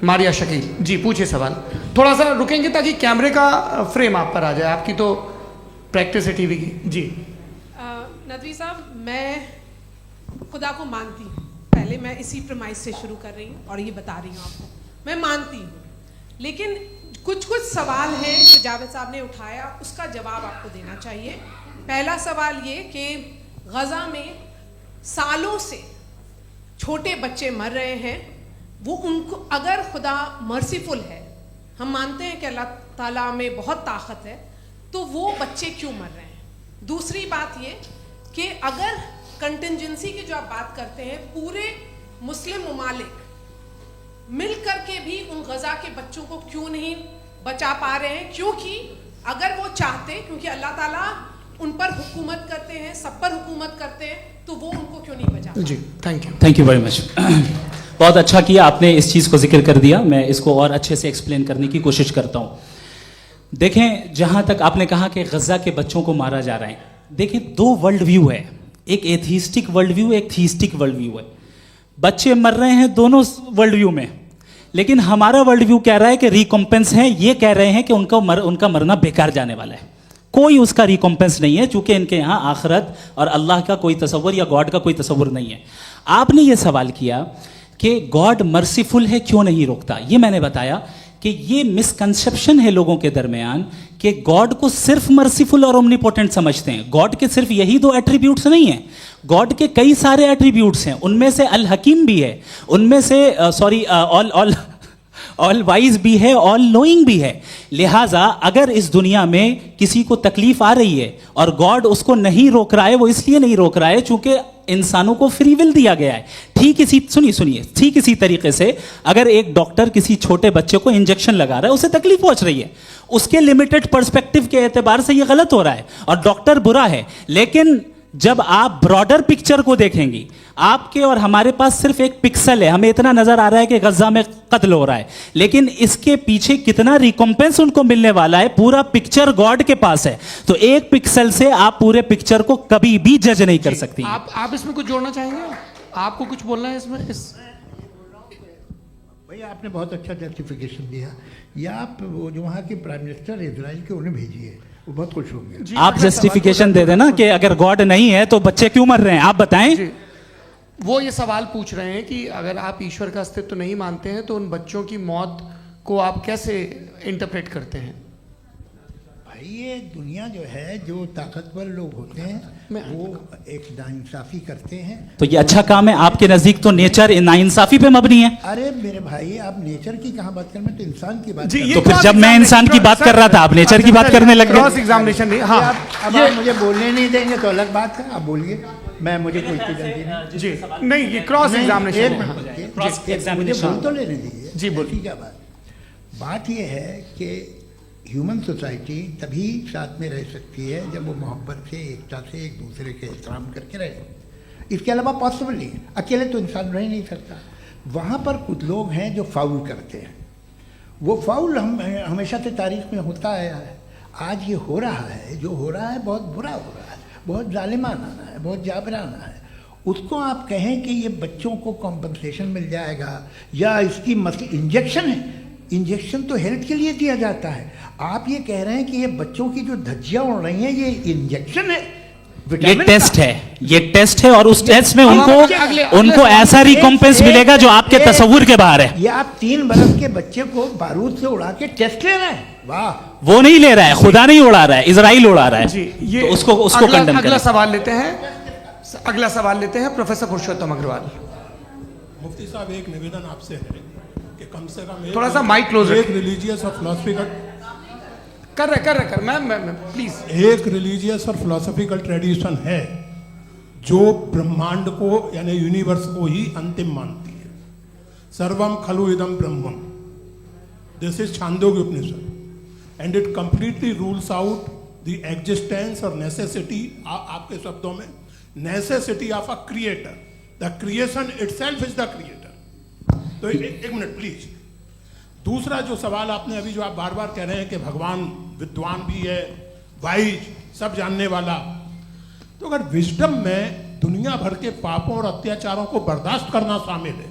मारिया शकील जी, पूछिए सवाल। थोड़ा सा रुकेंगे ताकि कैमरे का फ्रेम आप पर आ जाए, आपकी तो प्रैक्टिस है टीवी की। जी नदवी साहब, मैं खुदा को मानती हूँ, पहले मैं इसी प्रमाइस से शुरू कर रही हूँ और ये बता रही हूँ आपको, मैं मानती हूँ। लेकिन कुछ सवाल हैं जो जावेद साहब ने उठाया, उसका जवाब आपको देना चाहिए। पहला सवाल ये कि गज़ा में सालों से छोटे बच्चे मर रहे हैं, वो उनको अगर खुदा मर्सीफुल है, हम मानते हैं कि अल्लाह ताला में बहुत ताकत है, तो वो बच्चे क्यों मर रहे हैं? दूसरी बात ये कि अगर कंटिजेंसी की जो आप बात करते हैं, पूरे मुस्लिम ममालिक मिल कर के भी उन गज़ा के बच्चों को क्यों नहीं बचा पा रहे हैं? क्योंकि अगर वो चाहते, क्योंकि अल्लाह ताला उन पर हुकूमत करते हैं, सब पर हुकूमत करते हैं, तो वो उनको क्यों नहीं बचा? जी थैंक यू वेरी मच। बहुत अच्छा किया आपने इस चीज़ को जिक्र कर दिया, मैं इसको और अच्छे से एक्सप्लेन करने की कोशिश करता हूँ। देखें, जहाँ तक आपने कहा कि गज़ा के बच्चों को मारा जा रहा है, देखें 2 वर्ल्ड व्यू है, एक एथीस्टिक वर्ल्ड व्यू, एक थीस्टिक वर्ल्ड व्यू है। बच्चे मर रहे हैं दोनों वर्ल्ड व्यू में, लेकिन हमारा वर्ल्ड व्यू कह रहा है कि रिकॉम्पेंस है, ये कह रहे हैं कि उनका मरना बेकार जाने वाला है, कोई उसका रिकॉम्पेंस नहीं है, चूंकि इनके यहाँ आखिरत और अल्लाह का कोई तसव्वुर या गॉड का कोई तसव्वुर नहीं है। आपने ये सवाल किया कि गॉड मर्सीफुल है, क्यों नहीं रोकता? ये मैंने बताया कि ये मिसकंसेप्शन है लोगों के दरमियान कि गॉड को सिर्फ मर्सीफुल और ओमनीपोटेंट समझते हैं। गॉड के सिर्फ यही 2 एट्रीब्यूट्स नहीं हैं, गॉड के कई सारे एट्रीब्यूट्स हैं, उनमें से अल हकीम भी है, उनमें से ऑल वाइज भी है, ऑल नोइंग भी है। लिहाजा अगर इस दुनिया में किसी को तकलीफ आ रही है और गॉड उसको नहीं रोक रहा है, वो इसलिए नहीं रोक रहा है चूंकि इंसानों को फ्री विल दिया गया है। ठीक इसी तरीके से अगर एक डॉक्टर किसी छोटे बच्चे को इंजेक्शन लगा रहा है, उसे तकलीफ पहुंच रही है, उसके लिमिटेड पर्सपेक्टिव के एतबार से यह गलत हो रहा है और डॉक्टर बुरा है। लेकिन जब आप ब्रॉडर पिक्चर को देखेंगी, आपके और हमारे पास सिर्फ एक पिक्सल है, हमें इतना नजर आ रहा है कि गजा में कत्ल हो रहा है, लेकिन इसके पीछे कितना रिकॉम्पेंस उनको मिलने वाला है, पूरा पिक्चर गॉड के पास है। तो एक पिक्सल से आप पूरे पिक्चर को कभी भी जज नहीं कर सकती। आप इसमें कुछ जोड़ना चाहेंगे? आपको कुछ बोलना है इसमें? भैया आपने बहुत अच्छा जस्टिफिकेशन दिया, या आप वो जो वहाँ के प्राइम मिनिस्टर इजराइल के उन्हें भेजिए, वो बहुत खुश होंगे। आप जस्टिफिकेशन दे देना कि अगर गॉड नहीं है तो बच्चे क्यों मर रहे हैं, आप बताएं। वो ये सवाल पूछ रहे हैं कि अगर आप ईश्वर का अस्तित्व नहीं मानते हैं तो उन बच्चों की मौत को आप कैसे इंटरप्रेट करते हैं? भाई ये दुनिया जो है, जो ताकतवर लोग होते हैं वो एक नाइंसाफ़ी करते हैं। तो ये अच्छा काम है आपके नजदीक, तो नेचर नाइंसाफ़ी पे मबनी है। अरे मेरे भाई, आप नेचर की कहाँ बात कर रहे हैं, तो इंसान की बात कर। तो फिर जब मैं इंसान की बात कर रहा था, आप नेचर की बात करने लग गए। क्रॉस एग्जामिनेशन नहीं। हाँ, अब आप मुझे बोलने नहीं देंगे तो अलग बात है, आप बोलिए, मुझे कोई जल्दी नहीं। जी नहीं, ये क्रॉस एग्जामिनेशन मुझे बोल तो लेने दीजिए। जी बोलिए। क्या बात ये है कि ह्यूमन सोसाइटी तभी साथ में रह सकती है जब वो मोहब्बत से, एकता से, एक दूसरे के एहतराम करके रहे। इसके अलावा पॉसिबल नहीं है, अकेले तो इंसान रह नहीं सकता। वहाँ पर कुछ लोग हैं जो फाउल करते हैं, वो फाउल हमेशा से तारीख में होता आया है। आज ये हो रहा है, जो हो रहा है बहुत बुरा हो रहा है, बहुत जालिमाना है, बहुत जाबराना है। उसको आप कहें कि ये बच्चों को कॉम्पनसेशन मिल जाएगा या इसकी इंजेक्शन है, इंजेक्शन तो हेल्थ के लिए दिया जाता है। आप ये कह रहे हैं कि ये बच्चों की जो धज्जियाँ उड़ रही हैं ये इंजेक्शन है, विटामिन टेस्ट है, ये टेस्ट है, और उस टेस्ट में उनको अगले उनको ऐसा रिकॉम्पेंस मिलेगा जो आपके तस्वुर के बाहर है। ये आप 3 बरस के बच्चे को बारूद से उड़ा के टेस्ट ले रहे हैं, वाह। वो नहीं ले रहा है, खुदा नहीं उड़ा रहा है, इजराइल उड़ा रहा है। जी, ये तो उसको कंडेम अगला करें। सवाल लेते हैं। अगला सवाल लेते हैं प्रोफेसर पुरुषोत्तम अग्रवाल। मुफ्ती साहब, एक निवेदन आपसे है कि कम से कम थोड़ा सा माइक क्लोज एक रिलीजियस और फिलोसफिकल कर मैं प्लीज। एक रिलीजियस और फिलोसफिकल ट्रेडिशन है जो ब्रह्मांड को यानी यूनिवर्स को ही अंतिम मानती है। सर्वम खलु इदम ब्रह्मम, this is Chandogya Upanishad, and it completely rules out the existence और नेसेसिटी, आपके शब्दों में necessity of a creator. The creation itself is the creator. तो एक मिनट प्लीज। दूसरा जो सवाल आपने अभी, जो आप बार बार कह रहे हैं कि भगवान विद्वान भी है, वाइज, सब जानने वाला, तो अगर विजडम में दुनिया भर के पापों और अत्याचारों को बर्दाश्त करना शामिल है,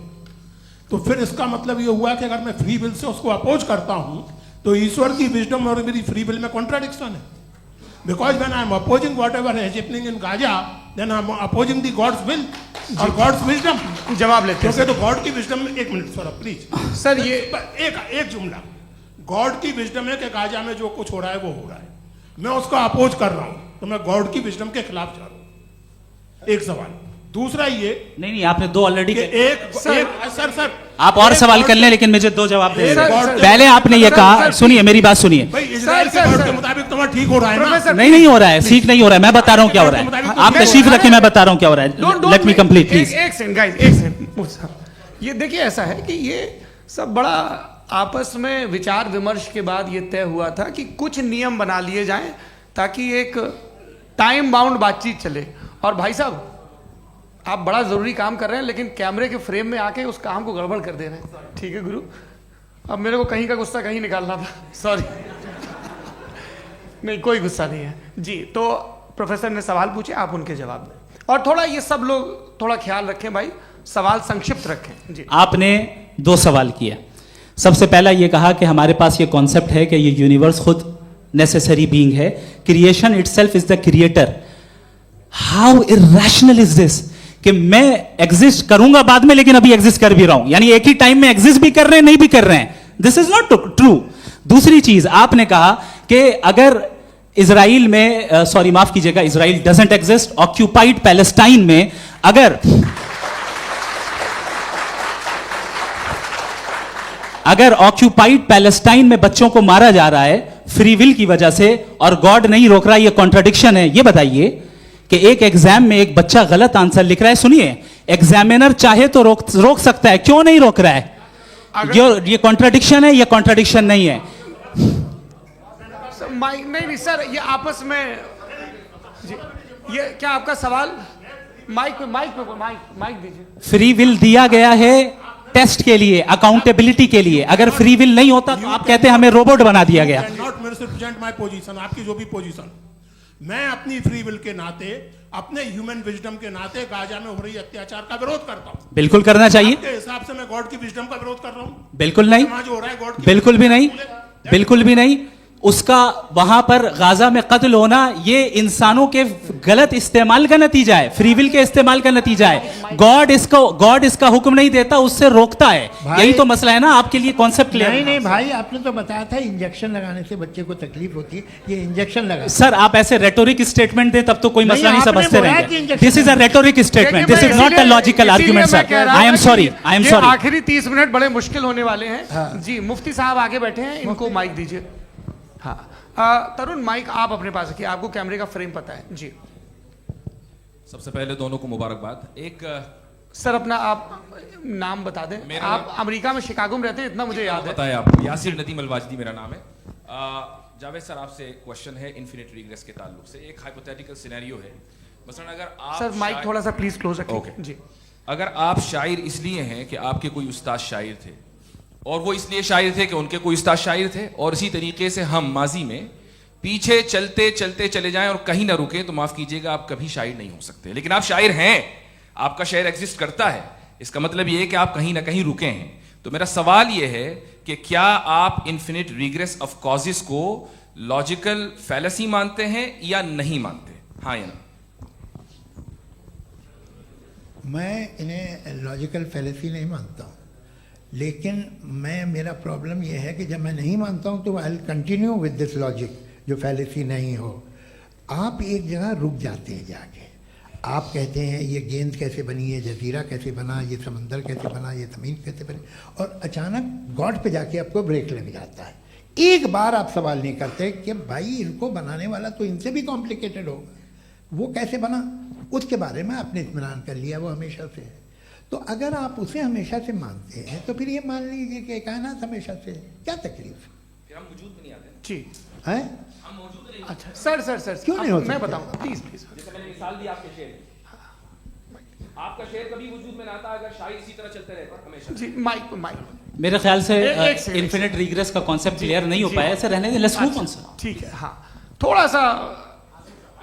तो फिर इसका मतलब ये हुआ कि अगर मैं फ्री विल से उसको अपोज करता हूं तो ईश्वर की विजडम और मेरी फ्री विल में कॉन्ट्राडिक्शन है। Because when I am opposing whatever is happening in Gaza, then I am opposing the God's will और गॉड्स विजडम। जवाब लेते हैं क्योंकि तो गॉड की विजडम में, एक मिनट सर प्लीज सर, ये एक जुमला, गॉड की विजडम है कि गाजा में जो कुछ हो रहा है वो हो रहा है, मैं उसका अपोज कर रहा हूं, तो मैं गॉड की विजडम के खिलाफ जा रहा हूं। एक सवाल। दूसरा ये नहीं, आपने 2 ऑलरेडी। सर आप और सवाल कर लें, लेकिन मुझे 2 जवाब दे सर, दीजिए। सर, पहले आपने ये कहा, सुनिए मेरी बात सुनिए। भाई, इजराइल के गॉड के मुताबिक तुम्हारा ठीक हो रहा है ना? नहीं हो रहा है, ठीक नहीं हो रहा है, मैं बता रहा हूं क्या हो रहा है। आप तशरीफ रखें, मैं बता रहा हूं क्या हो रहा है। Let me complete please. एक सेकंड गाइस, एक सेकंड। ये देखिए, ऐसा है कि ये सब बड़ा आपस में विचार विमर्श के बाद ये तय हुआ था कि कुछ नियम बना लिए जाएं ताकि एक टाइम बाउंड बातचीत चले। और भाई साहब, आप बड़ा जरूरी काम कर रहे हैं, लेकिन कैमरे के फ्रेम में आके उस काम को गड़बड़ कर दे रहे हैं। ठीक है गुरु, अब मेरे को कहीं का गुस्सा कहीं निकालना था, सॉरी। नहीं, कोई गुस्सा नहीं है जी। तो प्रोफेसर ने सवाल पूछे, आप उनके जवाब दें, और थोड़ा ये सब लोग थोड़ा ख्याल रखें भाई, सवाल संक्षिप्त रखें जी। आपने 2 सवाल किया। सबसे पहला ये कहा कि हमारे पास ये कॉन्सेप्ट है कि ये यूनिवर्स खुद नेसेसरी बीइंग है, creation itself is the creator. How irrational is this कि मैं एग्जिस्ट करूंगा बाद में, लेकिन अभी एग्जिस्ट कर भी रहा हूं, यानी एक ही टाइम में एग्जिस्ट भी कर रहे हैं, नहीं भी कर रहे हैं। This is not true. दूसरी चीज, आपने कहा कि अगर इजराइल में, सॉरी माफ कीजिएगा, Israel doesn't exist, occupied Palestine में अगर ऑक्यूपाइड पैलेस्टाइन में बच्चों को मारा जा रहा है फ्री विल की वजह से और गॉड नहीं रोक रहा, ये कॉन्ट्रडिक्शन है। ये बताइए कि एक एग्जाम में एक बच्चा गलत आंसर लिख रहा है, सुनिए, एग्जामिनर चाहे तो रोक सकता है, क्यों नहीं रोक रहा है? ये कॉन्ट्रडिक्शन है, ये कॉन्ट्रडिक्शन नहीं है। माइक नहीं सर, ये आपस में जी, ये क्या आपका सवाल? माइक दीजिए। फ्री विल दिया गया है टेस्ट के लिए, अकाउंटेबिलिटी के लिए। अगर फ्री विल नहीं होता तो आप कहते हैं हमें रोबोट बना दिया गया। नॉट मिसरिप्रेजेंट माय पोजीशन, आपकी जो भी पोजीशन, मैं अपनी फ्री विल के नाते, अपने ह्यूमन विजडम के नाते गाजा में हो रही अत्याचार का विरोध करता हूं। बिल्कुल करना चाहिए। आपके हिसाब से मैं गॉड की विजडम का विरोध कर रहा हूं? बिल्कुल नहीं, जो हो रहा है गॉड, बिल्कुल भी नहीं, बिल्कुल भी नहीं। उसका वहां पर गाजा में कत्ल होना ये इंसानों के गलत इस्तेमाल का नतीजा है, फ्री विल के इस्तेमाल का नतीजा है। गॉड इसका हुक्म नहीं देता, उससे रोकता है। यही तो मसला है ना, आपके लिए कॉन्सेप्ट क्लियर? नहीं भाई, आपने तो बताया था इंजेक्शन लगाने से बच्चे को तकलीफ होती है, ये इंजेक्शन लगा। सर आप ऐसे रेटोरिक स्टेटमेंट दे तब तो कोई मसला नहीं आपने समझते बोला कि रहेंगे। Injection this is a rhetoric statement, this is not a logical argument sir. I am sorry, I am sorry. आखिरी 30 मिनट बड़े मुश्किल होने वाले हैं जी। मुफ्ती साहब आगे बैठे हैं, इनको माइक दीजिए। हाँ, तरुण माइक आप अपने पास रखिए, आपको कैमरे का फ्रेम पता है जी। सबसे पहले दोनों को मुबारकबाद। एक सर अपना आप नाम बता दें। आप अमेरिका में शिकागो में रहते हैं, इतना मुझे याद है। बताया आपको, यासिर नदीम अलवाजदी मेरा नाम है। जावेद सर, आपसे क्वेश्चन है इन्फिनिट रिग्रेस के ताल्लुक से। एक हाइपोथेटिकल सिनेरियो है, मसलन अगर आप सर माइक थोड़ा सा प्लीज क्लोज रखिए जी। अगर आप शायर इसलिए हैं कि आपके कोई उस्ताद शायर थे, और वो इसलिए शायर थे कि उनके कोई उस्ताद शायर थे, और इसी तरीके से हम माजी में पीछे चलते चलते चले जाएं और कहीं ना रुके, तो माफ कीजिएगा आप कभी शायर नहीं हो सकते। लेकिन आप शायर हैं, आपका शायर एग्जिस्ट करता है, इसका मतलब ये है कि आप कहीं ना कहीं रुके हैं। तो मेरा सवाल ये है कि क्या आप इन्फिनिट रिग्रेस ऑफ कॉजेस को लॉजिकल फैलेसी मानते हैं या नहीं मानते? हाँ या ना? मैं इन्हें लॉजिकल फैलेसी नहीं मानता हूँ, लेकिन मेरा प्रॉब्लम यह है कि जब मैं नहीं मानता हूँ तो I will continue with this logic जो फैलेसी नहीं हो। आप एक जगह रुक जाते हैं जाके, आप कहते हैं ये गेंद कैसे बनी, ये जजीरा कैसे बना, ये समंदर कैसे बना, ये ज़मीन कैसे बनी, और अचानक गॉड पे जाके आपको ब्रेक लग जाता है। एक बार आप सवाल नहीं करते कि भाई इनको बनाने वाला तो इनसे भी कॉम्प्लिकेटेड होगा, वो कैसे बना, उसके बारे में आपने इत्मीनान कर लिया, वो हमेशा से है। तो अगर आप उसे हमेशा से मानते हैं तो फिर ये मान लीजिए कि कायनात हमेशा से है, क्या तकलीफ फिर हम वजूद में नहीं आते ना। जी है? हम मौजूद नहीं। अच्छा सर क्यों नहीं हो मैं सकते? बताऊंगा, प्लीज प्लीज। जैसे मैंने मिसाल दी आपके शेर की। आपका शेर कभी वजूद में ना आता अगर शायर इसी तरह चलते रहते हमेशा। जी माइक मेरे ख्याल से एक सेकंड, इन्फिनिट रिग्रेस का कॉन्सेप्ट क्लियर नहीं हो जी, पाया, ऐसे रहने दें, लेट्स मूव ऑन अच्छा, सर। ठीक है। हाँ, थोड़ा सा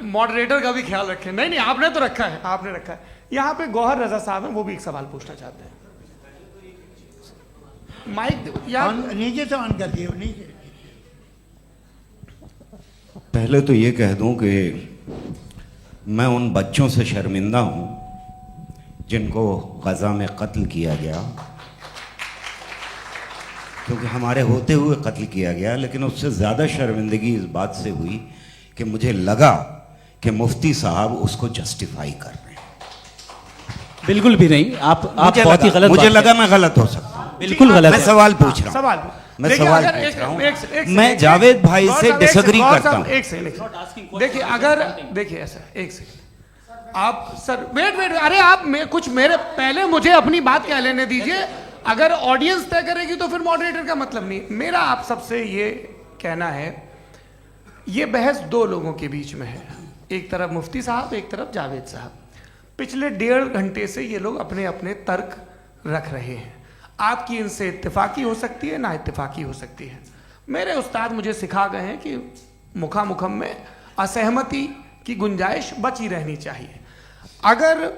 मॉडरेटर का भी ख्याल रखें। नहीं नहीं, आपने तो रखा है, आपने रखा है। यहाँ पे गौहर रजा साहब हैं, वो भी एक सवाल पूछना चाहते हैं। माइक यार नीचे से ऑन कर दिए, नीचे। पहले तो ये कह दूं कि मैं उन बच्चों से शर्मिंदा हूं जिनको गजा में कत्ल किया गया, क्योंकि हमारे होते हुए कत्ल किया गया। लेकिन उससे ज़्यादा शर्मिंदगी इस बात से हुई कि मुझे लगा कि मुफ्ती साहब उसको जस्टिफाई कर रहे हैं। बिल्कुल भी नहीं, आप बहुत ही गलत मुझे बात लगा मैं गलत हो सकता हूं। बिल्कुल गलत मैं है। सवाल पूछ रहा हूं। सवाल मैं देखिए, सवाल अगर पूछ रहा हूं। एक मैं जावेद भाई से डिसएग्री करता हूं। एक सेकंड देखिए, अगर देखिए ऐसा, एक सेकंड आप सर वेट, अरे आप कुछ मेरे पहले मुझे अपनी बात कह लेने दीजिए। अगर ऑडियंस तय करेगी तो फिर मॉडरेटर का मतलब नहीं। मेरा आप सबसे ये कहना है, ये बहस दो लोगों के बीच में है, एक तरफ मुफ्ती साहब, एक तरफ जावेद साहब। पिछले 1.5 घंटे से ये लोग अपने अपने तर्क रख रहे हैं। आपकी इनसे इत्तेफाकी हो सकती है, ना इत्तेफाकी हो सकती है। मेरे उस्ताद मुझे सिखा गए हैं कि मुखामुखम में असहमति की गुंजाइश बची रहनी चाहिए। अगर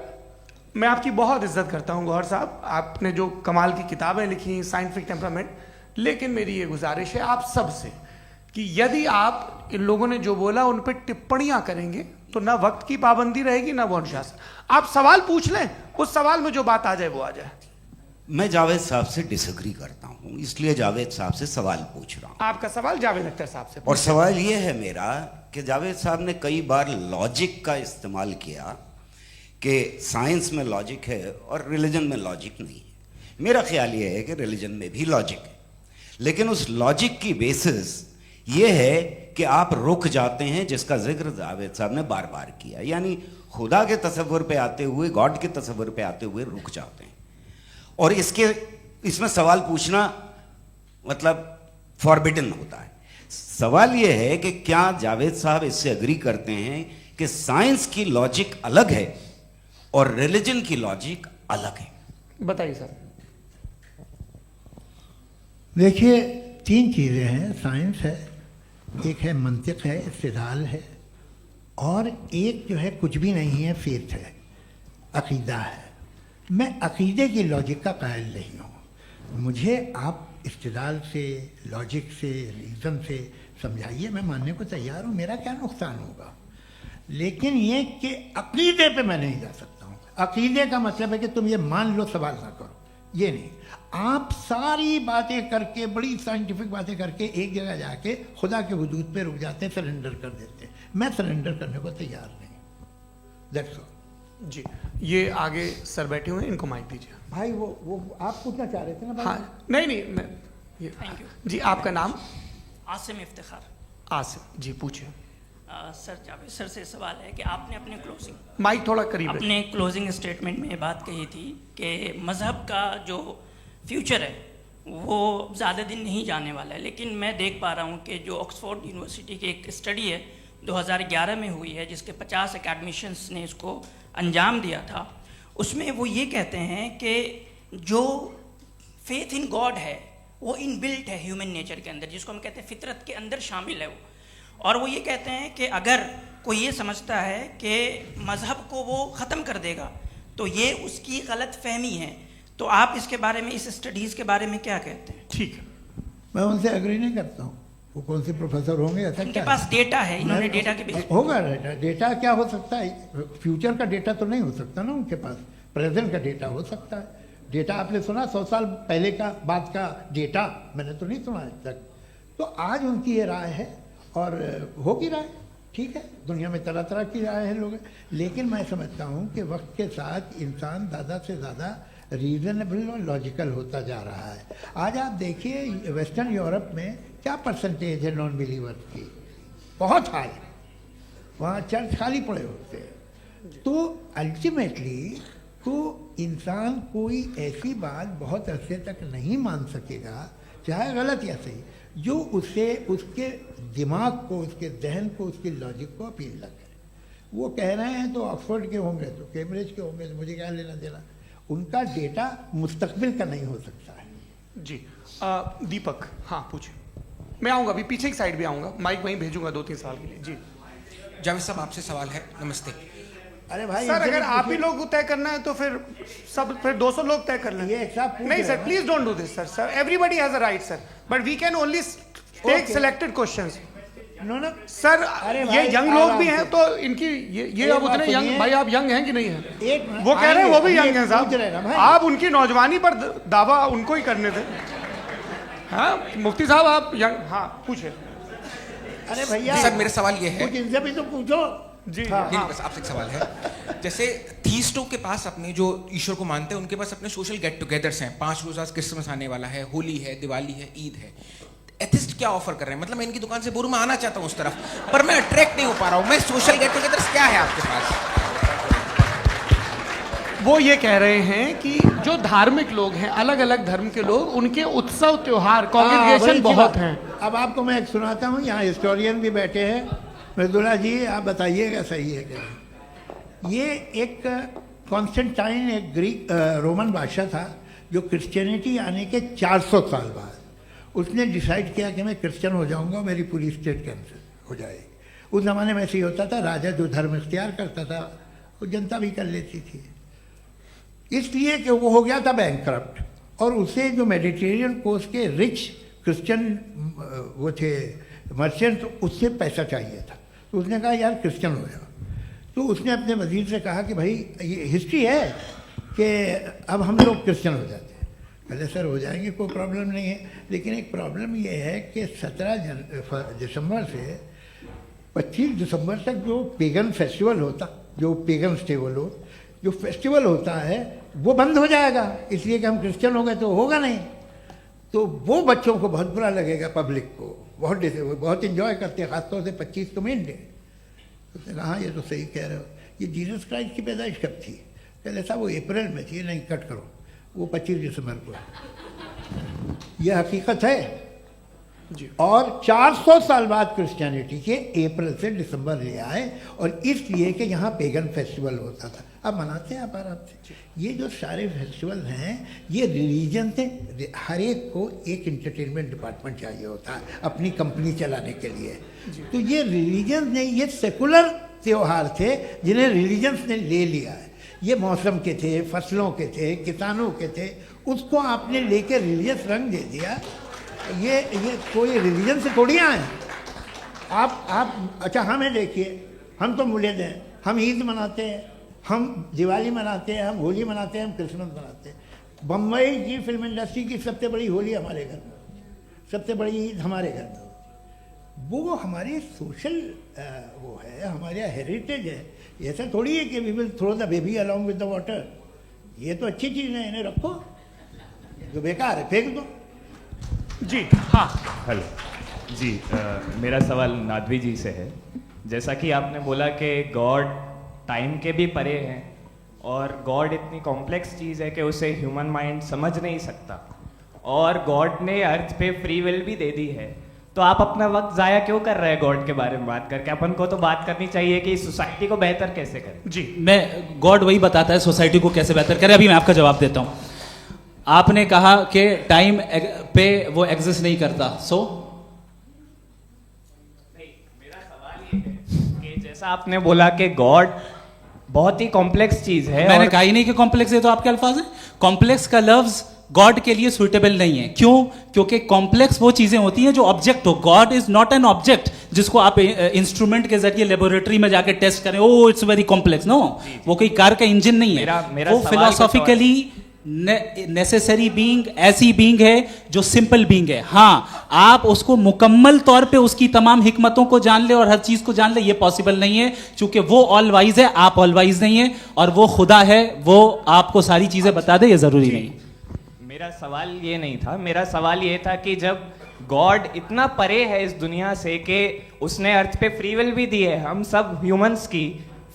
मैं आपकी बहुत इज्जत करता हूं गौहर साहब, आपने जो कमाल की किताबें लिखी, साइंटिफिक टेम्परामेंट, लेकिन मेरी ये गुजारिश है आप सबसे कि यदि आप इन लोगों ने जो बोला उन पर टिप्पणियां करेंगे तो ना वक्त की पाबंदी रहेगी, ना वो अनुशासन। आप सवाल पूछ लें, उस सवाल में जो बात आ जाए वो आ जाए। मैं जावेद साहब से डिसएग्री करता हूं, इसलिए जावेद साहब से सवाल पूछ रहा हूं। आपका सवाल जावेद अख्तर साहब से। और सवाल ये है मेरा कि जावेद साहब ने कई बार लॉजिक का इस्तेमाल किया कि साइंस में लॉजिक है और रिलीजन में लॉजिक नहीं है। मेरा ख्याल ये है कि रिलीजन में भी लॉजिक है, लेकिन उस लॉजिक की बेसिस ये है कि आप रुक जाते हैं, जिसका जिक्र जावेद साहब ने बार बार किया, यानी खुदा के तसव्वुर पे आते हुए, गॉड के तसव्वुर पे आते हुए रुक जाते हैं। और इसमें सवाल पूछना मतलब फॉरबिडन होता है। सवाल यह है कि क्या जावेद साहब इससे एग्री करते हैं कि साइंस की लॉजिक अलग है और रिलीजन की लॉजिक अलग है? बताइए सर। देखिए, 3 चीज़ें हैं। साइंस है, एक है मंतिक है, इस्तिदलाल है, और एक जो है कुछ भी नहीं है, फेथ है, अकीदा है। मैं अकीदे की लॉजिक का कायल नहीं हूँ। मुझे आप इस्तिदलाल से, लॉजिक से, रीज़न से समझाइए, मैं मानने को तैयार हूँ, मेरा क्या नुकसान होगा। लेकिन ये कि अकीदे पे मैं नहीं जा सकता हूँ। अकीदे का मतलब है कि तुम ये मान लो, सवाल ना करो, ये नहीं। आप सारी बातें करके, बड़ी साइंटिफिक बातें करके एक जगह जाके खुदा के हुदूद पे रुक जाते हैं, सरेंडर कर देते हैं। मैं सरेंडर करने को तैयार नहीं। That's all. जी, ये आगे सर बैठे हुए हैं, इनको माइक दीजिए। भाई वो आप पूछना चाह रहे थे ना? हाँ, नहीं मैं ये थैंक यू जी। आपका नाम? आसिम इफ्तिखार। आसिम जी, पूछिए। सर, जावेद सर से सवाल है कि आपने अपने क्लोजिंग माइक थोड़ा करीब रखिए। अपने क्लोजिंग स्टेटमेंट में ये बात कही थी कि मज़हब का जो फ्यूचर है वो ज़्यादा दिन नहीं जाने वाला है। लेकिन मैं देख पा रहा हूँ कि जो ऑक्सफोर्ड यूनिवर्सिटी की एक स्टडी है 2011 में हुई है, जिसके 50 एकेडमिशियंस ने इसको अंजाम दिया था, उसमें वो ये कहते हैं कि जो फेथ इन गॉड है वो इनबिल्ट है ह्यूमन नेचर के अंदर, जिसको हम कहते हैं फितरत के अंदर शामिल है वो। और वो ये कहते हैं कि अगर कोई ये समझता है कि मज़हब को वो ख़त्म कर देगा तो ये उसकी गलत फहमी है। तो आप इसके बारे में, इस स्टडीज़ के बारे में क्या कहते हैं? ठीक है, मैं उनसे एग्री नहीं करता हूँ। वो कौन से प्रोफेसर होंगे? ऐसा उनके क्या पास डेटा है, इन्होंने डेटा के बेस होगा। डेटा क्या हो सकता है? फ्यूचर का डेटा तो नहीं हो सकता ना उनके पास। प्रेजेंट का डेटा हो सकता है। डेटा आपने सुना 100 साल पहले का बाद का डेटा, मैंने तो नहीं सुना आज तक। तो आज उनकी ये राय है और होगी राय, ठीक है, दुनिया में तरह तरह की राय है लोग, लेकिन मैं समझता हूँ कि वक्त के साथ इंसान ज़्यादा से ज़्यादा रीजनेबल और लॉजिकल होता जा रहा है। आज आप देखिए वेस्टर्न यूरोप में क्या परसेंटेज है नॉन बिलीवर्स की, बहुत हाई, वहाँ चर्च खाली पड़े होते हैं। तो अल्टीमेटली तो इंसान कोई ऐसी बात बहुत अरसे तक नहीं मान सकेगा, चाहे गलत या सही, जो उससे उसके दिमाग को, उसके जहन को, उसके लॉजिक को अपील न करे। वो कह रहे हैं तो ऑक्सफोर्ड के होंगे तो कैम्ब्रिज के होंगे, तो मुझे क्या लेना देना, उनका डेटा मुस्तकबिल का नहीं हो सकता है। जी दीपक, हाँ पूछिए। मैं आऊँगा अभी, पीछे की साइड भी आऊँगा, माइक वहीं भेजूंगा 2-3 साल के लिए। जी जावेद साहब, आपसे सवाल है। नमस्ते। अरे भाई सर, अगर आप ही लोग को तय करना है तो फिर 200 लोग तय कर लें। ये एक साथ नहीं sir, please don't do this sir. Everybody has a right sir, but we can only take selected questions. No sir, अरे ये यंग लोग भी हैं तो इनकी ये अब उतने यंग, भाई आप यंग हैं कि नहीं हैं? वो कह रहे हैं वो भी यंग हैं साहब, आप उनकी नौजवानी पर दावा उनको ही करने थे। हाँ मुफ्ती साहब आप यंग, हाँ पूछे। अरे भैया सर मेरा सवाल ये है, कुछ इनसे भी तो पूछो। जी नहीं, बस आपसे एक सवाल है। जैसे थीस्टों के पास अपने जो ईश्वर को मानते हैं उनके पास अपने सोशल गेट टुगेदर्स हैं, 5 रोज़ आज क्रिसमस आने वाला है, होली है, दिवाली है, ईद है। एथिस्ट क्या ऑफर कर रहे हैं? मतलब मैं इनकी दुकान से बोलूं मैं आना चाहता हूं उस तरफ, पर मैं अट्रैक्ट नहीं हो पा रहा हूं। मैं सोशल गेट टुगेदर्स क्या है आपके पास? वो ये कह रहे हैं कि जो धार्मिक लोग हैं, अलग अलग धर्म के लोग, उनके उत्सव त्योहार कॉन्ग्रेगेशन बहुत हैं। अब आपको मैं एक सुनाता हूँ, यहाँ हिस्टोरियन भी बैठे हैं, मृदुला जी आप बताइएगा सही है क्या। ये एक कॉन्स्टेंटाइन, एक ग्रीक रोमन बादशाह था जो क्रिश्चियनिटी आने के 400 साल बाद उसने डिसाइड किया कि मैं क्रिश्चियन हो जाऊंगा, मेरी पूरी स्टेट कैंसिल हो जाएगी। उस ज़माने में ऐसे ही होता था, राजा जो धर्म इख्तियार करता था वो जनता भी कर लेती थी, इसलिए कि वो हो गया था बैंकक्रप्ट, और उसे जो मेडिटेरियन कोस्ट के रिच क्रिश्चियन वो थे मर्चेंट, उससे पैसा चाहिए था। तो उसने कहा यार क्रिश्चियन हो जाओ। तो उसने अपने वजीर से कहा कि भाई ये हिस्ट्री है कि अब हम लोग क्रिश्चियन हो जाते हैं। पहले सर हो जाएंगे, कोई प्रॉब्लम नहीं है, लेकिन एक प्रॉब्लम ये है कि 17 दिसंबर से 25 दिसंबर तक जो पेगन फेस्टिवल होता, जो पेगन डे वो लोग जो फेस्टिवल होता है वो बंद हो जाएगा, इसलिए कि हम क्रिश्चियन हो गए तो होगा नहीं। तो वो बच्चों को बहुत बुरा लगेगा, पब्लिक को बहुत इन्जॉय करते हैं, खासतौर से 25 को मेन डे। तो उसने कहा हाँ ये तो सही कह रहे हो, ये जीसस क्राइस्ट की पैदाइश कब थी? पहले साहब वो अप्रैल में थी। नहीं कट करो, वो 25 दिसंबर को है, यह हकीकत है। और 400 साल बाद क्रिश्चियनिटी के अप्रैल से दिसंबर ले आए, और इसलिए कि यहाँ पेगन फेस्टिवल होता था। अब मनाते हैं आप आराम से। ये जो सारे फेस्टिवल हैं ये रिलीजन से, हर एक को एक इंटरटेनमेंट डिपार्टमेंट चाहिए होता है अपनी कंपनी चलाने के लिए। तो ये रिलीजन ने, ये सेकुलर त्यौहार थे जिन्हें रिलीजन्स ने ले लिया है। ये मौसम के थे, फसलों के थे, किसानों के थे, उसको आपने लेके रिलीजियस रंग दे दिया। ये कोई रिलीजन से थोड़ी आए आप। अच्छा हमें देखिए, हम तो मुल्द हैं, हम ईद मनाते हैं, हम दिवाली मनाते हैं, हम होली मनाते हैं, हम क्रिसमस मनाते हैं। बम्बई की फिल्म इंडस्ट्री की सबसे बड़ी होली हमारे घर में होती है, सबसे बड़ी ईद हमारे घर में होती है। वो हमारी सोशल वो है, हमारा हेरिटेज है। ऐसा थोड़ी है कि we will throw the baby along with the water. ये तो अच्छी चीज़ है, इन्हें रखो, जो बेकार है फेंक दो। जी हाँ, हेलो जी, मेरा सवाल नादवी जी से है। जैसा कि आपने बोला कि गॉड टाइम के भी परे हैं और गॉड इतनी कॉम्प्लेक्स चीज़ है कि उसे ह्यूमन माइंड समझ नहीं सकता, और गॉड ने अर्थ पे फ्री विल भी दे दी है, तो आप अपना वक्त ज़ाया क्यों कर रहे हैं गॉड के बारे में बात करके? अपन को तो बात करनी चाहिए कि सोसाइटी को बेहतर कैसे करें। जी, मैं गॉड वही बताता है सोसाइटी को कैसे बेहतर करें। अभी मैं आपका जवाब देता हूँ। आपने कहा कि टाइम पे वो एग्जिस्ट नहीं करता, मेरा सवाल ये है कि जैसा आपने बोला कि गॉड बहुत ही कॉम्प्लेक्स चीज है। मैंने कहा ही नहीं कि कॉम्प्लेक्स है, तो आपके अल्फाज हैं। कॉम्प्लेक्स का लफ्ज गॉड के लिए सुइटेबल नहीं है। क्यों? क्योंकि कॉम्प्लेक्स वो चीजें होती हैं जो ऑब्जेक्ट हो। God is not an object, जिसको आप इंस्ट्रूमेंट के जरिए लेबोरेटरी में जाके टेस्ट करें, oh it's very complex. No, वो कोई कार का इंजन नहीं है। मेरा वो सवाल फिलोसॉफिकली नेसेसरी बीइंग ऐसी बीइंग है जो सिंपल बीइंग है। हाँ, आप उसको मुकम्मल तौर पे उसकी तमाम हिकमतों को जान ले और हर चीज को जान ले, ये पॉसिबल नहीं है, क्योंकि वो ऑल वाइज है, आप ऑल वाइज नहीं है, और वो खुदा है, वो आपको सारी चीजें बता दे, ये जरूरी नहीं। मेरा सवाल ये नहीं था, मेरा सवाल ये था कि जब गॉड इतना परे है इस दुनिया से कि उसने अर्थ पे फ्री विल भी दी है, हम सब ह्यूमंस की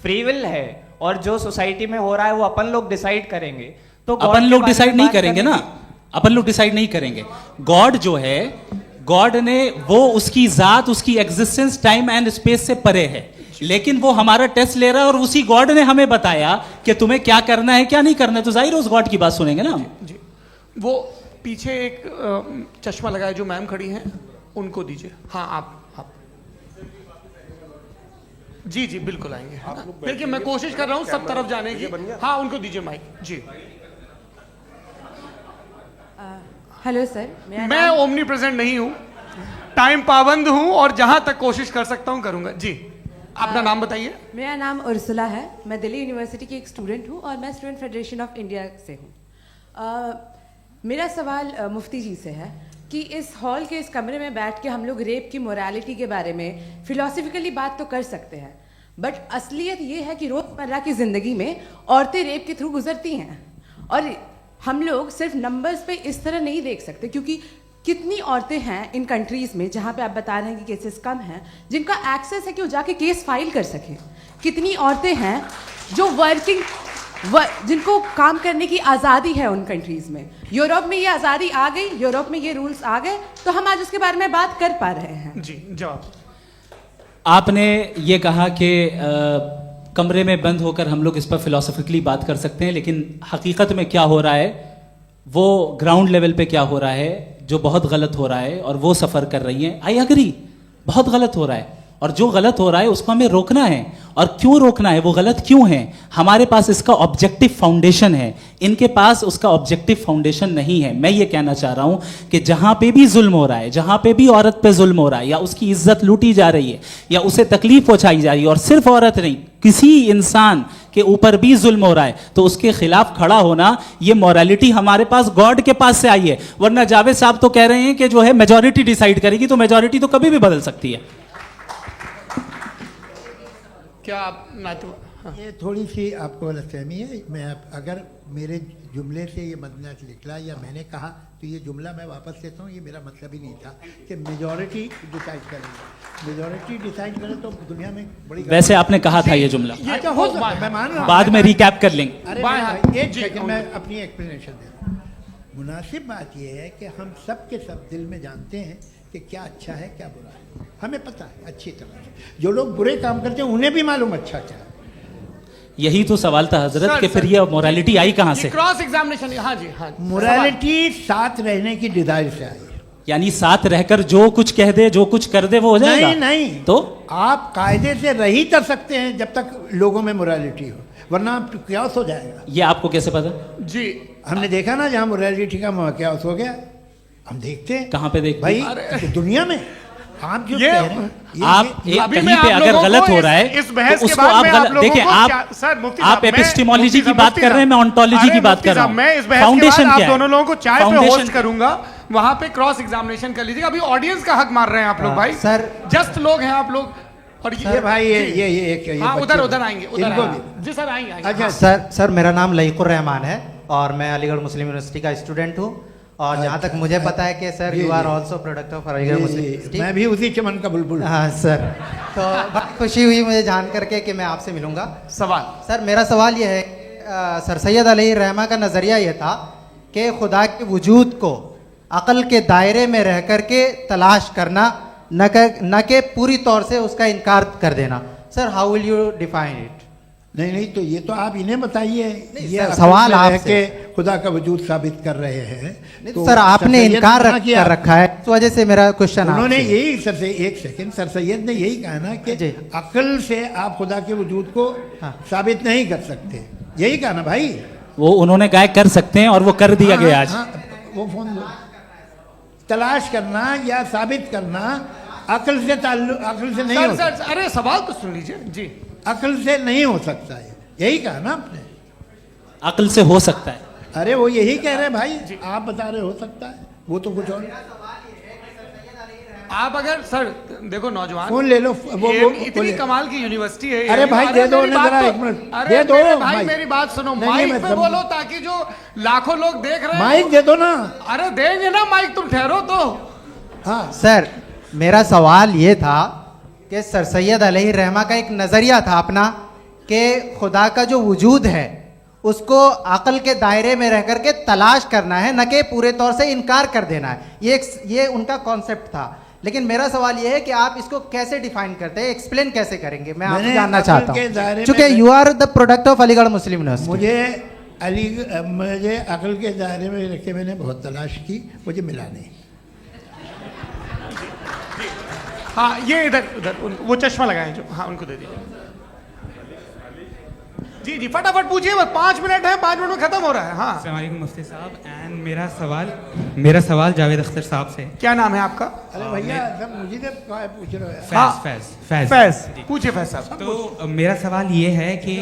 फ्री विल है, और जो सोसाइटी में हो रहा है वो अपन लोग डिसाइड करेंगे, तो अपन लोग डिसाइड नहीं करेंगे ना, अपन लोग डिसाइड नहीं करेंगे। गॉड जो है, गॉड ने वो उसकी जात, उसकी एग्जिस्टेंस टाइम एंड स्पेस से परे है, लेकिन वो हमारा टेस्ट ले रहा है और उसी गॉड ने हमें बताया कि तुम्हें क्या करना है क्या नहीं करना है, तो जाहिर है उस गॉड की बात सुनेंगे ना हम। जी, वो पीछे एक चश्मा लगाए जो मैम खड़ी हैं, उनको दीजिए। हाँ, आप जी जी बिल्कुल आएंगे। देखिए, मैं कोशिश कर रहा हूँ सब तरफ जाने की। हाँ, उनको दीजिए माइक। जी, हेलो सर, मैं ओमनी प्रेजेंट नहीं हूँ, टाइम पाबंद हूँ, और जहां तक कोशिश कर सकता हूँ करूंगा। जी, अपना नाम बताइए। मेरा नाम उर्सुला है, मैं दिल्ली यूनिवर्सिटी की एक स्टूडेंट हूँ और मैं स्टूडेंट फेडरेशन ऑफ इंडिया से हूँ। मेरा सवाल मुफ्ती जी से है कि इस हॉल के इस कमरे में बैठ के हम लोग रेप की मोरालिटी के बारे में फिलोसफिकली बात तो कर सकते हैं, बट असलियत ये है कि रोज़मर्रा की ज़िंदगी में औरतें रेप के थ्रू गुजरती हैं, और हम लोग सिर्फ नंबर्स पे इस तरह नहीं देख सकते, क्योंकि कितनी औरतें हैं इन कंट्रीज़ में जहाँ पे आप बता रहे हैं कि केसेस कम हैं, जिनका एक्सेस है कि वो जाके केस फाइल कर सकें। कितनी औरतें हैं जो जिनको काम करने की आज़ादी है उन कंट्रीज़ में। यूरोप में ये आज़ादी आ गई, यूरोप में ये रूल्स आ गए, तो हम आज उसके बारे में बात कर पा रहे हैं। जी, जवाब। आपने ये कहा कि कमरे में बंद होकर हम लोग इस पर फिलोसफिकली बात कर सकते हैं, लेकिन हकीकत में क्या हो रहा है, वो ग्राउंड लेवल पे क्या हो रहा है, जो बहुत गलत हो रहा है, और वो सफ़र कर रही हैं। आई अग्री, बहुत गलत हो रहा है, और जो गलत हो रहा है उसको हमें रोकना है। और क्यों रोकना है, वो गलत क्यों है, हमारे पास इसका ऑब्जेक्टिव फाउंडेशन है, इनके पास उसका ऑब्जेक्टिव फाउंडेशन नहीं है। मैं ये कहना चाह रहा हूं कि जहां पे भी जुल्म हो रहा है, जहां पे भी औरत पे जुल्म हो रहा है, या उसकी इज्जत लूटी जा रही है, या उसे तकलीफ पहुंचाई जा रही है, और सिर्फ औरत नहीं, किसी इंसान के ऊपर भी जुल्म हो रहा है, तो उसके खिलाफ खड़ा होना, ये मॉरलिटी हमारे पास गॉड के पास से आई है। वरना जावेद साहब तो कह रहे हैं कि जो है मेजॉरिटी डिसाइड करेगी, तो मेजॉरिटी तो कभी भी बदल सकती है। क्या आप नातू? हाँ। ये थोड़ी सी आपको गलतफहमी है। मैं अगर मेरे जुमले से ये मदनत निकला या मैंने कहा, तो ये जुमला मैं वापस लेता हूँ। ये मेरा मतलब ही नहीं था कि मेजॉरिटी डिसाइड करेंगे। मेजॉरिटी डिसाइड करे तो दुनिया में बड़ी, वैसे आपने कहा था ये जुमला। अच्छा, हो सकता है, मैं मान रहा हूँ, बाद में रिकैप कर लेंगे। अरे एक सेकंड, मैं अपनी एक्सप्लेनेशन देता हूँ। मुनासिब बात यह है कि हम सब के सब दिल में जानते हैं कि क्या अच्छा है क्या बुरा है, हमें पता है अच्छी तरह से। जो लोग बुरे काम करते हैं उन्हें भी मालूम अच्छा क्या है। यही तो सवाल था हजरत कि फिर ये मोरालिटी आई कहां से? Cross examination. हाँ जी, हाँ। मोरालिटी साथ रहने की डिजायर से आई है, यानी साथ रहकर जो कुछ कह दे, जो कुछ कर दे, वो हो जाएगा? नहीं नहीं, तो आप कायदे से रह ही कर सकते हैं जब तक लोगों में मोरालिटी हो, वरना क्यास हो जाएगा। ये आपको कैसे पता? जी, हमने देखा ना, जहाँ मोरालिटी का क्यास हो गया, हम देखते हैं। कहाँ पे देखते भाई? दुनिया में। आप जो कह रहे हैं, आप कहीं पे अगर गलत हो रहा है, इस बहस तो के उसको बाद आप मैं गलत देखिए। आप एपिस्टेमोलॉजी की बात कर रहे हैं, मैं ऑन्टोलॉजी की बात कर रहा हूं। मैं इस बहस के बाद आप दोनों लोगों को चाय पे होस्ट करूंगा, वहां पे क्रॉस एग्जामिनेशन कर लीजिएगा। अभी ऑडियंस का हक मार रहे हैं आप लोग भाई, सर जस्ट लोग हैं आप लोग। और ये भाई ये एक हाँ, उधर आएंगे, इनको भी। जी सर, आएंगे। अच्छा सर, मेरा नाम लईकुर रहमान है और मैं अलीगढ़ मुस्लिम यूनिवर्सिटी का स्टूडेंट हूँ, और जहाँ तक मुझे पता है कि sir you are also product of Aligarh Muslim University. मैं भी उसी चमन का बुलबुल। हाँ सर, तो बहुत खुशी हुई मुझे जान करके कि मैं आपसे मिलूंगा। सवाल सर, मेरा सवाल ये है, सर सैयद अली रहमा का नज़रिया ये था कि खुदा के वजूद को अक़ल के दायरे में रह कर के तलाश करना, न कि पूरी तौर से उसका इनकार कर देना। Sir, how will you define it? नहीं, तो ये तो आप इन्हें बताइए। ये सवाल आपसे खुदा का वजूद साबित कर रहे हैं, तो सर आपने इनकार कर रखा है, इस वजह से मेरा क्वेश्चन। उन्होंने यही सर से, एक सेकंड, सर सैयद ने यही कहा ना कि अक्ल से आप खुदा के वजूद को साबित नहीं कर सकते, यही कहा ना भाई। वो उन्होंने कहा कर सकते हैं, और वो कर दिया गया आज। वो फोन तलाश करना या साबित करना अकल से ताल्लुक, अकल से नहीं हो सर अरे सवाल तो सुन लीजिए जी। अकल से नहीं हो सकता है, यही कहा ना आपने। अकल से हो सकता है। अरे वो यही कह रहे हैं भाई, आप बता रहे हो सकता है, वो तो कुछ और। आप अगर सर देखो नौजवान फोन ले लो, वो इतनी कमाल की यूनिवर्सिटी है। अरे भाई दे दो उन्हें जरा, एक मिनट दे दो भाई, मेरी बात सुनो, माइक पे बोलो ताकि जो लाखों लोग देख रहे हैं। माइक दे दो ना। अरे देंगे ना माइक, तुम ठहरो तो। हाँ सर, मेरा सवाल ये था कि सर सैयद अलैहिर्रहमा का एक नज़रिया था अपना कि खुदा का जो वजूद है उसको अकल के दायरे में रह करके तलाश करना है, न कि पूरे तौर से इनकार कर देना है। ये उनका कॉन्सेप्ट था। लेकिन मेरा सवाल ये है कि आप इसको कैसे डिफाइन करते हैं, एक्सप्लेन कैसे करेंगे, मैं आपसे जानना चाहता हूँ, क्योंकि you are the product of Aligarh Muslim University. मुझे अकल के दायरे में रखे मैंने बहुत तलाश की, मुझे मिला नहीं। हाँ ये इधर वो चश्मा लगाए जो, हाँ उनको दे दीजिए। जी जी फटाफट पूछिए, बस 5 मिनट है, 5 मिनट में खत्म हो रहा है। हाँ अस्सलाम वालेकुम मुफ्ती साहब। एंड मेरा सवाल जावेद अख्तर साहब से। क्या नाम है आपका? अरे भैया सब मुझे पूछ रहे हो। फैज पूछिए फैज साहब। तो मेरा सवाल ये है कि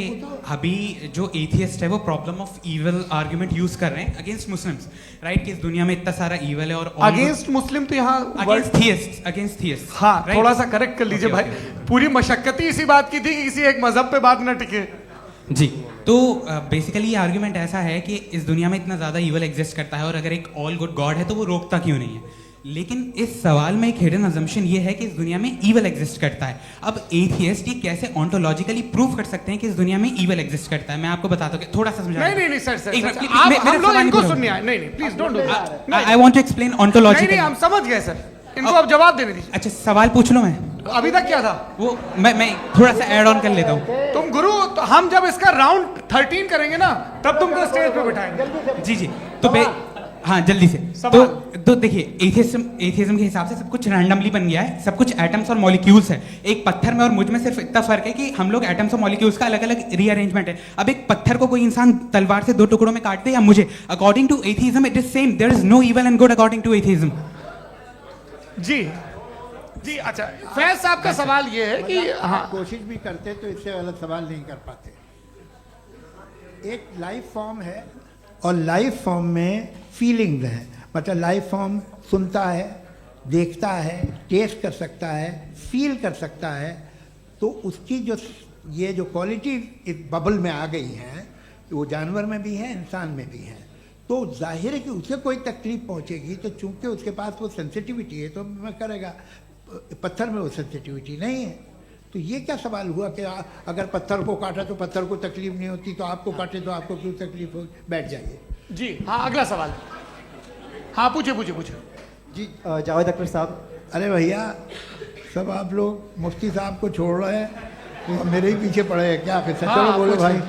अभी जो एथियस्ट है वो problem of evil argument use कर रहे हैं अगेंस्ट मुस्लिम्स, राइट? कि इस दुनिया में इतना सारा इविल है और अगेंस्ट मुस्लिम तो यहाँ अगेंस्ट थियस्ट। हाँ थोड़ा सा करेक्ट कर लीजिए भाई। पूरी मशक्कत ही इसी बात की थी कि किसी एक मजहब पे बात ना टिके। जी, तो बेसिकली ये आर्गुमेंट ऐसा है कि इस दुनिया में इतना ज़्यादा ईवल एग्जिस्ट करता है और अगर एक ऑल गुड गॉड है तो वो रोकता क्यों नहीं है? लेकिन इस सवाल में एक हिडन अजम्पशन ये है कि इस दुनिया में ईवल एग्जिस्ट करता है। अब एथियस्ट ये कैसे ऑन्टोलॉजिकली प्रूव कर सकते हैं कि इस दुनिया में ईवल एग्जिस्ट करता है? मैं आपको बताता हूँ, थोड़ा सा समझा। नहीं सर हम लोग इनको सुनिए। नहीं please don't do that. I want to explain ontologically. नहीं हम समझ गए सर, इनको अब जवाब देने दीजिए। अच्छा सवाल पूछ लो। मैं अभी तक क्या था वो मैं थोड़ा सा ऐड ऑन कर लेता हूँ। तुम गुरु, तो हम जब इसका राउंड 13 करेंगे ना तब तुमको स्टेज पे बिठाएंगे। जी तो हाँ जल्दी से। तो देखिए एथियज्म के हिसाब से सब कुछ रैंडमली बन गया है, सब कुछ एटम्स और मॉलिक्यूल्स है। एक पत्थर में और मुझ में सिर्फ इतना फर्क है कि हम लोग एटम्स और मॉलिक्यूल्स का अलग अलग रीअरेंजमेंट है। अब एक पत्थर को कोई इंसान तलवार से 2 टुकड़ों में काट दे या मुझे, according to atheism it is same. There is no evil and good according to atheism. जी अच्छा फैज साहब का सवाल ये है कि हाँ कोशिश भी करते तो इससे गलत सवाल नहीं कर पाते। एक लाइफ फॉर्म है और लाइफ फॉर्म में फीलिंग्स हैं, मतलब लाइफ फॉर्म सुनता है, देखता है, टेस्ट कर सकता है, फील कर सकता है। तो उसकी जो ये जो क्वालिटी इस बबल में आ गई हैं वो जानवर में भी है, इंसान में भी है। तो जाहिर है कि उसे कोई तकलीफ पहुंचेगी, तो चूंकि उसके पास वो सेंसिटिविटी है तो मैं करेगा। पत्थर में वो सेंसिटिविटी नहीं है। तो ये क्या सवाल हुआ कि अगर पत्थर को काटा तो पत्थर को तकलीफ नहीं होती, तो आपको काटे तो आपको क्यों तकलीफ हो? बैठ जाइए। जी हाँ अगला सवाल। हाँ पूछे जी जावेद अख्तर साहब। अरे भैया सब आप लोग मुफ्ती साहब को छोड़ रहे हैं, तो मेरे ही पीछे पड़े हैं क्या? फिर चलो बोलो भाई।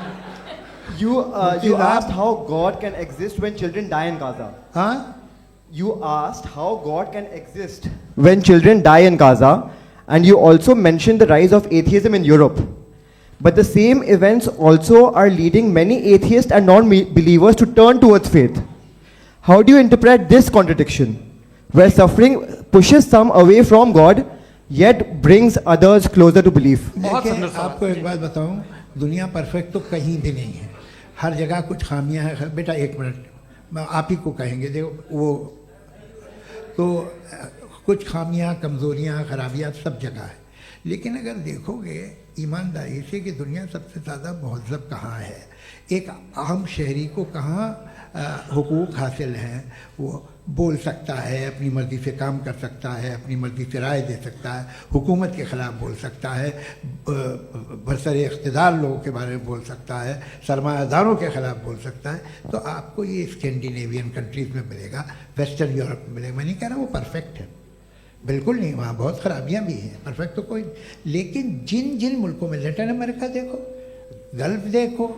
You asked how God can exist when children die in Gaza. हाँ? You asked how God can exist when children die in Gaza, and you also mentioned the rise of atheism in Europe. But the same events also are leading many atheists and non-believers to turn towards faith. How do you interpret this contradiction, where suffering pushes some away from God, yet brings others closer to belief? आपको एक बात बताऊं, दुनिया perfect तो कहीं भी नहीं है, हर जगह कुछ खामियां हैं। बेटा एक मिनट आप ही को कहेंगे, देखो वो तो कुछ खामियां, कमज़ोरियां, खराबियां सब जगह है। लेकिन अगर देखोगे ईमानदारी से कि दुनिया सबसे ज़्यादा महज़ब कहाँ है, एक आम शहरी को कहाँ हुकूक हासिल हैं, वो बोल सकता है, अपनी मर्ज़ी से काम कर सकता है, अपनी मर्ज़ी से राय दे सकता है, हुकूमत के ख़िलाफ़ बोल सकता है, बरसरे इक़्तिदार लोगों के बारे में बोल सकता है, सरमायादारों के ख़िलाफ़ बोल सकता है। तो आपको ये स्कैंडिनेवियन कंट्रीज़ में मिलेगा, वेस्टर्न यूरोप में मिलेगा। मैं नहीं कह रहा वो परफेक्ट है, बिल्कुल नहीं, वहाँ बहुत ख़राबियाँ भी हैं, परफेक्ट तो कोई। लेकिन जिन जिन मुल्कों में, लैटिन अमेरिका देखो, गल्फ़ देखो,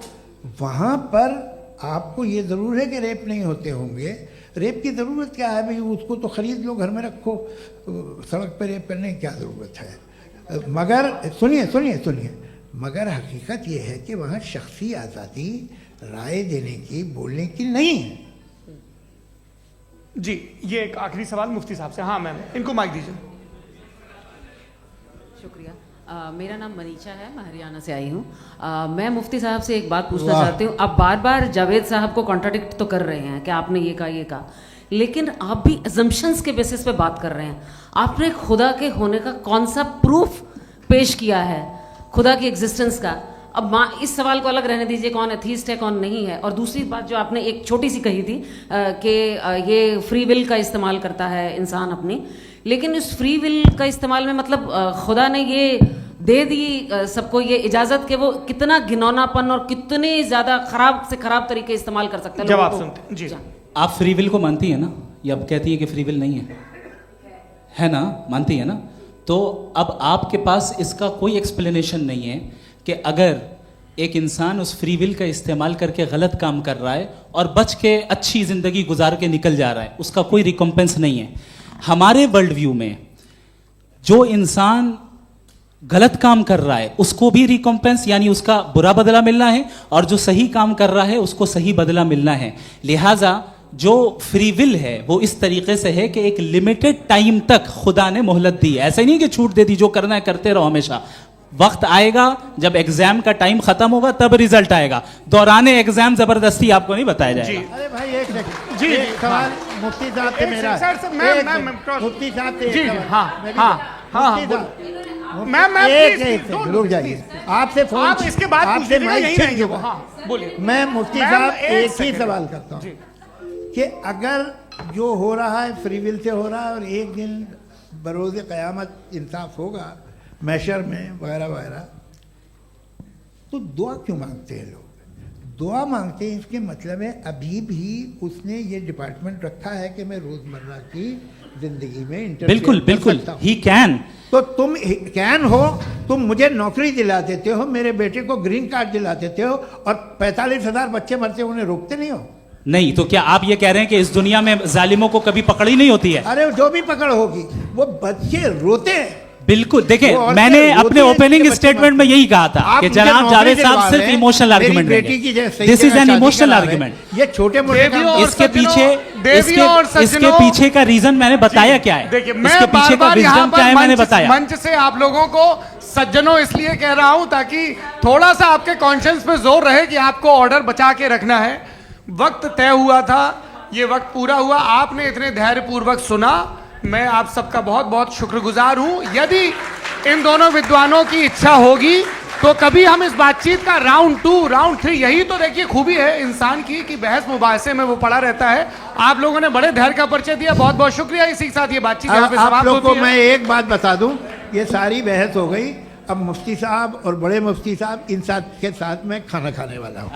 वहाँ पर आपको ये ज़रूर है कि रेप नहीं होते होंगे। रेप की ज़रूरत क्या है भाई? उसको तो ख़रीद लो, घर में रखो, सड़क पर रेप करने की क्या ज़रूरत है? मगर सुनिए, मगर हकीकत ये है कि वहाँ शख्सी आज़ादी राय देने की, बोलने की नहीं है। जी ये एक आखिरी सवाल मुफ्ती साहब से। हाँ मैम, इनको माइक दीजिए। शुक्रिया। मेरा नाम मनीषा है, मैं हरियाणा से आई हूँ। मैं मुफ्ती साहब से एक बात पूछना वाह। चाहती हूँ। आप बार बार जावेद साहब को कॉन्ट्राडिक्ट तो कर रहे हैं कि आपने ये कहा, लेकिन आप भी assumptions के बेसिस पे बात कर रहे हैं। आपने खुदा के होने का कौन सा प्रूफ पेश किया है खुदा की एग्जिस्टेंस का? अब इस सवाल को अलग रहने दीजिए, कौन एथीस्ट है कौन नहीं है। और दूसरी बात जो आपने एक छोटी सी कही थी कि ये फ्री विल का इस्तेमाल करता है इंसान अपनी, लेकिन इस फ्री विल का इस्तेमाल में मतलब खुदा ने ये दे दी सबको ये इजाज़त कि वो कितना घिनौनापन और कितने ज़्यादा ख़राब से ख़राब तरीके इस्तेमाल कर सकते हैं। जवाब सुनते जी। आप फ्री विल को मानती है ना, या अब कहती है कि फ्री विल नहीं है ना, मानती है ना? तो अब आपके पास इसका कोई एक्सप्लेनेशन नहीं है कि अगर एक इंसान उस फ्री विल का इस्तेमाल करके गलत काम कर रहा है और बच के अच्छी ज़िंदगी गुजार के निकल जा रहा है, उसका कोई रिकम्पेंस नहीं है। हमारे वर्ल्ड व्यू में जो इंसान गलत काम कर रहा है उसको भी रिकम्पेंस यानी उसका बुरा बदला मिलना है, और जो सही काम कर रहा है उसको सही बदला मिलना है। लिहाजा जो फ्री विल है वो इस तरीके से है कि एक लिमिटेड टाइम तक खुदा ने मोहलत दी। ऐसा ही नहीं कि छूट दे दी, जो करना है करते रहो हमेशा। वक्त आएगा जब एग्जाम का टाइम खत्म होगा तब रिजल्ट आएगा। दौराने एग्जाम जबरदस्ती आपको नहीं बताया जाएगा। अरे भाई एक सेकंड, जी, एक सवाल मुफ्ती साहब से मेरा है। सर, मुफ्ती साहब से जी, एक सवाल। हाँ, मैं भी- हाँ, हाँ, मुफ्ती हाँ, साहब, मैम, एक प्लीज, सेकंड, रुक जाइए। आपसे फोन, आप इसके बाद आपसे पूछिएगा, माइक यहीं छीन रहेंगे के वो। हाँ, बोलिए। मैं मुफ्ती मैम, साहब एक एक ही सेकंड। सवाल करता हूँ कि अगर जो हो रहा है फ्री विल से हो रहा है और एक दिन बरोज़ क़यामत इंसाफ होगा मैशर में वगैरह वगैरह, तो दुआ क्यों मांगते हैं लोग? दुआ मांगते हैं इसके मतलब है अभी भी उसने ये डिपार्टमेंट रखा है कि मैं रोज़मर्रा की ज़िंदगी में इंटरफेयर बिल्कुल कर बिल्कुल, सकता हूं। He can. तो तुम कैन हो, तुम मुझे नौकरी दिला देते हो, मेरे बेटे को ग्रीन कार्ड दिला देते हो, और 45,000 बच्चे मरते हो, उन्हें रोकते नहीं हो। नहीं तो क्या आप ये कह रहे हैं कि इस दुनिया में जालिमों को कभी पकड़ ही नहीं होती है? अरे जो भी पकड़ होगी, वो बच्चे रोते हैं। बिल्कुल, देखिए वो औरतें मैंने रोती अपने हैं, ओपनिंग जिनके बच्चे स्टेटमेंट में यही कहा था आप कि मुझे जनाब नौकरी जावेद दिलवा साहब सिर्फ रहे हैं, इमोशनल मेरी आर्गुमेंट बेटी की जगह सही दिस इज जगह एन शादी इमोशनल करा रहे हैं। आर्गुमेंट। ये छोटे मोटे काम इसके पीछे का रीजन मैंने बताया क्या है? देखिए, इसके मैं पीछे का बार-बार यहाँ विजडम क्या है पर मैंने बताया। मंच से आप लोगों को सज्जनों इसलिए कह रहा हूं ताकि थोड़ा सा आपके कॉन्शियंस पे जोर रहे कि आपको ऑर्डर बचा के रखना है। वक्त तय हुआ था, ये वक्त पूरा हुआ, आपने इतने धैर्यपूर्वक सुना, मैं आप सबका बहुत बहुत शुक्रगुजार हूं। यदि इन दोनों विद्वानों की इच्छा होगी तो कभी हम इस बातचीत का राउंड 2, राउंड 3, यही तो देखिए खूबी है इंसान की कि बहस मुबाहसे में वो पड़ा रहता है। आप लोगों ने बड़े धैर्य का परिचय दिया, बहुत बहुत शुक्रिया। इसी के साथ ये बातचीत यहाँ पे आप समाप्त लोग को होती है। मैं एक बात बता दूं, ये सारी बहस हो गई, अब मुफ्ती साहब और बड़े मुफ्ती साहब इन साथ के साथ मैं खाना खाने वाला हूँ।